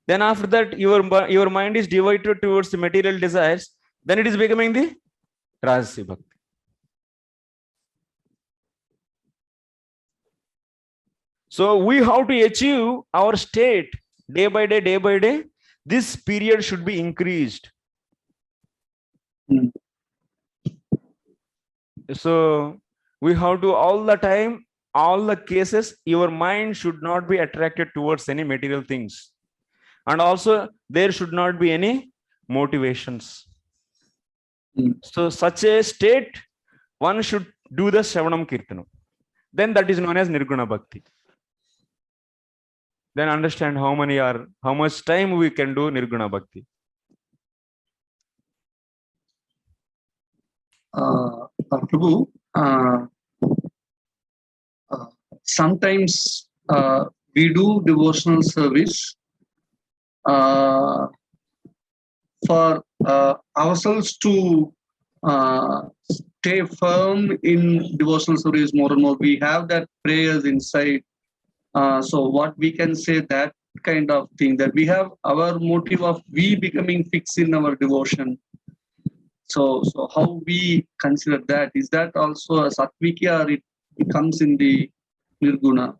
S1: Then after that, your mind is divided towards the material desires. Then it is becoming the Rajasi Bhakti. So we have to achieve our state day by day, day by day. This period should be increased. So we have to all the time, all the cases, your mind should not be attracted towards any material things. And also there should not be any motivations. So such a state, one should do the Shravanam Kirtanam. Then that is known as Nirguna Bhakti. Then understand how much time we can do Nirguna Bhakti.
S9: Prabhu, sometimes we do devotional service for ourselves to stay firm in devotional service more and more. We have that prayers inside. So what we can say, that kind of thing, that we have our motive of we becoming fixed in our devotion. So how we consider that? Is that also a Sattvika, or it comes in the Nirguna?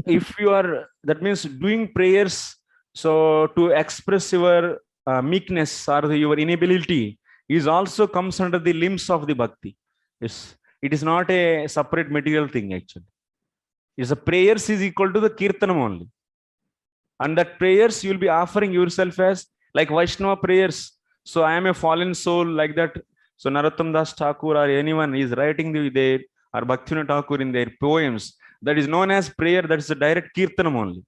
S1: If you are, that means doing prayers, so to express your meekness or your inability is also comes under the limbs of the bhakti. Yes, it is not a separate material thing actually. It's a prayers is equal to the kirtanam only. And that prayers you will be offering yourself as like Vaishnava prayers. So I am a fallen soul like that. So Narottam Das Thakur or anyone is writing there, or Bhaktivinoda Thakur in their poems, that is known as prayer. That is a direct kirtanam only.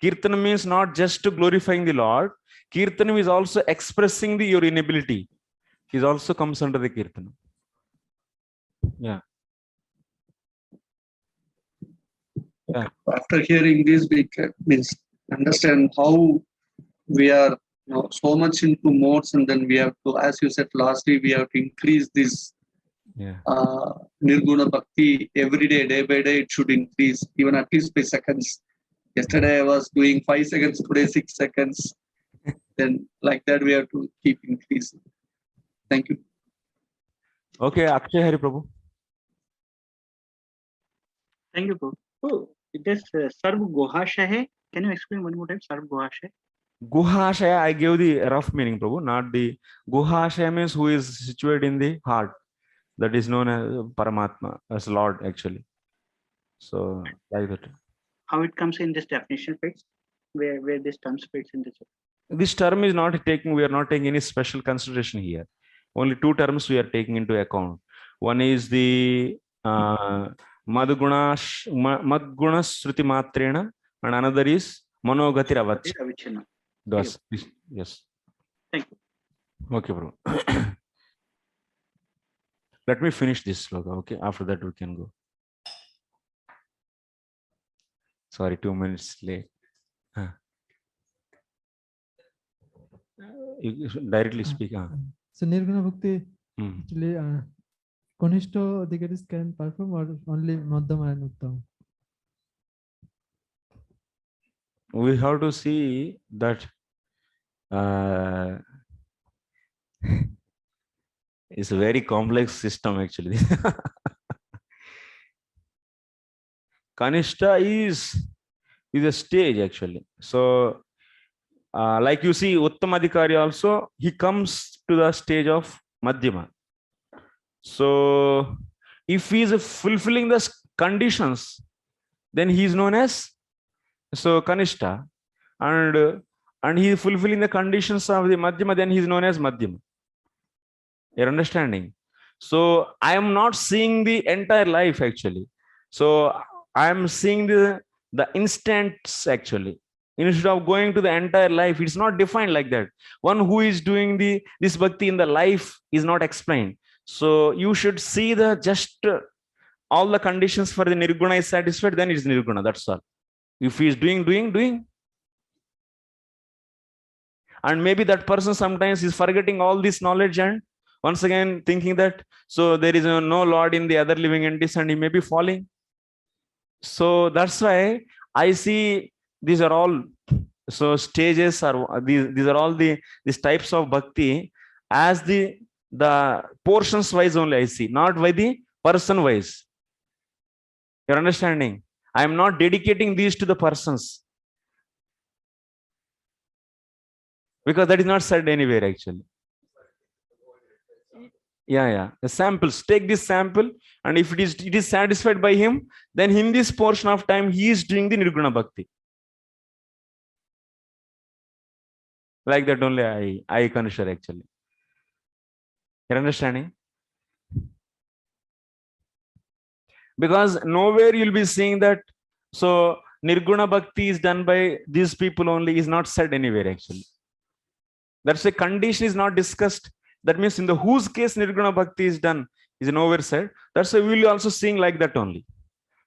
S1: Kirtanam means not just to glorifying the Lord. Kirtanam is also expressing your inability. It also comes under the kirtanam. Yeah. Yeah.
S9: After hearing this, we can understand how we are so much into modes, and then we have to, as you said lastly, we have to increase this Nirguna Bhakti every day, day by day. It should increase, even at least by seconds. Yesterday I was doing 5 seconds, today 6 seconds. Then like that we have to keep increasing. Thank you.
S1: Okay, Akshay Hari Prabhu.
S7: Thank you, Prabhu. Oh, this Sarv Guhashaya. Can you explain one more time? Sarv Guhashaya.
S1: Guhashaya, I gave the rough meaning, Prabhu, not the Guhashaya means who is situated in the heart. That is known as Paramatma, as Lord actually. So like that.
S7: How it comes in this definition fits? Where this term fits in this?
S1: This term is not taking, we are not taking any special consideration here. Only two terms we are taking into account. One is the Madguna Sruti Matrena, and another is Manogati Ravachana. Yes.
S7: Thank you.
S1: Okay, bro. Let me finish this sloka. Okay, after that we can go. Sorry, 2 minutes late. You should directly speak.
S10: So Nirguna Bhakti, actually, Kanishta Adhikaris can perform, or only Madhyama and Uttama?
S1: We have to see that it's a very complex system actually. Kanishta is a stage actually. So like you see Uttamadhikari also, he comes to the stage of Madhyama. So if he is fulfilling the conditions, then he is known as Kanishta, and he is fulfilling the conditions of the Madhyama, then he is known as Madhyama. You're understanding? So I am not seeing the entire life actually. So I am seeing the instants actually. Instead of going to the entire life, it's not defined like that. One who is doing this bhakti in the life is not explained. So you should see the just all the conditions for the Nirguna is satisfied, then it's Nirguna, that's all. If he is doing. And maybe that person sometimes is forgetting all this knowledge and once again thinking that, so there is no Lord in the other living entities and he may be falling. So that's why I see these are all stages, or these are all these types of bhakti as the portions wise only I see, not by the person wise. You're understanding? I am not dedicating these to the persons, because that is not said anywhere actually. Yeah. The samples, take this sample, and if it is satisfied by him, then in this portion of time he is doing the Nirguna Bhakti. Like that only I consider actually. You're understanding? Because nowhere you'll be seeing that, so Nirguna Bhakti is done by these people only, is not said anywhere actually. That's a condition is not discussed. That means in the whose case Nirguna Bhakti is done is nowhere said. That's why we'll also seeing like that only.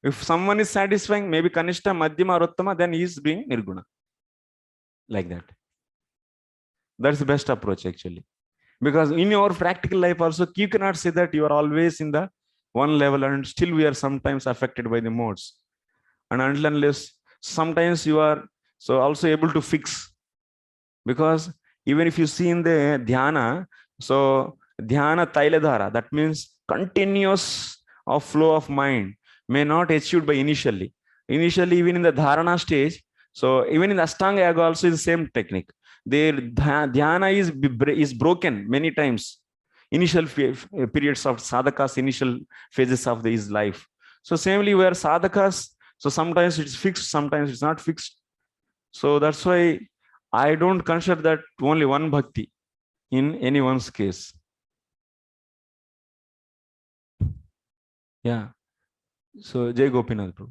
S1: If someone is satisfying, maybe Kanishta, Madhyama, or Uttama, then he is doing Nirguna. Like that. That's the best approach actually. Because in your practical life also, you cannot say that you are always in the one level, and still we are sometimes affected by the modes. And unless sometimes you are so also able to fix. Because even if you see in the dhyana, so dhyana tailadhara, that means continuous of flow of mind, may not achieved by initially. Initially, even in the dharana stage, so even in the Ashtanga Yoga also is the same technique. Their dhyana is broken many times. Initial periods of sadhakas, initial phases of his life. So samely where sadhakas, so sometimes it's fixed, sometimes it's not fixed. So that's why I don't consider that only one bhakti in anyone's case. Yeah. So Jai Gopinath Prabhu.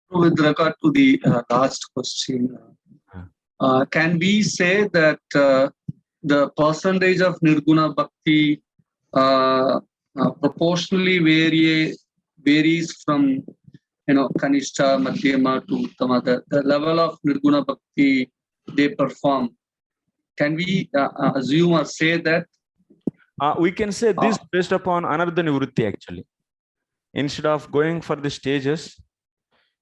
S9: With regard to the last question, can we say that the percentage of Nirguna Bhakti proportionally varies from Kanishta, Madhyama to Uttama, the level of Nirguna Bhakti they perform? Can we assume or say that?
S1: We can say this based upon Anartha Nivritti actually. Instead of going for the stages,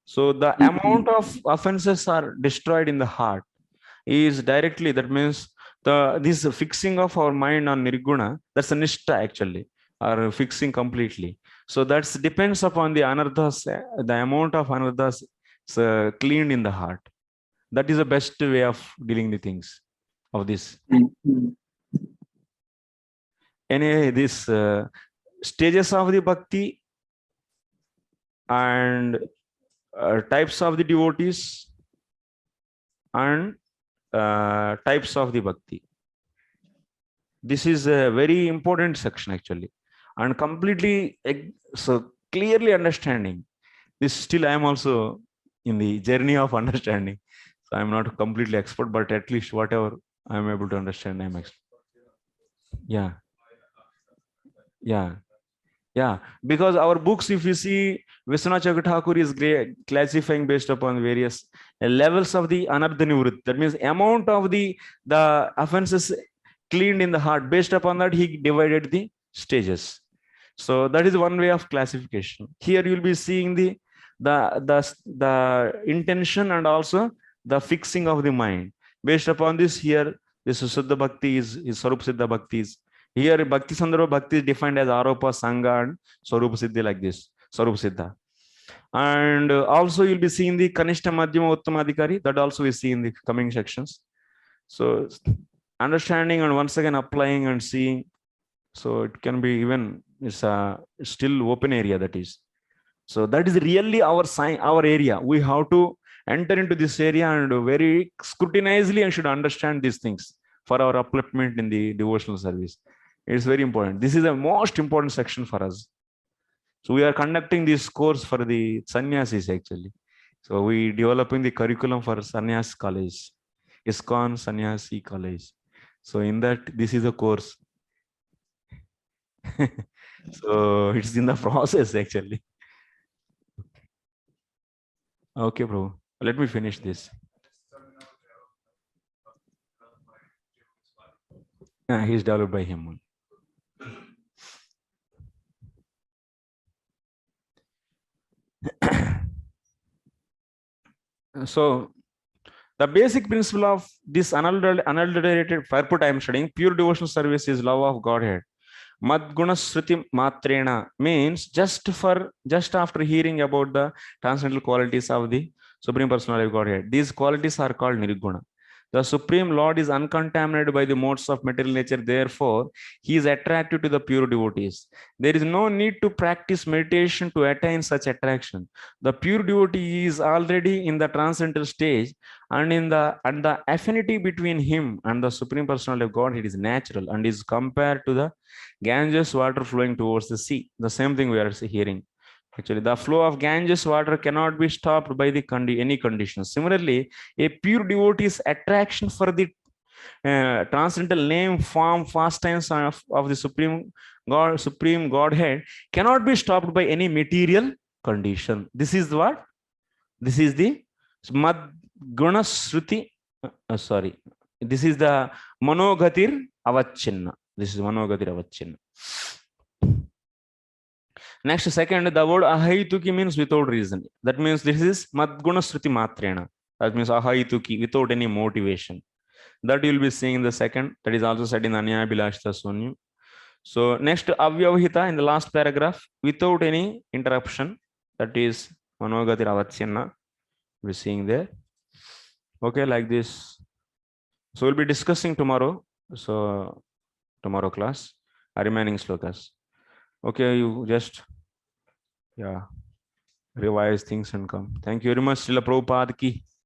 S1: so the amount of offenses are destroyed in the heart is directly, that means this fixing of our mind on Nirguna, that's a Nishtha actually, or fixing completely. So that depends upon the anarthas, the amount of anarthas cleaned in the heart. That is the best way of dealing the things of this. Anyway, this stages of the bhakti and types of the devotees and types of the bhakti. This is a very important section actually, and completely so clearly understanding this. Still, I am also in the journey of understanding, so I am not completely expert, but at least whatever I am able to understand, I am expert. Yeah. Because our books, if you see, Vishwanath Chakravarti is classifying based upon various levels of the Anartha Nivritti. That means amount of the offenses cleaned in the heart. Based upon that, he divided the stages. So that is one way of classification. Here you will be seeing the intention and also the fixing of the mind. Based upon this, here this Suddha Bhakti is Swarup Siddha Bhakti. Here Bhakti Sandarbha Bhakti is defined as Aropa, Sangha and Swarupa Siddhi, like this, Swarupa Siddha. And also you'll be seeing the Kanishta, Madhyama, Uttama Adhikari, that also we see in the coming sections. So understanding and once again applying and seeing, so it can be even, it's a still open area, that is. So that is really our area. We have to enter into this area and very scrutinizedly and should understand these things for our upliftment in the devotional service. It's very important. This is the most important section for us. So we are conducting this course for the sannyasis actually. So we developing the curriculum for Sannyas College, ISKCON Sannyasi College. So in that, this is a course. So it's in the process actually. Okay, bro. Let me finish this. Yeah, he's developed by him. So the basic principle of this unadulterated purport I am studying, pure devotional service, is love of Godhead. Madguna Sruti Matrena means just after hearing about the transcendental qualities of the Supreme Personality of Godhead. These qualities are called Nirguna. The Supreme Lord is uncontaminated by the modes of material nature. Therefore, he is attracted to the pure devotees. There is no need to practice meditation to attain such attraction. The pure devotee is already in the transcendental stage, and the affinity between him and the Supreme Personality of Godhead is natural and is compared to the Ganges water flowing towards the sea. The same thing we are hearing. Actually, the flow of Ganges water cannot be stopped by any conditions. Similarly, a pure devotee's attraction for the transcendental name, form, pastimes of the Supreme Godhead cannot be stopped by any material condition. This is what? This is the Madguna Sruti. This is the Manogatir Avachinna. This is Manogatir Avachinna. Next, second, the word ahaituki means without reason. That means this is Madguna Sruti Matrena. That means ahaituki, without any motivation. That you will be seeing in the second. That is also said in Anyaya Bilashita Sunyu. So next, Avyavahita in the last paragraph, without any interruption. That is Manogatir Avachinna. We're seeing there. Okay, like this. So we'll be discussing tomorrow. So tomorrow class, remaining slokas. Okay, you just revise things and come. Thank you very much, Srila Prabhupada ki.